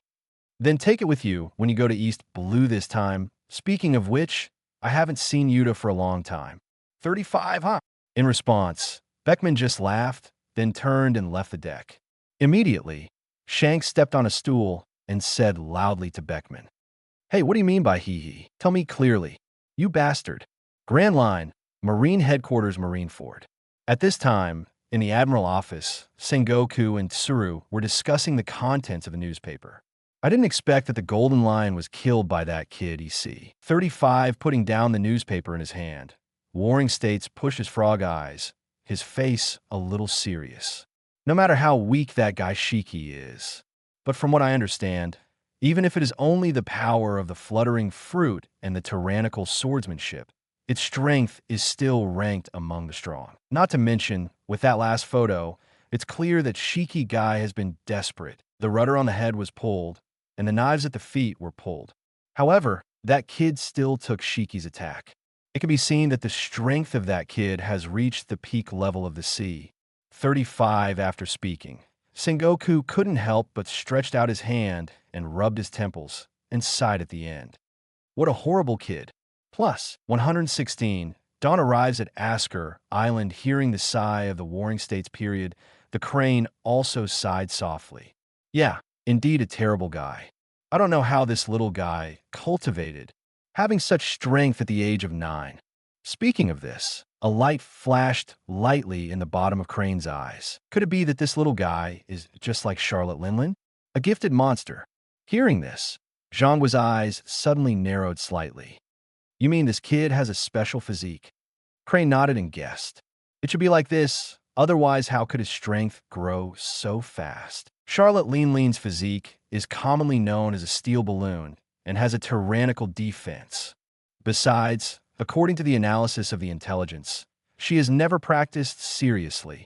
Then take it with you when you go to East Blue this time. Speaking of which, I haven't seen Yuta for a long time. 35, huh? In response, Beckman just laughed, then turned and left the deck. Immediately, Shanks stepped on a stool and said loudly to Beckman, "Hey, what do you mean by hee-hee? Tell me clearly. You bastard." Grand Line, Marine Headquarters Marineford. At this time, in the Admiral office, Sengoku and Tsuru were discussing the contents of a newspaper. "I didn't expect that the Golden Lion was killed by that kid, EC." 35 putting down the newspaper in his hand. Warring States pushed his frog eyes, his face a little serious. "No matter how weak that guy Shiki is. But from what I understand, even if it is only the power of the fluttering fruit and the tyrannical swordsmanship, its strength is still ranked among the strong. Not to mention, with that last photo, it's clear that Shiki guy has been desperate. The rudder on the head was pulled, and the knives at the feet were pulled. However, that kid still took Shiki's attack. It can be seen that the strength of that kid has reached the peak level of the sea." 35 after speaking. Sengoku couldn't help but stretched out his hand and rubbed his temples and sighed at the end. "What a horrible kid." Plus, 116, Dawn arrives at Asker Island hearing the sigh of the Warring States period. The crane also sighed softly. "Yeah, indeed a terrible guy. I don't know how this little guy cultivated, having such strength at the age of 9. Speaking of this, a light flashed lightly in the bottom of Crane's eyes. Could it be that this little guy is just like Charlotte Linlin? A gifted monster? Hearing this, Zhangguo's eyes suddenly narrowed slightly. "You mean this kid has a special physique?" Crane nodded and guessed. "It should be like this, otherwise how could his strength grow so fast?" Charlotte Linlin's physique is commonly known as a steel balloon and has a tyrannical defense. Besides, according to the analysis of the intelligence, she has never practiced seriously.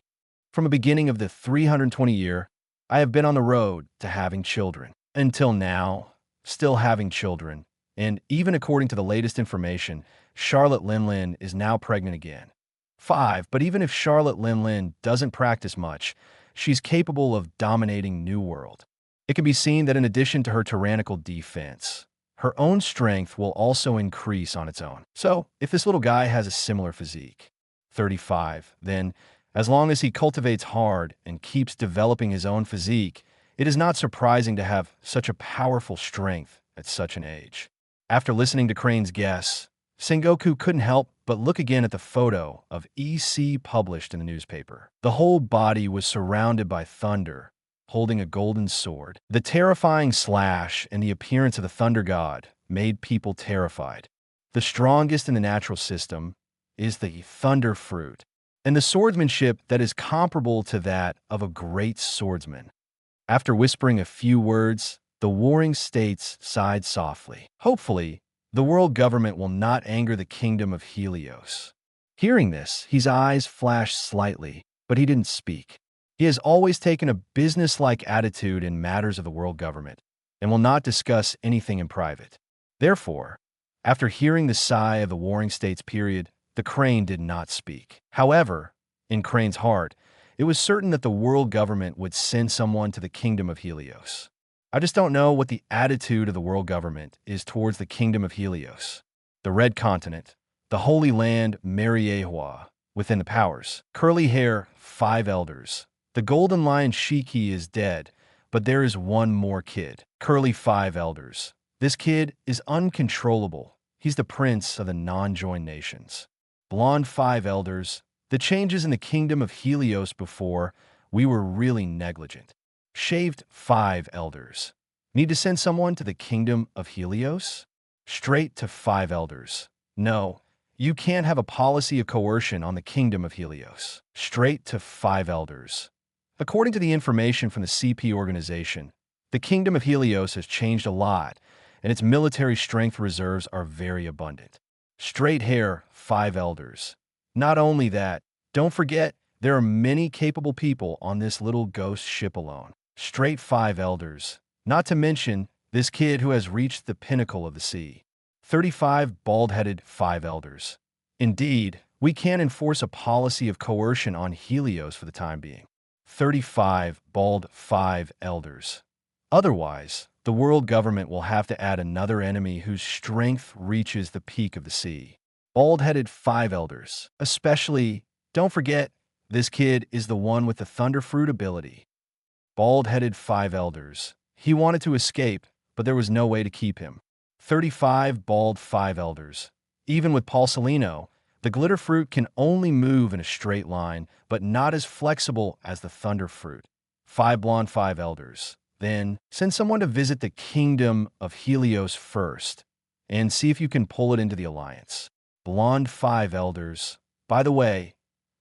From the beginning of the 320 year, I have been on the road to having children. Until now, still having children. And even according to the latest information, Charlotte Linlin is now pregnant again. 5. But even if Charlotte Linlin doesn't practice much, she's capable of dominating New World. It can be seen that in addition to her tyrannical defense, her own strength will also increase on its own. So, if this little guy has a similar physique, 35, then, as long as he cultivates hard and keeps developing his own physique, it is not surprising to have such a powerful strength at such an age. After listening to Crane's guess, Sengoku couldn't help but look again at the photo of EC published in the newspaper. The whole body was surrounded by thunder, holding a golden sword. The terrifying slash and the appearance of the thunder god made people terrified. The strongest in the natural system is the thunder fruit, and the swordsmanship that is comparable to that of a great swordsman. After whispering a few words, the warring states sighed softly. Hopefully, the world government will not anger the kingdom of Helios. Hearing this, his eyes flashed slightly, but he didn't speak. He has always taken a business-like attitude in matters of the world government and will not discuss anything in private. Therefore, after hearing the sigh of the warring states period, the crane did not speak. However, in Crane's heart, it was certain that the world government would send someone to the kingdom of Helios. I just don't know what the attitude of the world government is towards the kingdom of Helios, the Red Continent, the Holy Land Mariehua, within the powers. Curly hair, 5 elders. The Golden Lion Shiki is dead, but there is one more kid. Curly 5 elders. This kid is uncontrollable. He's the prince of the non-joined nations. Blonde 5 elders. The changes in the kingdom of Helios before, we were really negligent. Shaved 5 elders. Need to send someone to the kingdom of Helios? Straight to 5 elders. No, you can't have a policy of coercion on the kingdom of Helios. Straight to 5 elders. According to the information from the CP organization, the kingdom of Helios has changed a lot, and its military strength reserves are very abundant. Straight hair, 5 elders. Not only that, don't forget, there are many capable people on this little ghost ship alone. Straight 5 elders. Not to mention, this kid who has reached the pinnacle of the sea. 35 bald-headed 5 elders. Indeed, we can't enforce a policy of coercion on Helios for the time being. 35 bald 5 elders. Otherwise, the world government will have to add another enemy whose strength reaches the peak of the sea. Bald-headed five elders. Especially, don't forget, this kid is the one with the thunder fruit ability. Bald-headed five elders. He wanted to escape, but there was no way to keep him. 35 bald five elders. Even with Paulsolino, the glitter fruit can only move in a straight line, but not as flexible as the thunder fruit. 5 blonde five elders. Then, send someone to visit the kingdom of Helios first, and see if you can pull it into the alliance. Blonde five elders. By the way,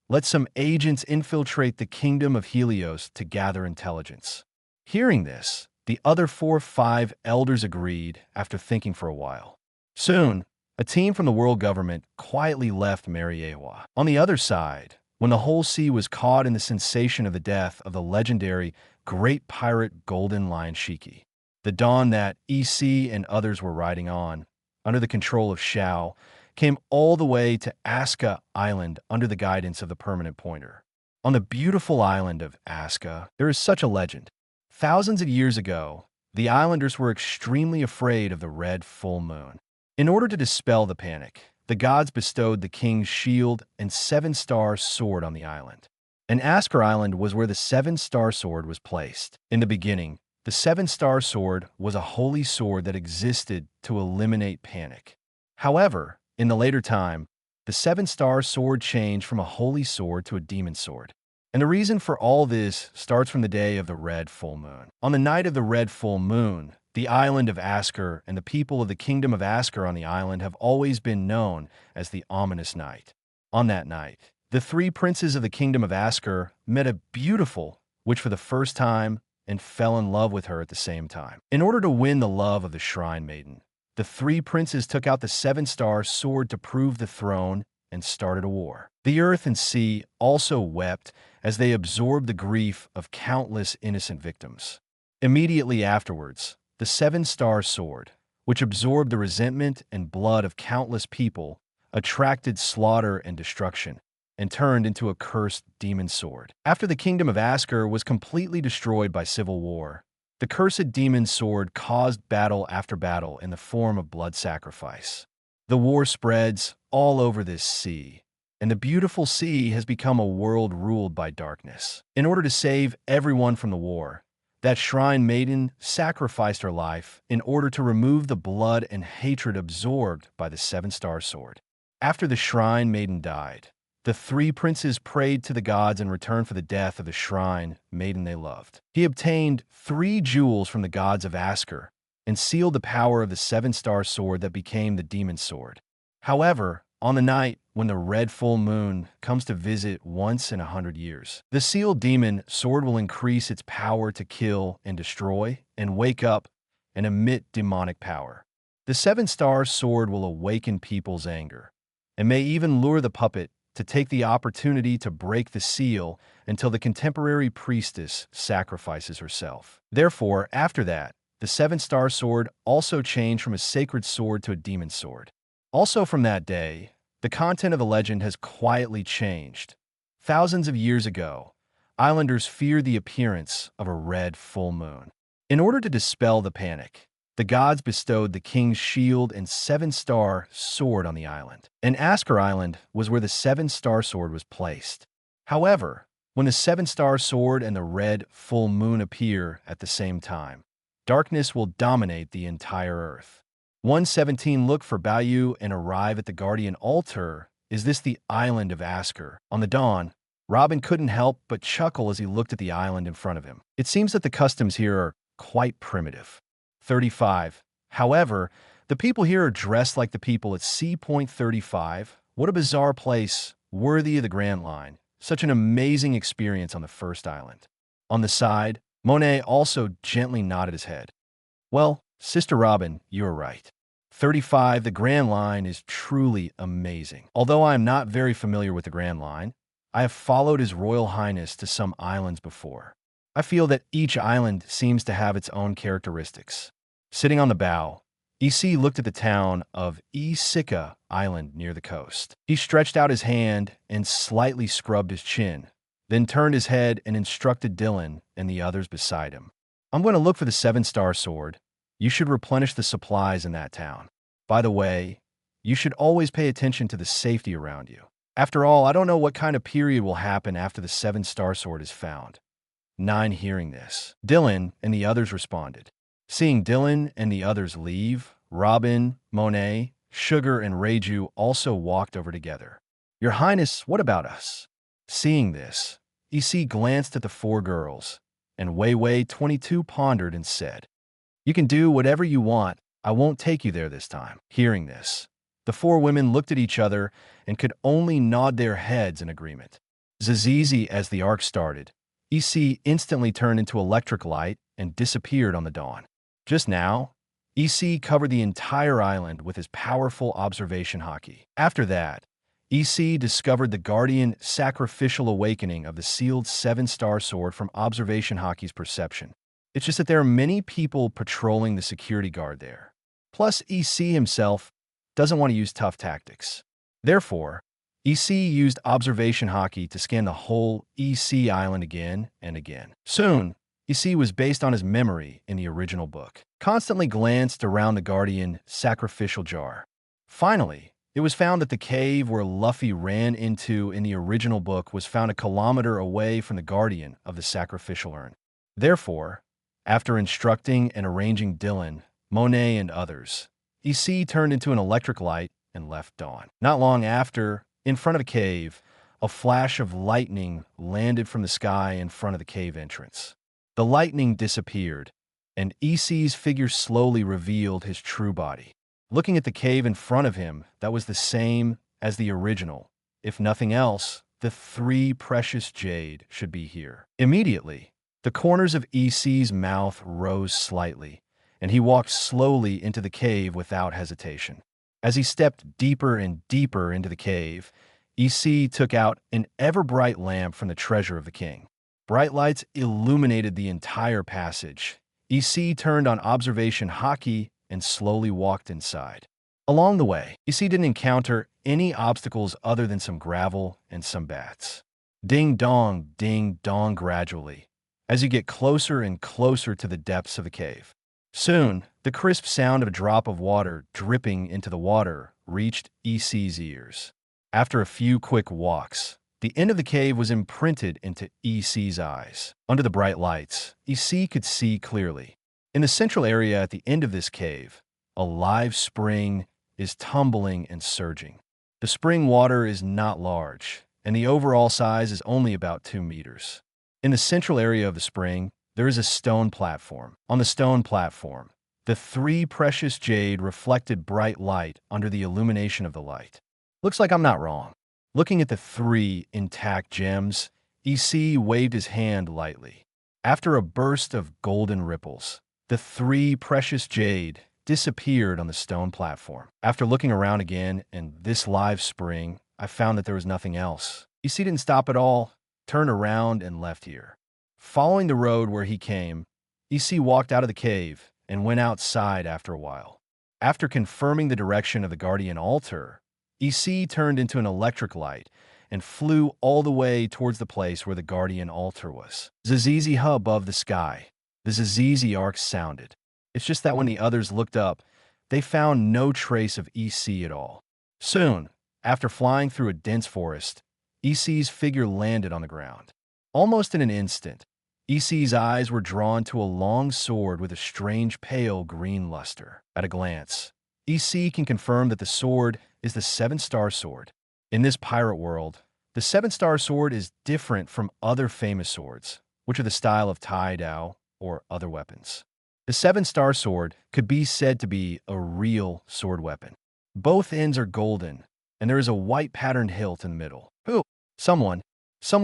let some agents infiltrate the kingdom of Helios to gather intelligence. Hearing this, the other 4-5 elders agreed after thinking for a while. Soon, a team from the world government quietly left Mariewa. On the other side, when the whole sea was caught in the sensation of the death of the legendary great pirate Golden Lion Shiki, the dawn that EC and others were riding on, under the control of Shao, came all the way to Aska Island under the guidance of the Permanent Pointer. On the beautiful island of Aska, there is such a legend. Thousands of years ago, the islanders were extremely afraid of the red full moon. In order to dispel the panic, the gods bestowed the king's shield and 7-star sword on the island. And Asker Island was where the 7-star sword was placed. In the beginning, the 7-star sword was a holy sword that existed to eliminate panic. However, in the later time, the 7-star sword changed from a holy sword to a demon sword. And the reason for all this starts from the day of the red full moon. On the night of the red full moon, the island of Asker and the people of the kingdom of Asker on the island have always been known as the ominous night. On that night, the 3 princes of the kingdom of Asker met a beautiful witch for the first time and fell in love with her at the same time. In order to win the love of the shrine maiden, the 3 princes took out the 7-star sword to prove the throne and started a war. The earth and sea also wept as they absorbed the grief of countless innocent victims. Immediately afterwards, the 7-star sword, which absorbed the resentment and blood of countless people, attracted slaughter and destruction, and turned into a cursed demon sword. After the kingdom of Asker was completely destroyed by civil war, the cursed demon sword caused battle after battle in the form of blood sacrifice. The war spreads all over this sea, and the beautiful sea has become a world ruled by darkness. In order to save everyone from the war, that shrine maiden sacrificed her life in order to remove the blood and hatred absorbed by the 7-star sword. After the shrine maiden died, the 3 princes prayed to the gods in return for the death of the shrine maiden they loved. He obtained 3 jewels from the gods of Asker and sealed the power of the 7-star sword that became the demon sword. However, on the night when the red full moon comes to visit once in 100 years, the sealed demon sword will increase its power to kill and destroy and wake up and emit demonic power. The 7-star sword will awaken people's anger and may even lure the puppet to take the opportunity to break the seal until the contemporary priestess sacrifices herself. Therefore, after that, the 7-star sword also changed from a sacred sword to a demon sword. Also from that day, the content of the legend has quietly changed. Thousands of years ago, islanders feared the appearance of a red full moon. In order to dispel the panic, the gods bestowed the king's shield and 7-star sword on the island. And Asker Island was where the 7-star sword was placed. However, when the 7-star sword and the red full moon appear at the same time, darkness will dominate the entire earth. 117 look for Bayou and arrive at the guardian altar. Is this the island of Asker? On the dawn, Robin couldn't help but chuckle as he looked at the island in front of him. It seems that the customs here are quite primitive. 35. However, the people here are dressed like the people at C.35. What a bizarre place, worthy of the Grand Line. Such an amazing experience on the first island. On the side, Monet also gently nodded his head. Well, Sister Robin, you're right. 35, the Grand Line is truly amazing. Although I am not very familiar with the Grand Line, I have followed His Royal Highness to some islands before. I feel that each island seems to have its own characteristics. Sitting on the bow, EC looked at the town of Isika Island near the coast. He stretched out his hand and slightly scrubbed his chin, then turned his head and instructed Dylan and the others beside him. I'm going to look for the 7-star sword. You should replenish the supplies in that town. By the way, you should always pay attention to the safety around you. After all, I don't know what kind of period will happen after the 7-star sword is found. 9. Hearing this, Dylan and the others responded. Seeing Dylan and the others leave, Robin, Monet, Sugar, and Reiju also walked over together. Your Highness, what about us? Seeing this, EC glanced at the 4 girls, and Wei Wei 22 pondered and said, You can do whatever you want. I won't take you there this time. Hearing this, the 4 women looked at each other and could only nod their heads in agreement. Zizizi, as the arc started, EC instantly turned into electric light and disappeared on the dawn. Just now, EC covered the entire island with his powerful observation haki. After that, EC discovered the guardian sacrificial awakening of the sealed 7-star sword from observation haki's perception. It's just that there are many people patrolling the security guard there. Plus, EC himself doesn't want to use tough tactics. Therefore, EC used observation haki to scan the whole EC island again and again. Soon, EC was based on his memory in the original book. Constantly glanced around the guardian sacrificial jar. Finally, it was found that the cave where Luffy ran into in the original book was found a kilometer away from the guardian of the sacrificial urn. Therefore, after instructing and arranging Dylan, Monet, and others, EC turned into an electric light and left Dawn. Not long after, in front of the cave, a flash of lightning landed from the sky in front of the cave entrance. The lightning disappeared, and EC's figure slowly revealed his true body. Looking at the cave in front of him, that was the same as the original. If nothing else, the 3 precious jade should be here. Immediately, the corners of EC's mouth rose slightly, and he walked slowly into the cave without hesitation. As he stepped deeper and deeper into the cave, EC took out an ever-bright lamp from the treasure of the king. Bright lights illuminated the entire passage. EC turned on observation haki and slowly walked inside. Along the way, EC didn't encounter any obstacles other than some gravel and some bats. Ding dong gradually, as you get closer and closer to the depths of the cave. Soon, the crisp sound of a drop of water dripping into the water reached EC's ears. After a few quick walks, the end of the cave was imprinted into EC's eyes. Under the bright lights, EC could see clearly. In the central area at the end of this cave, a live spring is tumbling and surging. The spring water is not large, and the overall size is only about 2 meters. In the central area of the spring, there is a stone platform. On the stone platform, the 3 precious jade reflected bright light under the illumination of the light. Looks like I'm not wrong. Looking at the 3 intact gems, EC waved his hand lightly. After a burst of golden ripples, the 3 precious jade disappeared on the stone platform. After looking around again in this live spring, I found that there was nothing else. EC didn't stop at all, turned around, and left here. Following the road where he came, EC walked out of the cave and went outside after a while. After confirming the direction of the guardian altar, EC turned into an electric light and flew all the way towards the place where the guardian altar was. Zizizi above the sky. The Zizizi arc sounded. It's just that when the others looked up, they found no trace of EC at all. Soon, after flying through a dense forest, EC's figure landed on the ground. Almost in an instant, EC's eyes were drawn to a long sword with a strange pale green luster. At a glance, EC can confirm that the sword is the 7-star sword. In this pirate world, the 7-star sword is different from other famous swords, which are the style of Tai Dao or other weapons. The 7-star sword could be said to be a real sword weapon. Both ends are golden, and there is a white patterned hilt in the middle. Who? Someone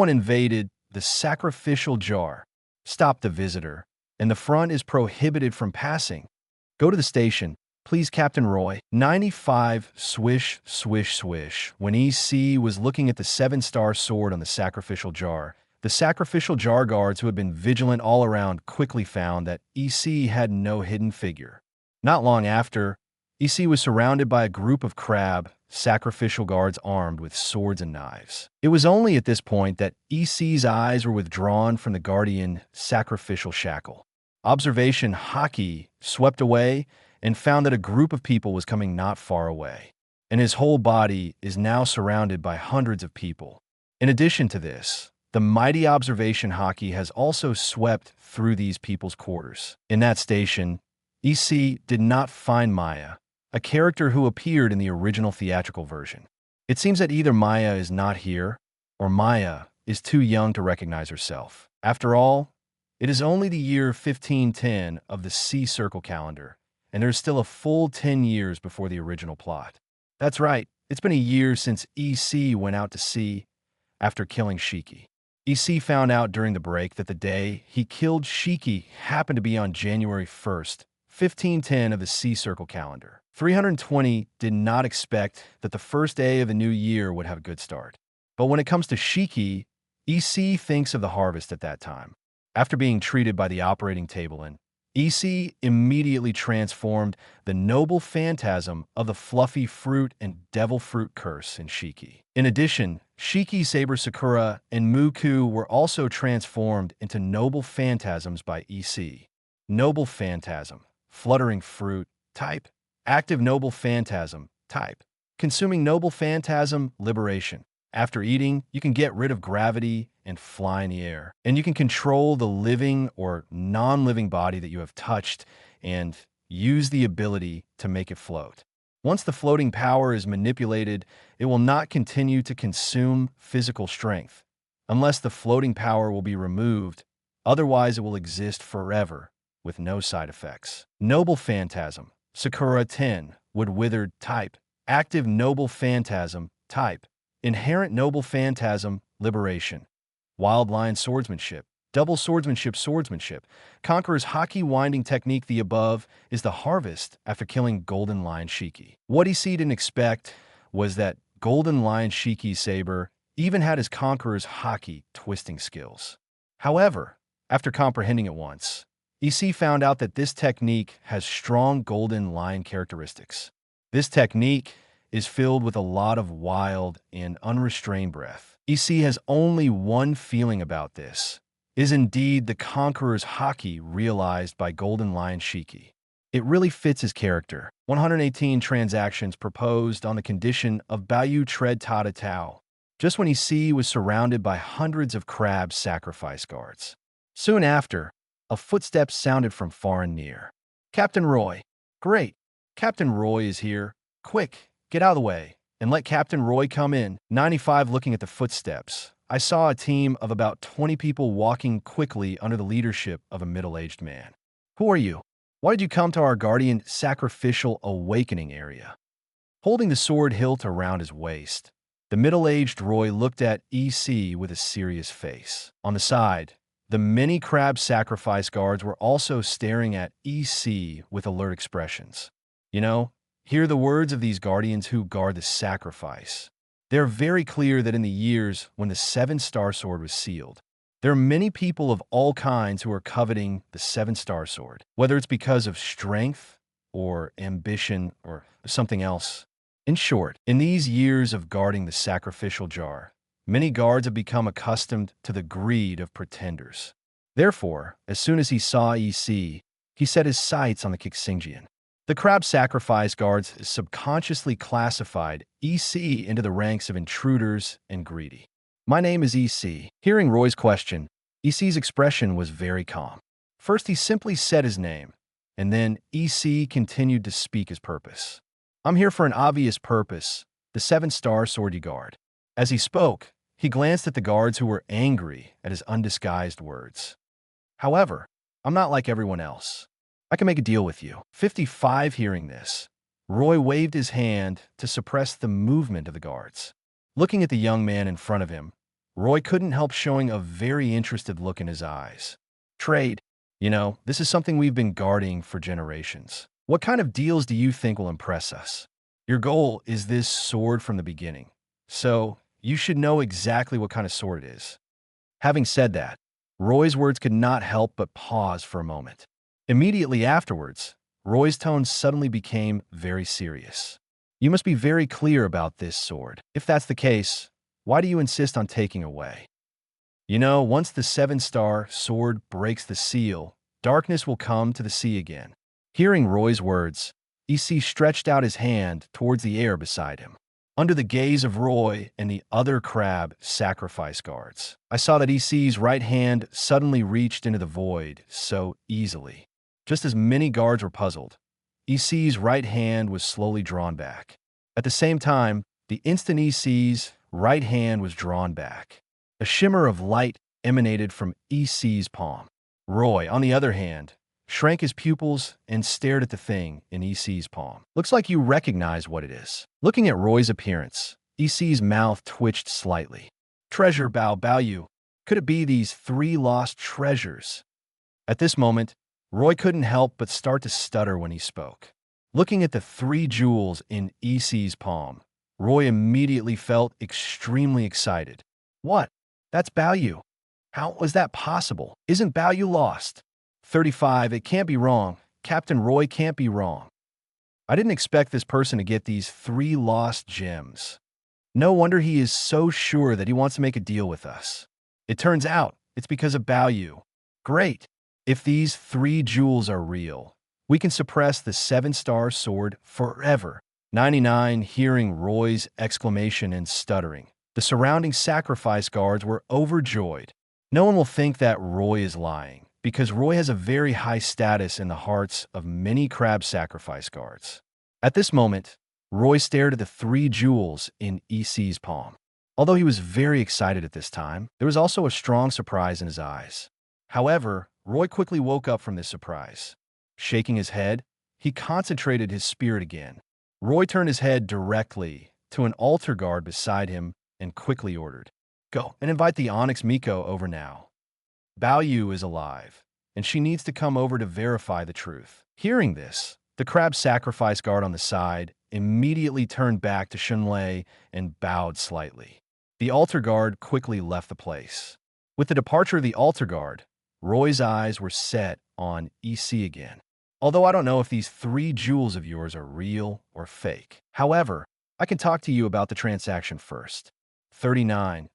invaded the sacrificial jar. Stop the visitor, and the front is prohibited from passing. Go to the station, please, Captain Roy. 95 swish, swish, swish. When EC was looking at the 7-star sword on the sacrificial jar, the sacrificial jar guards who had been vigilant all around quickly found that EC had no hidden figure. Not long after, EC was surrounded by a group of crab sacrificial guards armed with swords and knives. It was only at this point that EC's eyes were withdrawn from the guardian sacrificial shackle. Observation Haki swept away and found that a group of people was coming not far away, and his whole body is now surrounded by hundreds of people. In addition to this, the mighty observation Haki has also swept through these people's quarters. In that station, EC did not find Maya, a character who appeared in the original theatrical version. It seems that either Maya is not here, or Maya is too young to recognize herself. After all, it is only the year 1510 of the C Circle calendar, and there's still a full 10 years before the original plot. That's right, it's been a year since EC went out to sea after killing Shiki. EC found out during the break that the day he killed Shiki happened to be on January 1st, 1510 of the C Circle calendar. 320 did not expect that the first day of the new year would have a good start. But when it comes to Shiki, EC thinks of the harvest at that time. After being treated by the operating table in, EC immediately transformed the noble phantasm of the fluffy fruit and devil fruit curse in Shiki. In addition, Shiki, Saber Sakura, and Muku were also transformed into noble phantasms by EC. Noble phantasm, fluttering fruit, type. Active noble phantasm, type. Consuming noble phantasm, liberation. After eating, you can get rid of gravity and fly in the air. And you can control the living or non-living body that you have touched and use the ability to make it float. Once the floating power is manipulated, it will not continue to consume physical strength, unless the floating power will be removed. Otherwise, it will exist forever with no side effects. Noble phantasm, Sakura 10, wood withered, type. Active noble phantasm, type. Inherent noble phantasm, liberation. Wild lion swordsmanship, double swordsmanship. Conqueror's Haki winding technique. The above is the harvest after killing Golden Lion Shiki. What EC didn't expect was that Golden Lion Shiki's saber even had his Conqueror's Haki twisting skills. However, after comprehending it once, EC found out that this technique has strong Golden Lion characteristics. This technique is filled with a lot of wild and unrestrained breath. EC has only one feeling about this, is indeed the Conqueror's Haki realized by Golden Lion Shiki. It really fits his character. 118 transactions proposed on the condition of Bayu Tread Tata Tau, just when EC was surrounded by hundreds of crab sacrifice guards. Soon after, a footstep sounded from far and near. Captain Roy. Great. Captain Roy is here. Quick, get out of the way and let Captain Roy come in. 95 looking at the footsteps. I saw a team of about 20 people walking quickly under the leadership of a middle-aged man. Who are you? Why did you come to our guardian sacrificial awakening area? Holding the sword hilt around his waist, the middle-aged Roy looked at EC with a serious face. On the side, the many crab sacrifice guards were also staring at EC with alert expressions. You know, hear the words of these guardians who guard the sacrifice. They're very clear that in the years when the 7-star sword was sealed, there are many people of all kinds who are coveting the 7-star sword, whether it's because of strength or ambition or something else. In short, in these years of guarding the sacrificial jar, many guards have become accustomed to the greed of pretenders. Therefore, as soon as he saw EC, he set his sights on the Kixingian. The crab sacrifice guards subconsciously classified EC into the ranks of intruders and greedy. My name is EC. Hearing Roy's question, EC's expression was very calm. First, he simply said his name, and then EC continued to speak his purpose. I'm here for an obvious purpose, the 7-star sword you guard. As he spoke, he glanced at the guards who were angry at his undisguised words. However, I'm not like everyone else. I can make a deal with you. 55 hearing this, Roy waved his hand to suppress the movement of the guards. Looking at the young man in front of him, Roy couldn't help showing a very interested look in his eyes. Trade. You know, this is something we've been guarding for generations. What kind of deals do you think will impress us? Your goal is this sword from the beginning, so you should know exactly what kind of sword it is. Having said that, Roy's words could not help but pause for a moment. Immediately afterwards, Roy's tone suddenly became very serious. You must be very clear about this sword. If that's the case, why do you insist on taking away? You know, once the 7-star sword breaks the seal, darkness will come to the sea again. Hearing Roy's words, EC stretched out his hand towards the air beside him. Under the gaze of Roy and the other crab sacrifice guards, I saw that EC's right hand suddenly reached into the void so easily. Just as many guards were puzzled, EC's right hand was slowly drawn back. At the same time, the instant EC's right hand was drawn back, a shimmer of light emanated from EC's palm. Roy, on the other hand, shrank his pupils and stared at the thing in EC's palm. Looks like you recognize what it is. Looking at Roy's appearance, EC's mouth twitched slightly. Treasure Bao you. Could it be these 3 lost treasures? At this moment, Roy couldn't help but start to stutter when he spoke. Looking at the 3 jewels in EC's palm, Roy immediately felt extremely excited. What? That's Bao. How was that possible? Isn't Bao lost? 35, it can't be wrong. Captain Roy can't be wrong. I didn't expect this person to get these 3 lost gems. No wonder he is so sure that he wants to make a deal with us. It turns out it's because of Bao. Great. If these 3 jewels are real, we can suppress the 7-star sword forever. 99, hearing Roy's exclamation and stuttering, the surrounding sacrifice guards were overjoyed. No one will think that Roy is lying, because Roy has a very high status in the hearts of many crab sacrifice guards. At this moment, Roy stared at the 3 jewels in EC's palm. Although he was very excited at this time, there was also a strong surprise in his eyes. However, Roy quickly woke up from this surprise. Shaking his head, he concentrated his spirit again. Roy turned his head directly to an altar guard beside him and quickly ordered, "Go and invite the Onyx Miko over now. Bao is alive, and she needs to come over to verify the truth." Hearing this, the crab sacrifice guard on the side immediately turned back to Shunlei and bowed slightly. The altar guard quickly left the place. With the departure of the altar guard, Roy's eyes were set on EC again. Although I don't know if these 3 jewels of yours are real or fake. However, I can talk to you about the transaction first. 39.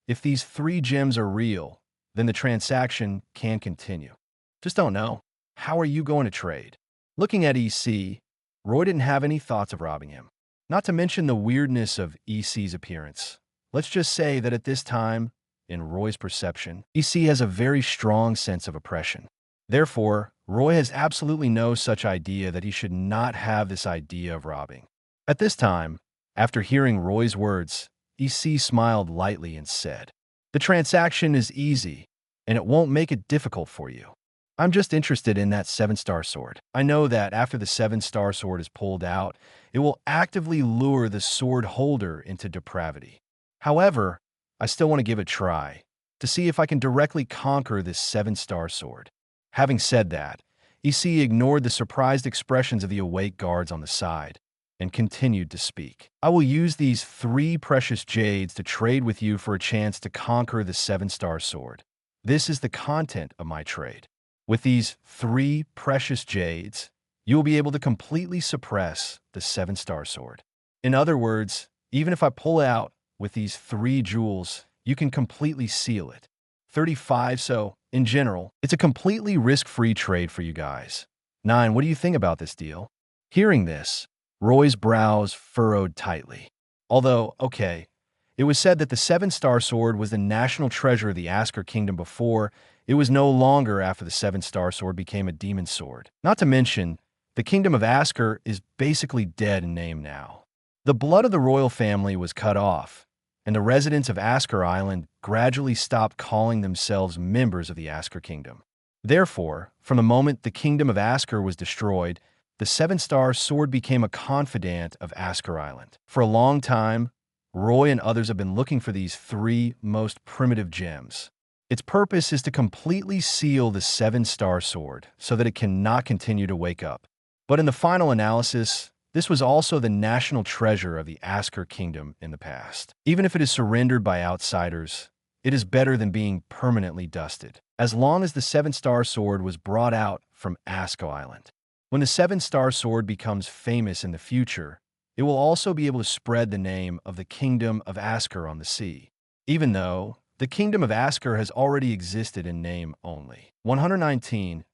If these 3 gems are real, then the transaction can continue. Just don't know. How are you going to trade? Looking at EC, Roy didn't have any thoughts of robbing him. Not to mention the weirdness of EC's appearance. Let's just say that at this time, in Roy's perception, EC has a very strong sense of oppression. Therefore, Roy has absolutely no such idea that he should not have this idea of robbing. At this time, after hearing Roy's words, EC smiled lightly and said, "The transaction is easy, and it won't make it difficult for you. I'm just interested in that 7-star sword. I know that after the 7-star sword is pulled out, it will actively lure the sword holder into depravity. However, I still want to give it a try, to see if I can directly conquer this 7-star sword." Having said that, EC ignored the surprised expressions of the awake guards on the side and continued to speak. "I will use these 3 precious jades to trade with you for a chance to conquer the 7-star sword. This is the content of my trade. With these 3 precious jades, you will be able to completely suppress the 7-star sword. In other words, even if I pull out with these 3 jewels, you can completely seal it. 35, so, in general, it's a completely risk-free trade for you guys. 9, what do you think about this deal?" Hearing this, Roy's brows furrowed tightly. Although, okay, it was said that the 7-star sword was the national treasure of the Asker Kingdom before, it was no longer after the 7-star sword became a demon sword. Not to mention, the Kingdom of Asker is basically dead in name now. The blood of the royal family was cut off, and the residents of Asker Island gradually stopped calling themselves members of the Asker Kingdom. Therefore, from the moment the Kingdom of Asker was destroyed, the 7-star sword became a confidant of Asker Island. For a long time, Roy and others have been looking for these 3 most primitive gems. Its purpose is to completely seal the 7-star sword so that it cannot continue to wake up. But in the final analysis, this was also the national treasure of the Asker Kingdom in the past. Even if it is surrendered by outsiders, it is better than being permanently dusted, as long as the 7-star sword was brought out from Asker Island. When the 7-star sword becomes famous in the future, it will also be able to spread the name of the Kingdom of Asker on the sea, even though the Kingdom of Asker has already existed in name only. 119.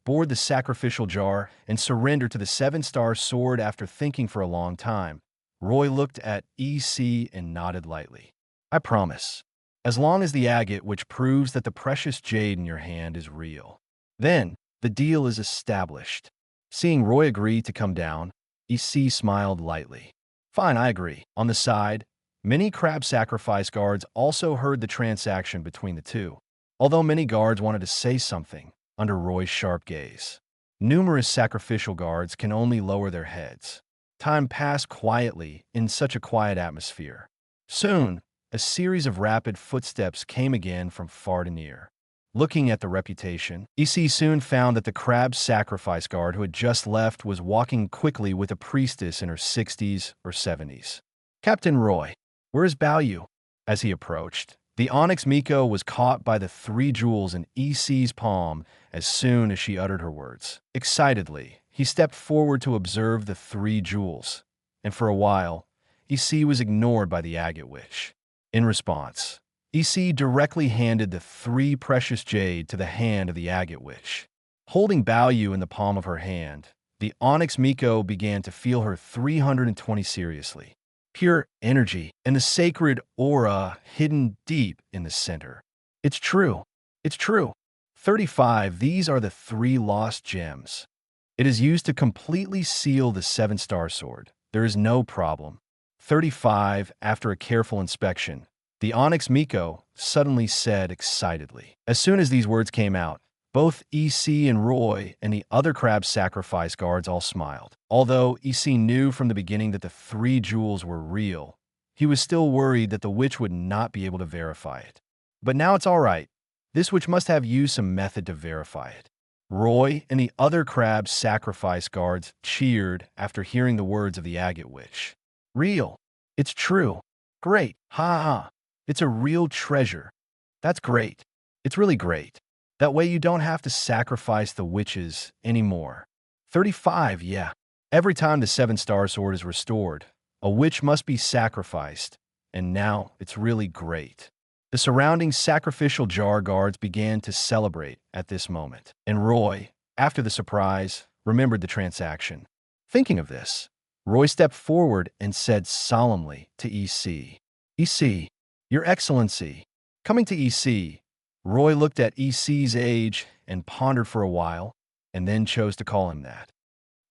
board the sacrificial jar and surrender to the seven-star sword after thinking for a long time. Roy looked at EC and nodded lightly. I promise. As long as the agate which proves that the precious jade in your hand is real. Then, the deal is established. Seeing Roy agree to come down, EC smiled lightly. Fine, I agree. On the side, many crab sacrifice guards also heard the transaction between the two, although many guards wanted to say something under Roy's sharp gaze. Numerous sacrificial guards can only lower their heads. Time passed quietly in such a quiet atmosphere. Soon, a series of rapid footsteps came again from far to near. Looking at the reputation, EC soon found that the crab sacrifice guard who had just left was walking quickly with a priestess in her 60s or 70s. Captain Roy, where is Baoyu? As he approached, the onyx Miko was caught by the 3 jewels in EC's palm as soon as she uttered her words. Excitedly, he stepped forward to observe the 3 jewels, and for a while, EC was ignored by the agate witch. In response, EC directly handed the 3 precious jade to the hand of the agate witch. Holding Baoyu in the palm of her hand, the onyx Miko began to feel her 320 seriously. Pure energy and the sacred aura hidden deep in the center. It's true. It's true. 35. These are the 3 lost gems. It is used to completely seal the 7-star sword. There is no problem. 35. After a careful inspection, the onyx Miko suddenly said excitedly. As soon as these words came out, both EC and Roy and the other crab sacrifice guards all smiled. Although EC knew from the beginning that the 3 jewels were real, he was still worried that the witch would not be able to verify it. But now it's all right. This witch must have used some method to verify it. Roy and the other crab sacrifice guards cheered after hearing the words of the agate witch. Real. It's true. Great. Ha ha. It's a real treasure. That's great. It's really great. That way you don't have to sacrifice the witches anymore. 35, yeah. Every time the 7-star sword is restored, a witch must be sacrificed, and now it's really great. The surrounding sacrificial jar guards began to celebrate at this moment, and Roy, after the surprise, remembered the transaction. Thinking of this, Roy stepped forward and said solemnly to EC, EC, Your Excellency. Coming to EC, Roy looked at EC's age and pondered for a while, and then chose to call him that.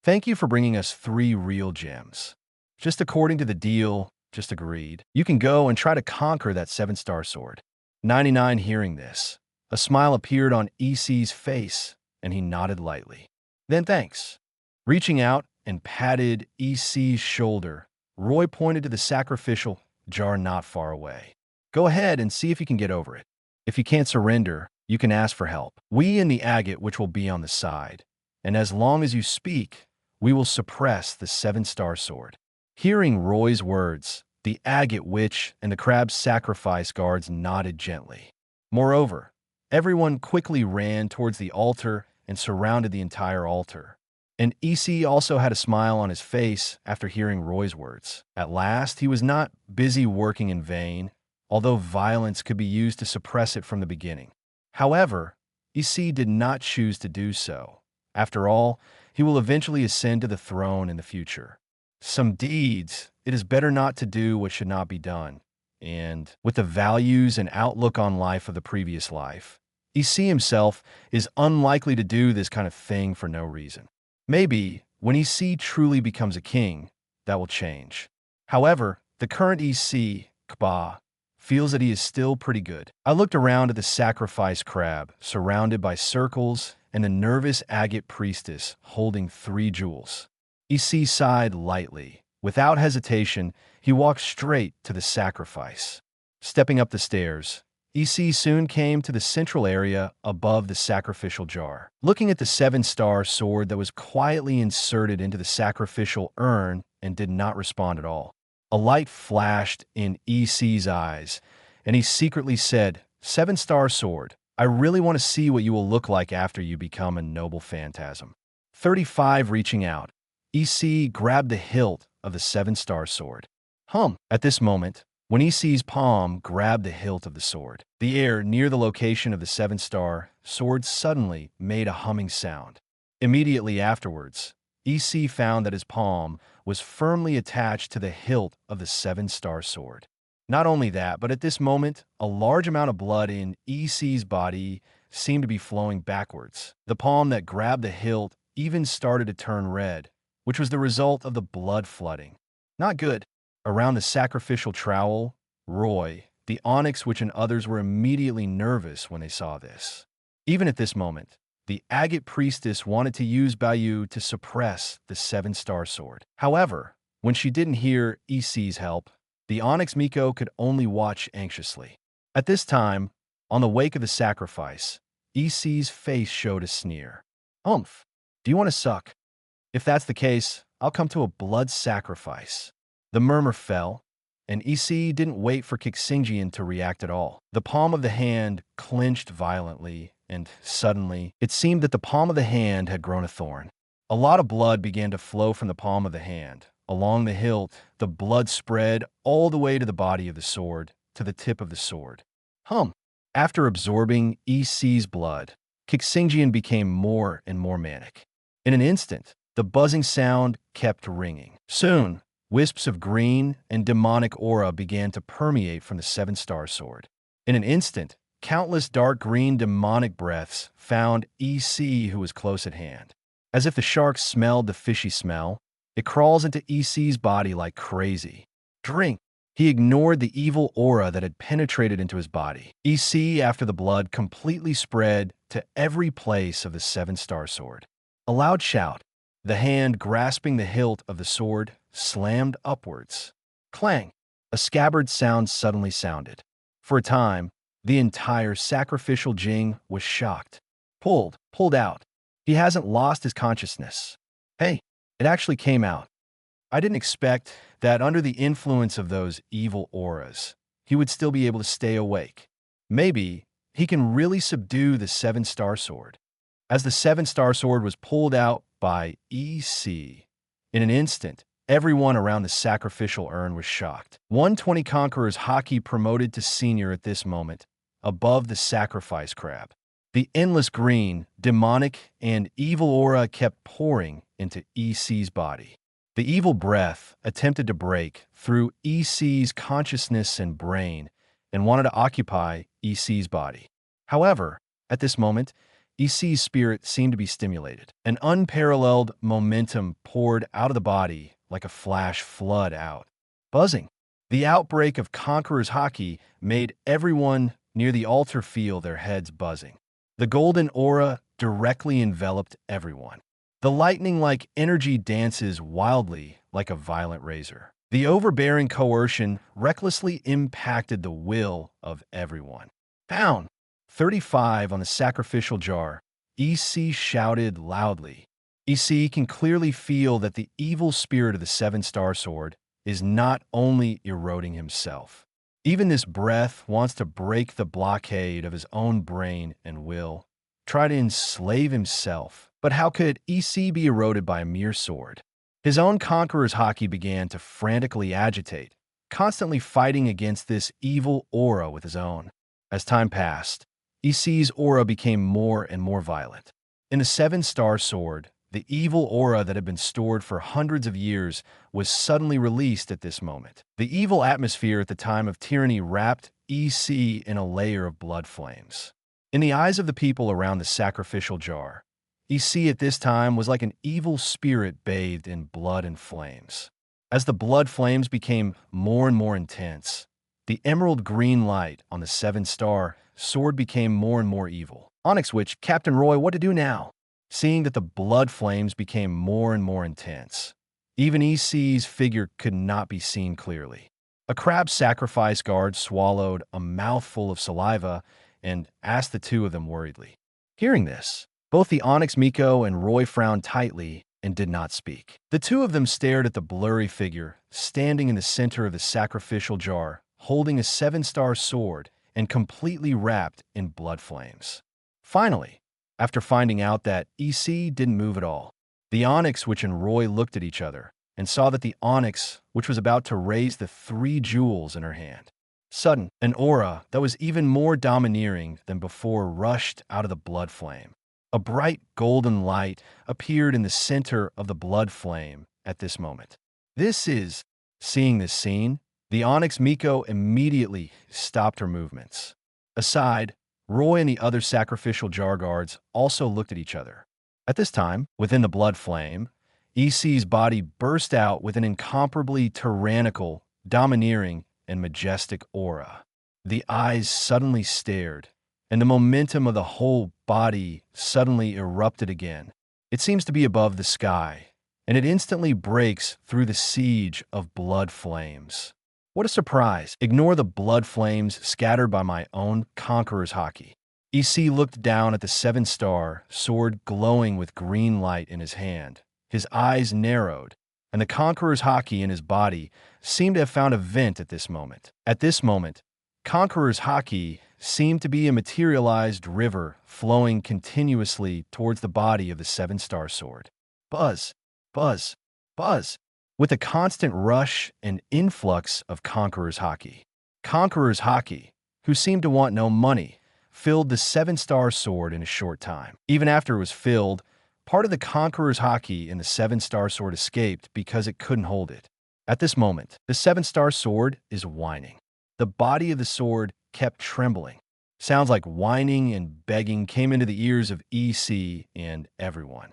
Thank you for bringing us 3 real gems. Just according to the deal, just agreed. You can go and try to conquer that 7-star sword. 99 hearing this, a smile appeared on EC's face, and he nodded lightly. Then thanks. Reaching out and patted EC's shoulder, Roy pointed to the sacrificial jar not far away. Go ahead and see if you can get over it. If you can't surrender, you can ask for help. We and the agate which will be on the side, and as long as you speak, we will suppress the 7-star sword. Hearing Roy's words, the agate witch and the crab sacrifice guards nodded gently. Moreover, everyone quickly ran towards the altar and surrounded the entire altar. And EC also had a smile on his face after hearing Roy's words. At last, he was not busy working in vain, although violence could be used to suppress it from the beginning. However, EC did not choose to do so. After all, he will eventually ascend to the throne in the future. Some deeds, it is better not to do what should not be done. And with the values and outlook on life of the previous life, EC himself is unlikely to do this kind of thing for no reason. Maybe, when EC truly becomes a king, that will change. However, the current EC, Kba, feels that he is still pretty good. I looked around at the sacrifice crab, surrounded by circles, and the nervous agate priestess holding 3 jewels. EC sighed lightly. Without hesitation, he walked straight to the sacrifice. Stepping up the stairs, EC soon came to the central area above the sacrificial jar. Looking at the 7-star sword that was quietly inserted into the sacrificial urn and did not respond at all. A light flashed in EC's eyes, and he secretly said, 7-star sword, I really want to see what you will look like after you become a noble phantasm. 35 reaching out, EC grabbed the hilt of the 7-star sword. At this moment, when EC's palm grabbed the hilt of the sword, the air near the location of the 7-star sword suddenly made a humming sound. Immediately afterwards, EC found that his palm was firmly attached to the hilt of the seven-star sword. Not only that, but at this moment, a large amount of blood in EC's body seemed to be flowing backwards. The palm that grabbed the hilt even started to turn red, which was the result of the blood flooding. Not good. Around the sacrificial trowel, Roy, the Onyx Witch, and others were immediately nervous when they saw this. Even at this moment, the agate priestess wanted to use Bayou to suppress the seven-star sword. However, when she didn't hear EC's help, the Onyx Miko could only watch anxiously. At this time, on the wake of the sacrifice, EC's face showed a sneer. "Humph, do you want to suck? If that's the case, I'll come to a blood sacrifice." The murmur fell, and EC didn't wait for Kixingian to react at all. The palm of the hand clenched violently, and suddenly, it seemed that the palm of the hand had grown a thorn. A lot of blood began to flow from the palm of the hand. Along the hilt, the blood spread all the way to the body of the sword, to the tip of the sword. After absorbing EC's blood, Kixingian became more and more manic. In an instant, the buzzing sound kept ringing. Soon, wisps of green and demonic aura began to permeate from the seven-star sword. In an instant, countless dark green demonic breaths found EC, who was close at hand. As if the shark smelled the fishy smell, it crawls into EC's body like crazy. Drink! He ignored the evil aura that had penetrated into his body. EC, after the blood completely spread to every place of the seven-star sword. A loud shout, the hand grasping the hilt of the sword, slammed upwards. Clang! A scabbard sound suddenly sounded. For a time, the entire sacrificial Jing was shocked. Pulled out. He hasn't lost his consciousness. Hey, it actually came out. I didn't expect that under the influence of those evil auras, he would still be able to stay awake. Maybe he can really subdue the seven-star sword. As the seven-star sword was pulled out by EC, in an instant, everyone around the sacrificial urn was shocked. 120 Conqueror's Haki promoted to senior at this moment, above the sacrifice crab. The endless green, demonic, and evil aura kept pouring into EC's body. The evil breath attempted to break through EC's consciousness and brain and wanted to occupy EC's body. However, at this moment, EC's spirit seemed to be stimulated. An unparalleled momentum poured out of the body like a flash flood out. Buzzing. The outbreak of Conqueror's Haki made everyone near the altar feel their heads buzzing. The golden aura directly enveloped everyone. The lightning-like energy dances wildly like a violent razor. The overbearing coercion recklessly impacted the will of everyone. Pound! 35 on the sacrificial jar. EC shouted loudly. EC can clearly feel that the evil spirit of the seven-star sword is not only eroding himself. Even this breath wants to break the blockade of his own brain and will, try to enslave himself. But how could EC be eroded by a mere sword? His own Conqueror's Haki began to frantically agitate, constantly fighting against this evil aura with his own. As time passed, EC's aura became more and more violent. In the seven-star sword, the evil aura that had been stored for hundreds of years was suddenly released at this moment. The evil atmosphere at the time of tyranny wrapped EC in a layer of blood flames. In the eyes of the people around the sacrificial jar, EC at this time was like an evil spirit bathed in blood and flames. As the blood flames became more and more intense, the emerald green light on the seven-star sword became more and more evil. Onyx Witch, Captain Roy, what to do now? Seeing that the blood flames became more and more intense, even EC's figure could not be seen clearly. A crab sacrifice guard swallowed a mouthful of saliva and asked the two of them worriedly. Hearing this, both the Onyx Miko and Roy frowned tightly and did not speak. The two of them stared at the blurry figure standing in the center of the sacrificial jar, holding a seven-star sword and completely wrapped in blood flames. Finally, after finding out that EC didn't move at all, the Onyx Witch and Roy looked at each other and saw that the Onyx Witch was about to raise the 3 jewels in her hand. Sudden, an aura that was even more domineering than before rushed out of the blood flame. A bright golden light appeared in the center of the blood flame at this moment. Seeing this scene, the Onyx Miko immediately stopped her movements. Aside, Roy and the other sacrificial jar guards also looked at each other. At this time, within the blood flame, EC's body burst out with an incomparably tyrannical, domineering, and majestic aura. The eyes suddenly stared, and the momentum of the whole body suddenly erupted again. It seems to be above the sky, and it instantly breaks through the siege of blood flames. What a surprise! Ignore the blood flames scattered by my own Conqueror's Haki. EC looked down at the 7-star sword glowing with green light in his hand. His eyes narrowed, and the Conqueror's Haki in his body seemed to have found a vent at this moment. At this moment, Conqueror's Haki seemed to be a materialized river flowing continuously towards the body of the 7-star sword. Buzz, buzz, buzz, with a constant rush and influx of Conqueror's Haki. Conqueror's Haki, who seemed to want no money, filled the 7-star sword in a short time. Even after it was filled, part of the Conqueror's Haki in the 7-star sword escaped because it couldn't hold it. At this moment, the 7-star sword is whining. The body of the sword kept trembling. Sounds like whining and begging came into the ears of EC and everyone.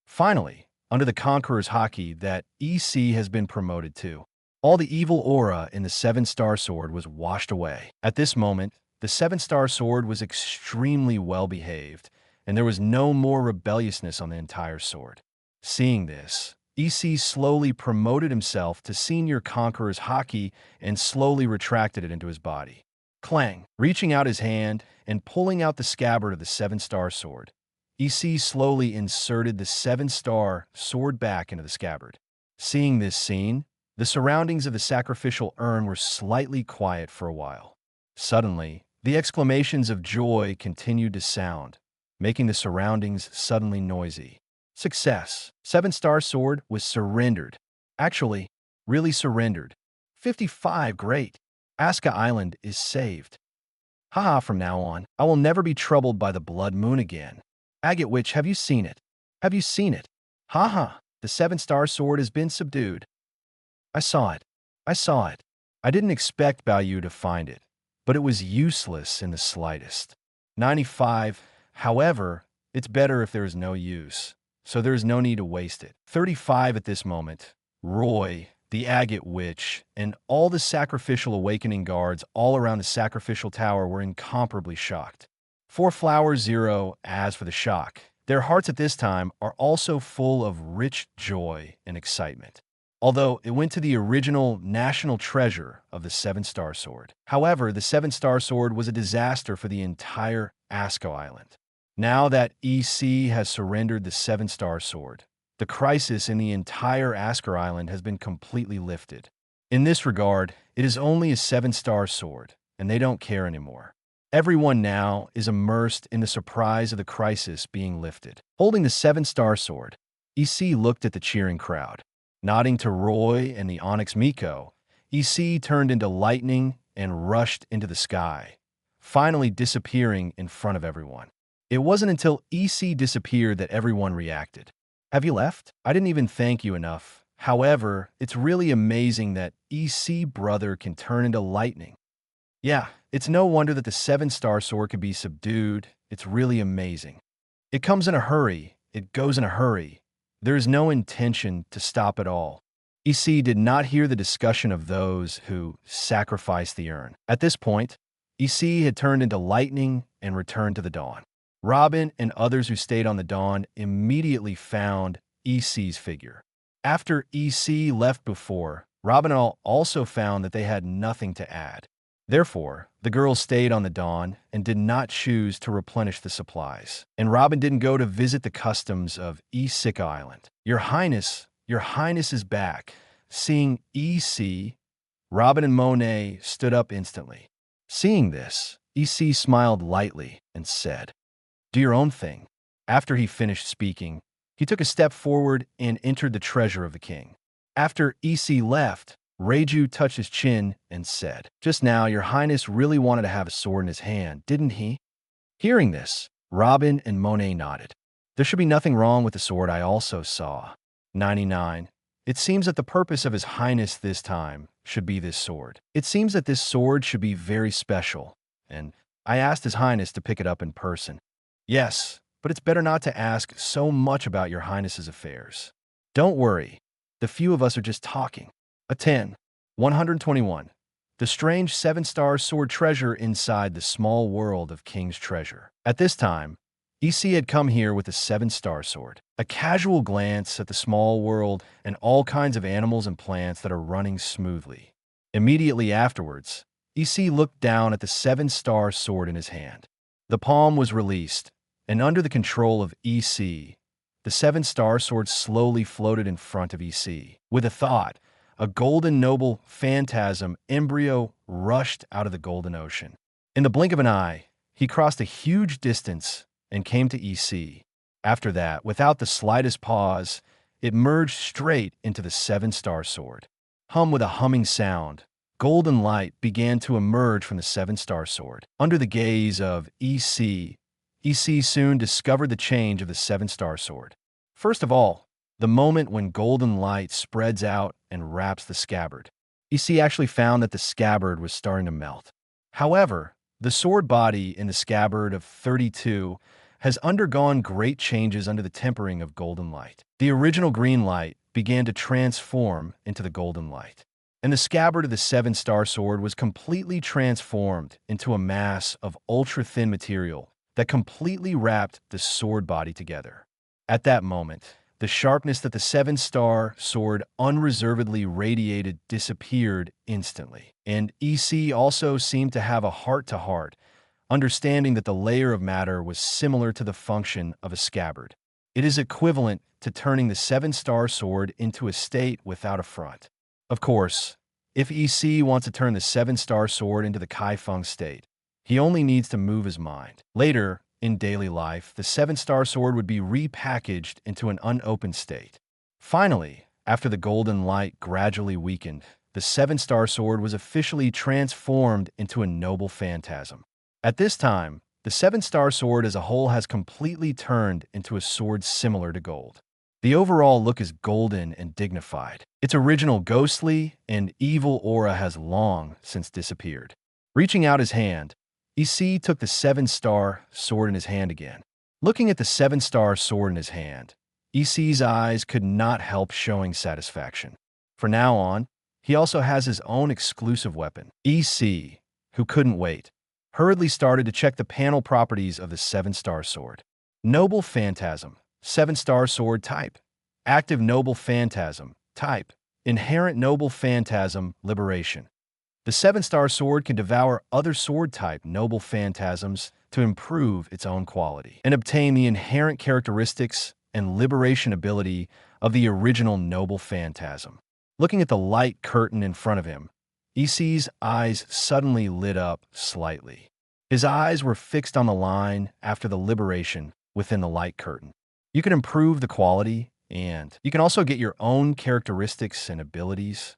Finally, under the Conqueror's Haki, that EC has been promoted to. All the evil aura in the 7-star sword was washed away. At this moment, the 7-star sword was extremely well-behaved, and there was no more rebelliousness on the entire sword. Seeing this, EC slowly promoted himself to Senior Conqueror's Haki and slowly retracted it into his body. Clang! Reaching out his hand and pulling out the scabbard of the 7-star sword, EC slowly inserted the 7-star sword back into the scabbard. Seeing this scene, the surroundings of the sacrificial urn were slightly quiet for a while. Suddenly, the exclamations of joy continued to sound, making the surroundings suddenly noisy. Success! 7-star sword was surrendered. Actually, really surrendered. 55, great. Asuka Island is saved. Haha, from now on, I will never be troubled by the blood moon again. Agate Witch, have you seen it? Have you seen it? Haha, the 7-star sword has been subdued. I saw it. I saw it. I didn't expect Baoyu to find it, but it was useless in the slightest. 95, however, it's better if there is no use, so there is no need to waste it. 35 at this moment, Roy, the Agate Witch, and all the sacrificial awakening guards all around the sacrificial tower were incomparably shocked. 4 Flower 0, as for the shock, their hearts at this time are also full of rich joy and excitement, although it went to the original national treasure of the 7-star sword. However, the 7-star sword was a disaster for the entire Asuka Island. Now that EC has surrendered the 7-star sword, the crisis in the entire Asuka Island has been completely lifted. In this regard, it is only a 7-star sword, and they don't care anymore. Everyone now is immersed in the surprise of the crisis being lifted. Holding the 7-star sword, EC looked at the cheering crowd. Nodding to Roy and the Onyx Miko, EC turned into lightning and rushed into the sky, finally disappearing in front of everyone. It wasn't until EC disappeared that everyone reacted. Have you left? I didn't even thank you enough. However, it's really amazing that EC brother can turn into lightning. Yeah, it's no wonder that the 7-star sword could be subdued. It's really amazing. It comes in a hurry. It goes in a hurry. There is no intention to stop at all. EC did not hear the discussion of those who sacrificed the urn. At this point, EC had turned into lightning and returned to the dawn. Robin and others who stayed on the dawn immediately found EC's figure. After EC left before, Robin and all also found that they had nothing to add. Therefore, the girls stayed on the dawn and did not choose to replenish the supplies. And Robin didn't go to visit the customs of Asuka Island. Your Highness is back. Seeing EC, Robin and Monet stood up instantly. Seeing this, EC smiled lightly and said, "Do your own thing." After he finished speaking, he took a step forward and entered the treasure of the king. After EC left, Reiju touched his chin and said, "Just now, your Highness really wanted to have a sword in his hand, didn't he?" Hearing this, Robin and Monet nodded. There should be nothing wrong with the sword I also saw. 99. It seems that the purpose of His Highness this time should be this sword. It seems that this sword should be very special, and I asked His Highness to pick it up in person. Yes, but it's better not to ask so much about Your Highness's affairs. Don't worry, the few of us are just talking. A 10. 121. The strange 7-star sword treasure inside the small world of King's treasure. At this time, EC had come here with a 7-star sword. A casual glance at the small world and all kinds of animals and plants that are running smoothly. Immediately afterwards, EC looked down at the 7-star sword in his hand. The palm was released, and under the control of EC, the 7-star sword slowly floated in front of EC. With a thought, a golden noble phantasm embryo rushed out of the golden ocean. In the blink of an eye, he crossed a huge distance and came to EC. After that, without the slightest pause, it merged straight into the 7-star sword. With a humming sound, golden light began to emerge from the 7-star sword. Under the gaze of EC soon discovered the change of the 7-star sword. First of all, the moment when golden light spreads out and wraps the scabbard. EC actually found that the scabbard was starting to melt. However, the sword body in the scabbard of 32 has undergone great changes under the tempering of golden light. The original green light began to transform into the golden light, and the scabbard of the 7-star sword was completely transformed into a mass of ultra-thin material that completely wrapped the sword body together. At that moment, the sharpness that the 7-star sword unreservedly radiated disappeared instantly, and EC also seemed to have a heart-to-heart, understanding that the layer of matter was similar to the function of a scabbard. It is equivalent to turning the 7-star sword into a state without a front. Of course, if EC wants to turn the 7-star sword into the Kaifeng state, he only needs to move his mind. Later, in daily life, the 7-star sword would be repackaged into an unopened state. Finally, after the golden light gradually weakened, the 7-star sword was officially transformed into a noble phantasm. At this time, the 7-star sword as a whole has completely turned into a sword similar to gold. The overall look is golden and dignified. Its original ghostly and evil aura has long since disappeared. Reaching out his hand, EC took the 7-star sword in his hand again. Looking at the 7-star sword in his hand, EC's eyes could not help showing satisfaction. From now on, he also has his own exclusive weapon. EC, who couldn't wait, hurriedly started to check the panel properties of the 7-star sword. Noble Phantasm, 7-star sword type. Active Noble Phantasm, type. Inherent Noble Phantasm, liberation. The 7-star sword can devour other sword-type noble phantasms to improve its own quality and obtain the inherent characteristics and liberation ability of the original noble phantasm. Looking at the light curtain in front of him, EC's eyes suddenly lit up slightly. His eyes were fixed on the line after the liberation within the light curtain. You can improve the quality, and you can also get your own characteristics and abilities.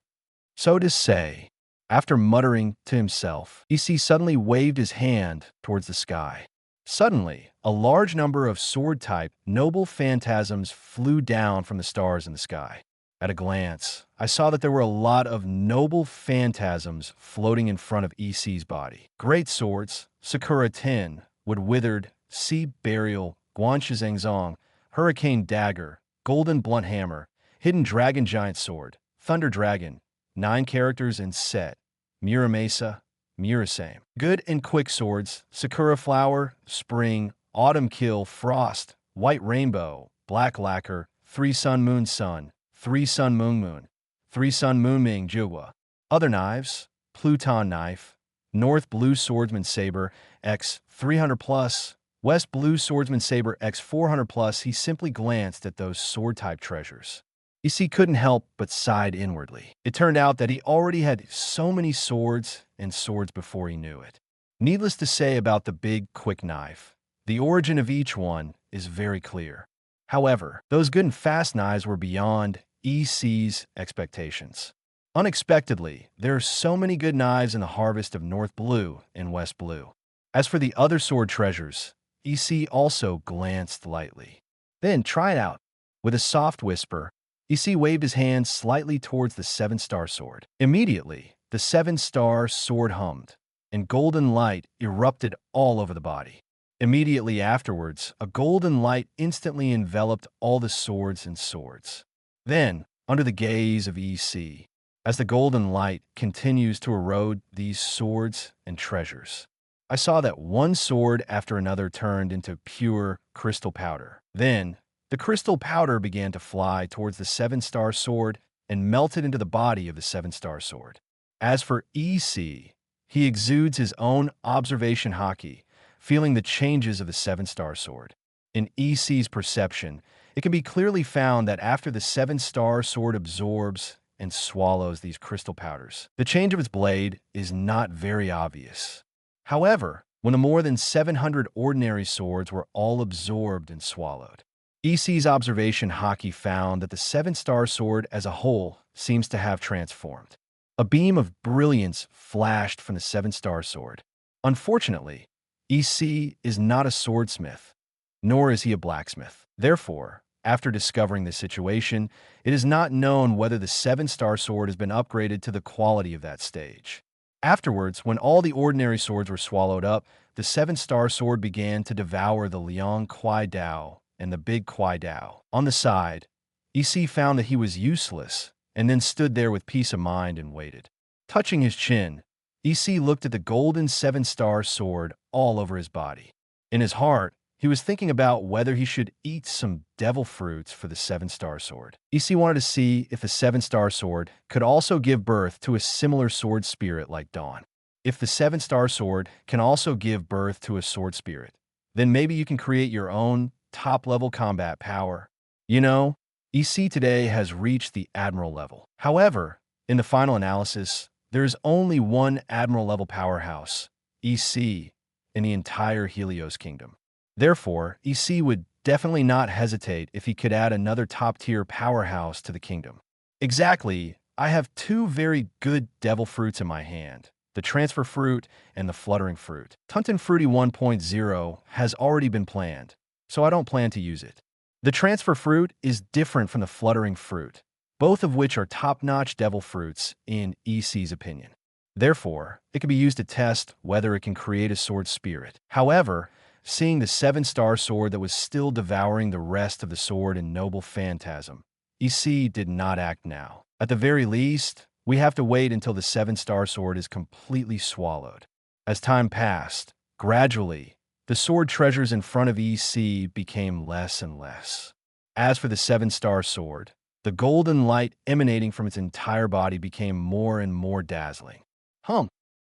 So to say, after muttering to himself, EC suddenly waved his hand towards the sky. Suddenly, a large number of sword-type noble phantasms flew down from the stars in the sky. At a glance, I saw that there were a lot of noble phantasms floating in front of EC's body. Great swords, Sakura 10, Wood Withered, Sea Burial, Guanshi Zhangzong, Hurricane Dagger, Golden Blunt Hammer, Hidden Dragon Giant Sword, Thunder Dragon, 9 characters in set, Muramasa, Murasame. Good and quick swords, Sakura Flower, Spring, Autumn Kill, Frost, White Rainbow, Black Lacquer, 3 Sun Moon Sun, 3 Sun Moon Moon, 3 Sun Moon Ming Jugwa. Other knives, Pluton Knife, North Blue Swordsman Saber X 300+, West Blue Swordsman Saber X 400+. He simply glanced at those sword-type treasures. EC couldn't help but sighed inwardly. It turned out that he already had so many swords and swords before he knew it. Needless to say about the big, quick knife, the origin of each one is very clear. However, those good and fast knives were beyond EC's expectations. Unexpectedly, there are so many good knives in the harvest of North Blue and West Blue. As for the other sword treasures, EC also glanced lightly. Then, try it out. With a soft whisper, EC waved his hand slightly towards the seven-star sword. Immediately, the seven-star sword hummed, and golden light erupted all over the body. Immediately afterwards, a golden light instantly enveloped all the swords and swords. Then, under the gaze of EC, as the golden light continues to erode these swords and treasures, I saw that one sword after another turned into pure crystal powder. Then, the crystal powder began to fly towards the seven-star sword and melted into the body of the seven-star sword. As for EC, he exudes his own observation haki, feeling the changes of the seven-star sword. In EC's perception, it can be clearly found that after the seven-star sword absorbs and swallows these crystal powders, the change of its blade is not very obvious. However, when the more than 700 ordinary swords were all absorbed and swallowed, EC's observation haki found that the seven-star sword as a whole seems to have transformed. A beam of brilliance flashed from the seven-star sword. Unfortunately, EC is not a swordsmith, nor is he a blacksmith. Therefore, after discovering the situation, it is not known whether the seven-star sword has been upgraded to the quality of that stage. Afterwards, when all the ordinary swords were swallowed up, the seven-star sword began to devour the Liang Kuai Dao and the Big Kuai Dao. On the side, EC found that he was useless and then stood there with peace of mind and waited. Touching his chin, EC looked at the golden seven-star sword all over his body. In his heart, he was thinking about whether he should eat some devil fruits for the seven-star sword. EC wanted to see if the seven-star sword could also give birth to a similar sword spirit like Dawn. If the seven-star sword can also give birth to a sword spirit, then maybe you can create your own top-level combat power. You know, EC today has reached the Admiral level. However, in the final analysis, there is only one Admiral-level powerhouse, EC, in the entire Helios Kingdom. Therefore, EC would definitely not hesitate if he could add another top-tier powerhouse to the kingdom. Exactly, I have two very good devil fruits in my hand, the transfer fruit and the fluttering fruit. Tunton Fruity 1.0 has already been planned, so I don't plan to use it. The transfer fruit is different from the fluttering fruit, both of which are top-notch devil fruits in EC's opinion. Therefore, it can be used to test whether it can create a sword spirit. However, seeing the seven-star sword that was still devouring the rest of the sword in noble phantasm, EC did not act now. At the very least, we have to wait until the seven-star sword is completely swallowed. As time passed, gradually, the sword treasures in front of EC became less and less. As for the seven-star sword, the golden light emanating from its entire body became more and more dazzling.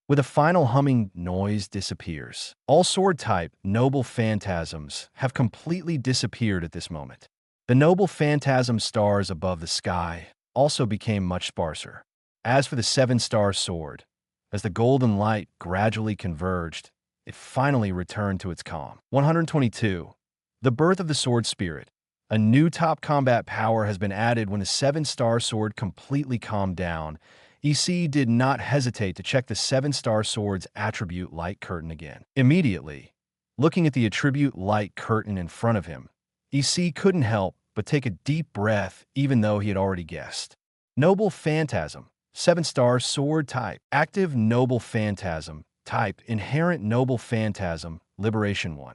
With a final humming noise disappears. All sword-type noble phantasms have completely disappeared at this moment. The noble phantasm stars above the sky also became much sparser. As for the seven-star sword, as the golden light gradually converged, it finally returned to its calm. 122. The birth of the sword spirit. A new top combat power has been added when the seven-star sword completely calmed down. EC did not hesitate to check the seven-star sword's attribute light curtain again. Immediately, looking at the attribute light curtain in front of him, EC couldn't help but take a deep breath even though he had already guessed. Noble Phantasm, 7-star sword type. Active Noble Phantasm, type Inherent Noble Phantasm, Liberation 1.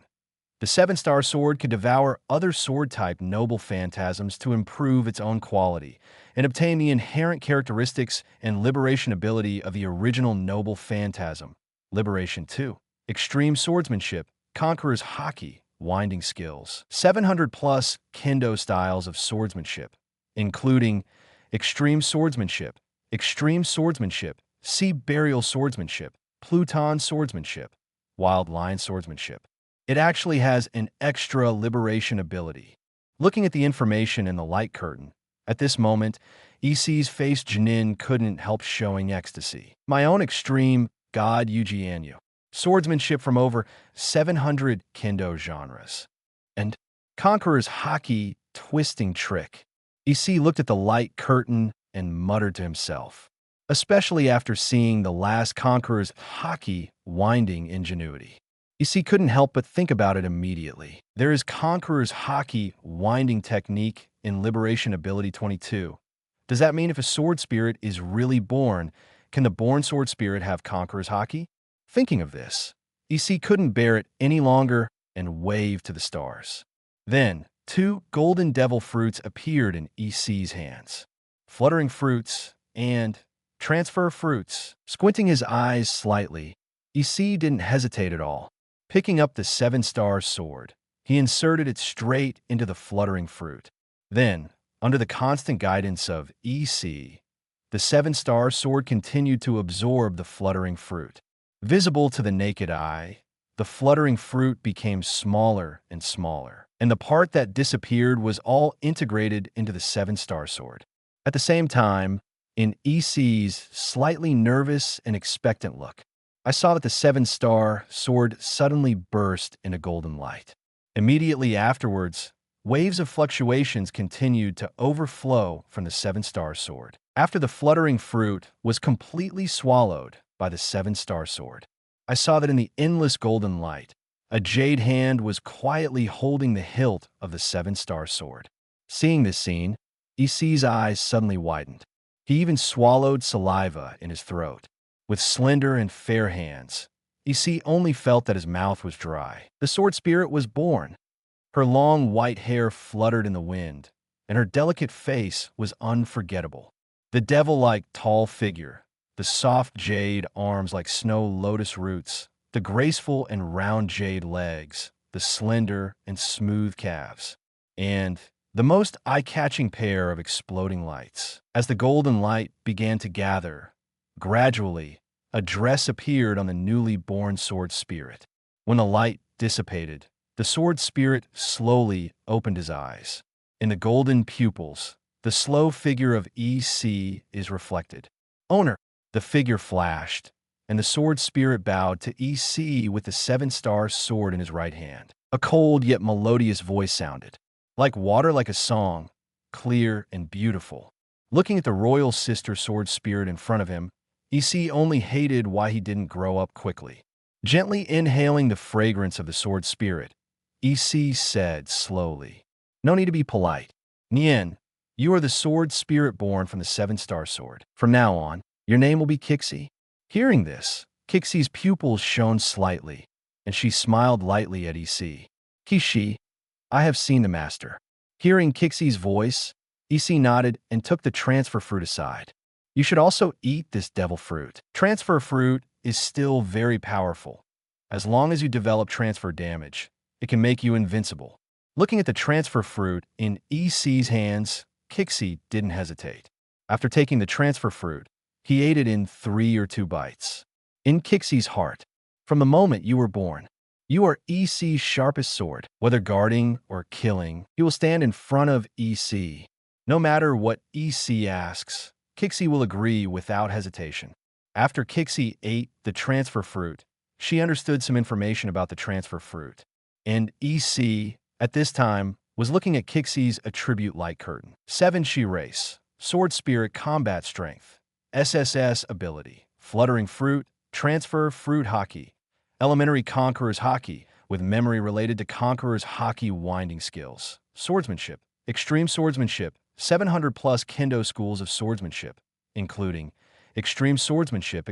The 7-star sword could devour other sword-type noble phantasms to improve its own quality and obtain the inherent characteristics and liberation ability of the original noble phantasm. Liberation 2. Extreme Swordsmanship, Conqueror's Haki, Winding Skills. 700-plus kendo styles of swordsmanship, including Extreme Swordsmanship, Sea Burial Swordsmanship, Pluton Swordsmanship, Wild Lion Swordsmanship. It actually has an extra liberation ability. Looking at the information in the light curtain, at this moment, EC's face Jinin couldn't help showing ecstasy. My own extreme God Yujianyu. Swordsmanship from over 700 kendo genres. And Conqueror's Haki twisting trick. EC looked at the light curtain and muttered to himself, especially after seeing the last Conqueror's Haki winding ingenuity. Issei couldn't help but think about it immediately. There is Conqueror's Haki winding technique in Liberation Ability 22. Does that mean if a sword spirit is really born, can the born sword spirit have Conqueror's Haki? Thinking of this, Issei couldn't bear it any longer and waved to the stars. Then, 2 golden devil fruits appeared in Issei's hands. Fluttering fruits and transfer fruits. Squinting his eyes slightly, Issei didn't hesitate at all. Picking up the 7-star sword, he inserted it straight into the fluttering fruit. Then, under the constant guidance of Issei, the 7-star sword continued to absorb the fluttering fruit. Visible to the naked eye, the fluttering fruit became smaller and smaller, and the part that disappeared was all integrated into the 7-star sword. At the same time, in Issei's slightly nervous and expectant look, I saw that the 7-star sword suddenly burst into golden light. Immediately afterwards, waves of fluctuations continued to overflow from the 7-star sword. After the fluttering fruit was completely swallowed by the 7-star sword, I saw that in the endless golden light, a jade hand was quietly holding the hilt of the 7-star sword. Seeing this scene, Issei's eyes suddenly widened. He even swallowed saliva in his throat. With slender and fair hands, Issei only felt that his mouth was dry. The sword spirit was born. Her long white hair fluttered in the wind, and her delicate face was unforgettable. The devil-like tall figure, the soft jade arms like snow lotus roots, the graceful and round jade legs, the slender and smooth calves, and the most eye-catching pair of exploding lights. As the golden light began to gather, gradually, a dress appeared on the newly born sword spirit. When the light dissipated, the sword spirit slowly opened his eyes. In the golden pupils, the slow figure of Issei is reflected. Owner, the figure flashed, and the sword spirit bowed to Issei with the 7-star sword in his right hand. A cold yet melodious voice sounded. Like water, like a song, clear and beautiful. Looking at the royal sister sword spirit in front of him, Issei only hated why he didn't grow up quickly. Gently inhaling the fragrance of the sword spirit, Issei said slowly, "No need to be polite. Nien, you are the sword spirit born from the 7-star sword. From now on, your name will be Kixi." Hearing this, Kixie's pupils shone slightly, and she smiled lightly at Issei. "Kishi, I have seen the master." Hearing Kixie's voice, Issei nodded and took the transfer fruit aside. "You should also eat this devil fruit. Transfer fruit is still very powerful. As long as you develop transfer damage, it can make you invincible." Looking at the transfer fruit in Issei's hands, Kixi didn't hesitate. After taking the transfer fruit, he ate it in 3 or 2 bites. In Kixie's heart, from the moment you were born, you are Issei's sharpest sword. Whether guarding or killing, he will stand in front of Issei. No matter what Issei asks, Kixi will agree without hesitation. After Kixi ate the transfer fruit, she understood some information about the transfer fruit. And Issei, at this time, was looking at Kixi's attribute light curtain. 7 Shi race, sword spirit combat strength, SSS ability, fluttering fruit, transfer fruit Haki, elementary Conqueror's Haki, with memory related to Conqueror's Haki winding skills, swordsmanship, extreme swordsmanship, 700 plus kendo schools of swordsmanship, including extreme swordsmanship,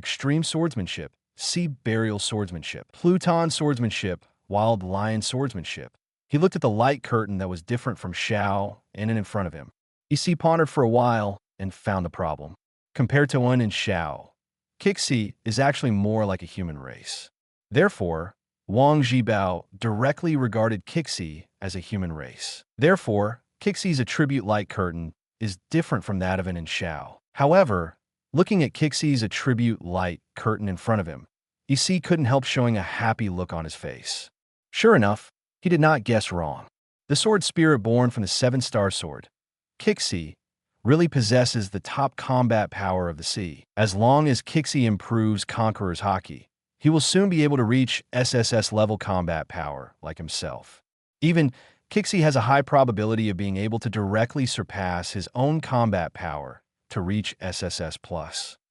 sea burial swordsmanship, Pluton swordsmanship, wild lion swordsmanship. He looked at the light curtain that was different from Shao and in front of him. Issei pondered for a while and found the problem. Compared to Wen and Shao, Kixi is actually more like a human race. Therefore, Wang Zhibao directly regarded Kixi as a human race. Therefore, Kixi's attribute light curtain is different from that of An and Shao. However, looking at Kixi's attribute light curtain in front of him, Issei couldn't help showing a happy look on his face. Sure enough, he did not guess wrong. The sword spirit born from the 7-star sword, Kixi, really possesses the top combat power of the sea. As long as Kixi improves Conqueror's Haki, he will soon be able to reach SSS level combat power like himself. Even Kixi has a high probability of being able to directly surpass his own combat power to reach SSS+.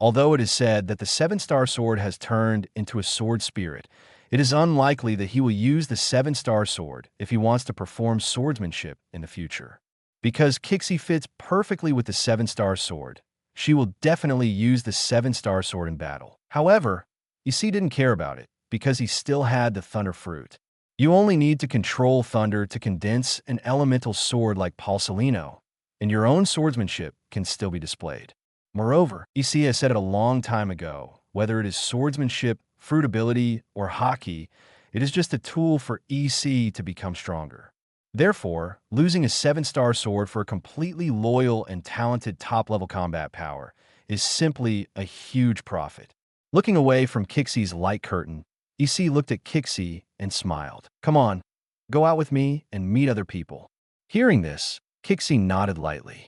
Although it is said that the 7-star sword has turned into a sword spirit, It is unlikely that he will use the 7-star sword if he wants to perform swordsmanship in the future. Because Kixie fits perfectly with the 7-star sword, she will definitely use the 7-star sword in battle. However, Issei didn't care about it because he still had the thunder fruit. You only need to control thunder to condense an elemental sword like Pulsalino, and your own swordsmanship can still be displayed. Moreover, Issei has said it a long time ago, whether it is swordsmanship, fruit ability, or Haki, it is just a tool for Issei to become stronger. Therefore, losing a 7-star sword for a completely loyal and talented top-level combat power is simply a huge profit. Looking away from Kixie's light curtain, Issei looked at Kixie and smiled. Come on, go out with me and meet other people. Hearing this, Kixie nodded lightly.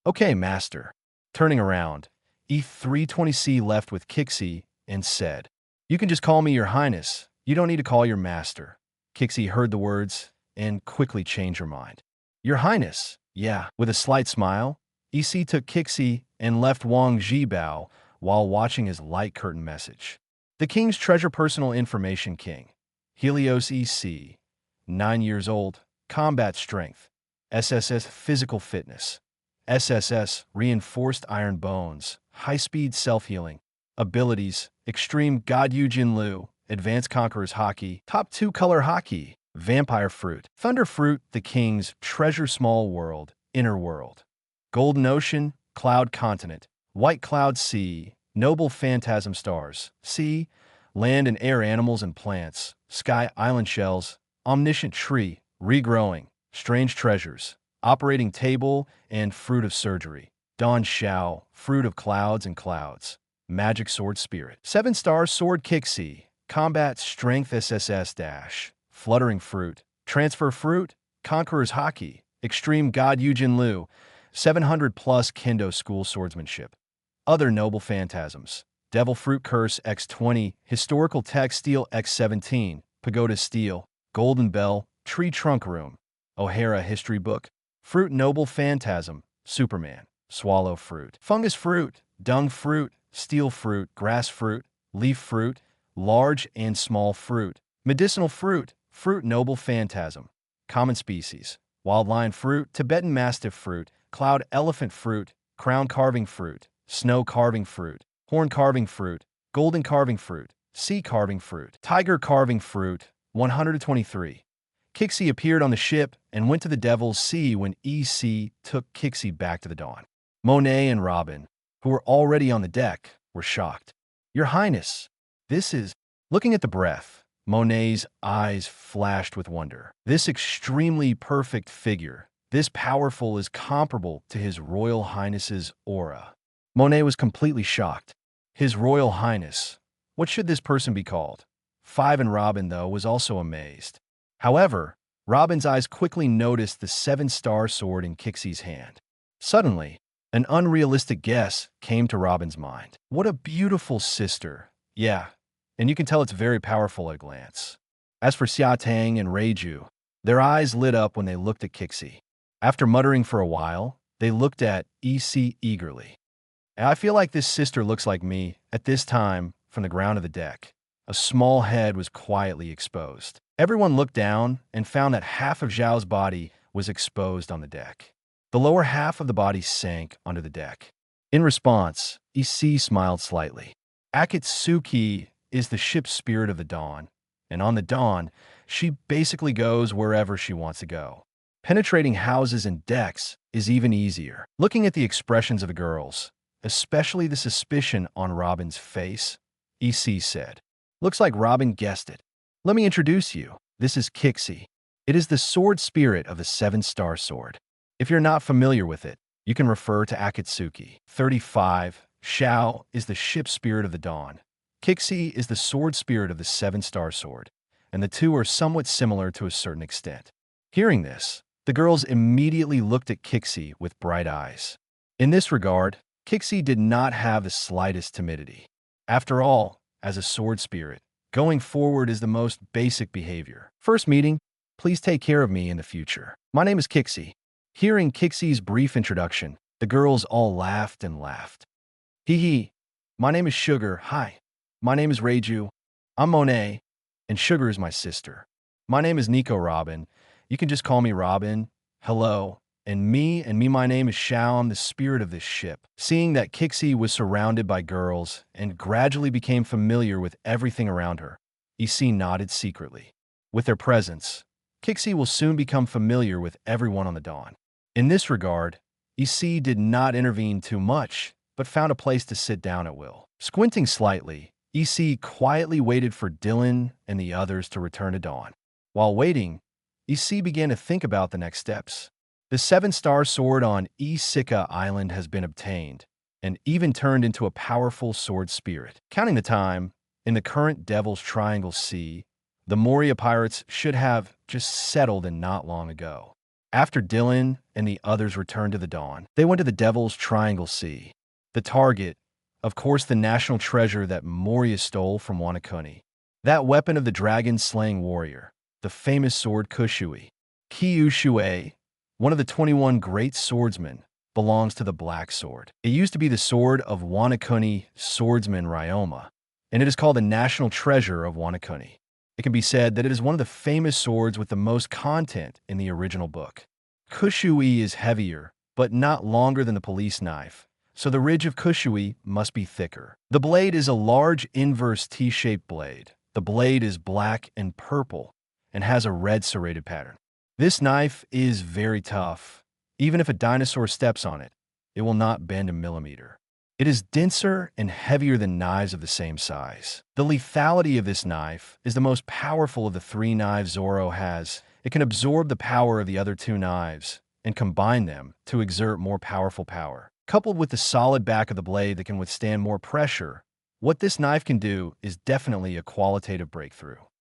Okay, master. Turning around, E320C left with Kixie and said, You can just call me your highness. You don't need to call your master. Kixie heard the words and quickly changed her mind. Your highness, yeah. With a slight smile, Issei took Kixie and left Wang Zhibao while watching his light curtain message. The king's treasure personal information king. Helios EC, 9 years old, combat strength, SSS physical fitness, SSS reinforced iron bones, high-speed self-healing, abilities, extreme God Yujin Lu, advanced Conqueror's Haki, top 2 color Haki, vampire fruit, thunder fruit, the king's treasure small world, inner world, golden ocean, cloud continent, white cloud sea, noble phantasm stars, sea, land and air animals and plants, sky island shells, omniscient tree, regrowing, strange treasures, operating table and fruit of surgery, dawn shao, fruit of clouds and clouds, magic sword spirit, 7-star sword Kixie, combat strength SSS dash, fluttering fruit, transfer fruit, conqueror's Haki, extreme God Yujin Lu, 700 plus kendo school swordsmanship, other noble phantasms, devil fruit curse X20, historical text steel X17, pagoda steel, golden bell, tree trunk room, O'Hara history book, fruit noble phantasm, Superman, swallow fruit, fungus fruit, dung fruit, steel fruit, grass fruit, leaf fruit, large and small fruit, medicinal fruit, fruit noble phantasm, common species, wild lion fruit, Tibetan mastiff fruit, cloud elephant fruit, crown carving fruit, snow carving fruit, horn carving fruit, golden carving fruit, sea carving fruit, tiger carving fruit, 123. Kixie appeared on the ship and went to the Devil's Sea when EC took Kixie back to the Dawn. Monet and Robin, who were already on the deck, were shocked. Your Highness, this is... Looking at the breath, Monet's eyes flashed with wonder. This extremely perfect figure, this powerful, is comparable to His Royal Highness's aura. Monet was completely shocked. His Royal Highness. What should this person be called? Five and Robin, though, was also amazed. However, Robin's eyes quickly noticed the 7-star sword in Kixie's hand. Suddenly, an unrealistic guess came to Robin's mind. What a beautiful sister. Yeah, and you can tell it's very powerful at a glance. As for Xia Tang and Reiju, their eyes lit up when they looked at Kixie. After muttering for a while, they looked at EC eagerly. I feel like this sister looks like me. At this time, from the ground of the deck, a small head was quietly exposed. Everyone looked down and found that half of Zhao's body was exposed on the deck. The lower half of the body sank onto the deck. In response, EC smiled slightly. Akatsuki is the ship's spirit of the dawn, and on the dawn, she basically goes wherever she wants to go. Penetrating houses and decks is even easier. Looking at the expressions of the girls, especially the suspicion on Robin's face, EC said, Looks like Robin guessed it. Let me introduce you. This is Kixie. It is the sword spirit of the 7-star sword. If you're not familiar with it, you can refer to Akatsuki. 35. Shao is the ship spirit of the dawn. Kixie is the sword spirit of the 7-star sword, and the two are somewhat similar to a certain extent. Hearing this, the girls immediately looked at Kixie with bright eyes. In this regard, Kixie did not have the slightest timidity. After all, as a sword spirit, going forward is the most basic behavior. First meeting, please take care of me in the future. My name is Kixie. Hearing Kixie's brief introduction, the girls all laughed and laughed. Hee hee. My name is Sugar. Hi. My name is Reiju. I'm Monet. and Sugar is my sister. My name is Nico Robin. You can just call me Robin. Hello. And me, my name is Shao. I'm the spirit of this ship. Seeing that Kixie was surrounded by girls and gradually became familiar with everything around her, Issei nodded secretly. With their presence, Kixie will soon become familiar with everyone on the Dawn. In this regard, Issei did not intervene too much, but found a place to sit down at will. Squinting slightly, Issei quietly waited for Dylan and the others to return to Dawn. While waiting, Issei began to think about the next steps. The 7-star sword on Isika Island has been obtained, and even turned into a powerful sword spirit. Counting the time, in the current Devil's Triangle Sea, the Moria pirates should have just settled in not long ago. After Dylan and the others returned to the Dawn, they went to the Devil's Triangle Sea. The target, of course, the national treasure that Moria stole from Awakeni. That weapon of the dragon-slaying warrior, the famous sword Kushui. Kyushui, one of the 21 great swordsmen, belongs to the Black Sword. It used to be the sword of Awakeni swordsman Ryoma, and it is called the national treasure of Awakeni. It can be said that it is one of the famous swords with the most content in the original book. Kushui is heavier, but not longer than the police knife, so the ridge of Kushui must be thicker. The blade is a large inverse T-shaped blade. The blade is black and purple and has a red serrated pattern. This knife is very tough. Even if a dinosaur steps on it, it will not bend a millimeter. It is denser and heavier than knives of the same size. The lethality of this knife is the most powerful of the 3 knives Zoro has. It can absorb the power of the other 2 knives and combine them to exert more powerful power. Coupled with the solid back of the blade that can withstand more pressure, what this knife can do is definitely a qualitative breakthrough.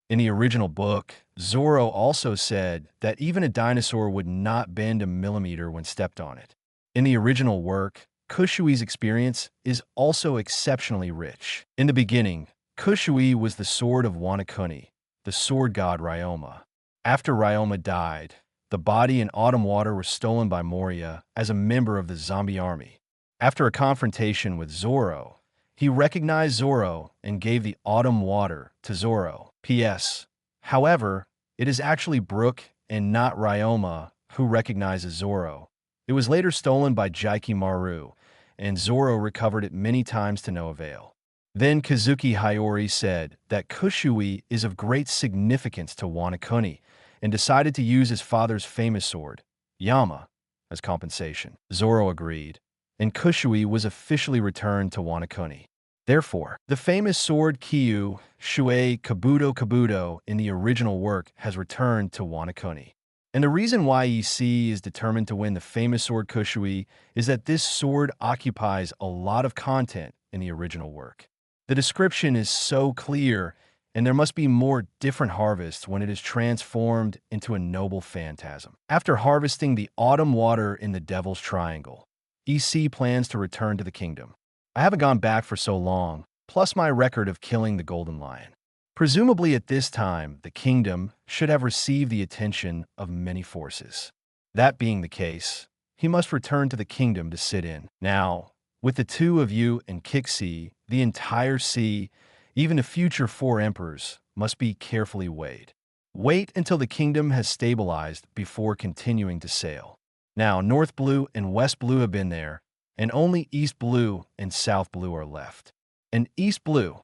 In the original book, Zoro also said that even a dinosaur would not bend a millimeter when stepped on it. In the original work, Kushui's experience is also exceptionally rich. In the beginning, Kushui was the sword of Awakeni, the sword god Ryoma. After Ryoma died, the body and autumn water were stolen by Moria as a member of the zombie army. After a confrontation with Zoro, he recognized Zoro and gave the autumn water to Zoro. P.S. However, it is actually Brook and not Ryoma who recognizes Zoro. It was later stolen by Jaiki Maru, and Zoro recovered it many times to no avail. Then Kazuki Hiyori said that Kushui is of great significance to Awakeni and decided to use his father's famous sword, Yama, as compensation. Zoro agreed, and Kushui was officially returned to Awakeni. Therefore, the famous sword Kyu Shuei Kabuto in the original work has returned to Awakeni. And the reason why Issei is determined to win the famous sword Kushui is that this sword occupies a lot of content in the original work. The description is so clear, and there must be more different harvests when it is transformed into a noble phantasm. After harvesting the autumn water in the Devil's Triangle, Issei plans to return to the kingdom. I haven't gone back for so long, plus my record of killing the Golden Lion. Presumably at this time, the kingdom should have received the attention of many forces. That being the case, he must return to the kingdom to sit in. Now, with the 2 of you and Kixie, the entire sea, even the future 4 emperors, must be carefully weighed. Wait until the kingdom has stabilized before continuing to sail. Now, North Blue and West Blue have been there, and only East Blue and South Blue are left. And East Blue,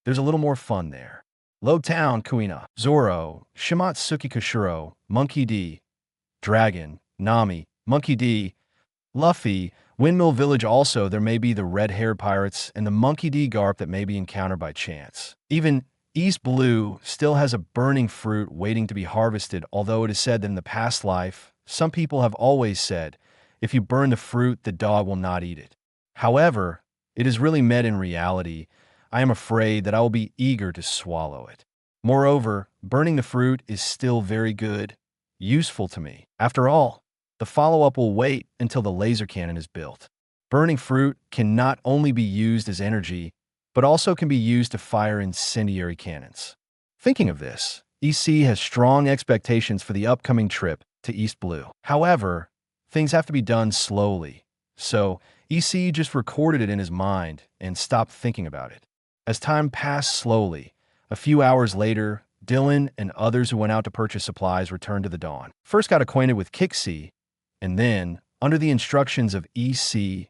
there's a little more fun there. Low Town, Kuina, Zoro, Shimatsuki Kushiro, Monkey D, Dragon, Nami, Monkey D, Luffy, Windmill Village also there may be the red-haired pirates and the Monkey D Garp that may be encountered by chance. Even East Blue still has a burning fruit waiting to be harvested, although it is said that in the past life, some people have always said, if you burn the fruit, the dog will not eat it. However, it is really meant in reality. I am afraid that I will be eager to swallow it. Moreover, burning the fruit is still very good, useful to me. After all, the follow-up will wait until the laser cannon is built. Burning fruit can not only be used as energy, but also can be used to fire incendiary cannons. Thinking of this, Issei has strong expectations for the upcoming trip to East Blue. However, things have to be done slowly, so Issei just recorded it in his mind and stopped thinking about it. As time passed slowly, a few hours later, Dylan and others who went out to purchase supplies returned to the Dawn. First got acquainted with Kixi, and then, under the instructions of EC,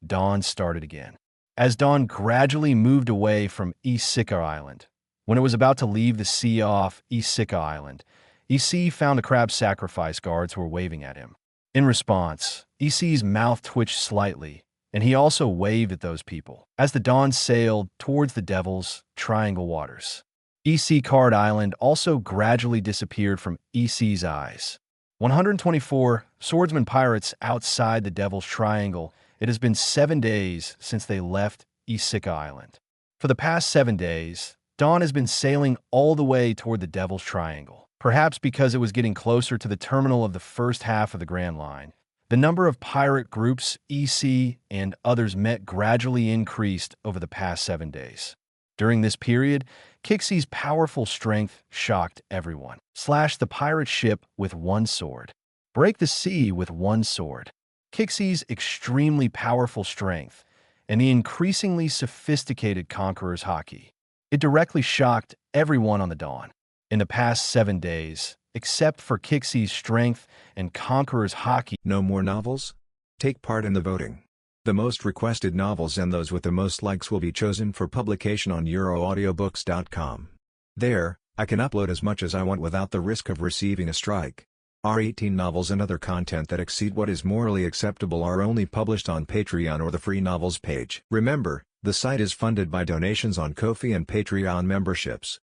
Dawn started again. As Dawn gradually moved away from Isika Island, when it was about to leave the sea off Isika Island, EC found the crab sacrifice guards who were waving at him. In response, EC's mouth twitched slightly, and he also waved at those people as the Dawn sailed towards the Devil's Triangle waters. EC Card Island also gradually disappeared from EC's eyes. 124 swordsman pirates outside the Devil's Triangle. It has been 7 days since they left Isika Island. For the past 7 days, Dawn has been sailing all the way toward the Devil's Triangle. Perhaps because it was getting closer to the terminal of the first half of the Grand Line, the number of pirate groups EC and others met gradually increased over the past 7 days. During this period, Kixi's powerful strength shocked everyone. Slash the pirate ship with one sword. Break the sea with one sword. Kixi's extremely powerful strength and the increasingly sophisticated Conqueror's Haki. It directly shocked everyone on the Dawn. In the past 7 days, except for Kixi's strength and Conqueror's Haki. No more novels? Take part in the voting. The most requested novels and those with the most likes will be chosen for publication on euroaudiobooks.com. There, I can upload as much as I want without the risk of receiving a strike. Our 18 novels and other content that exceed what is morally acceptable are only published on Patreon or the free novels page. Remember, the site is funded by donations on Ko-fi and Patreon memberships.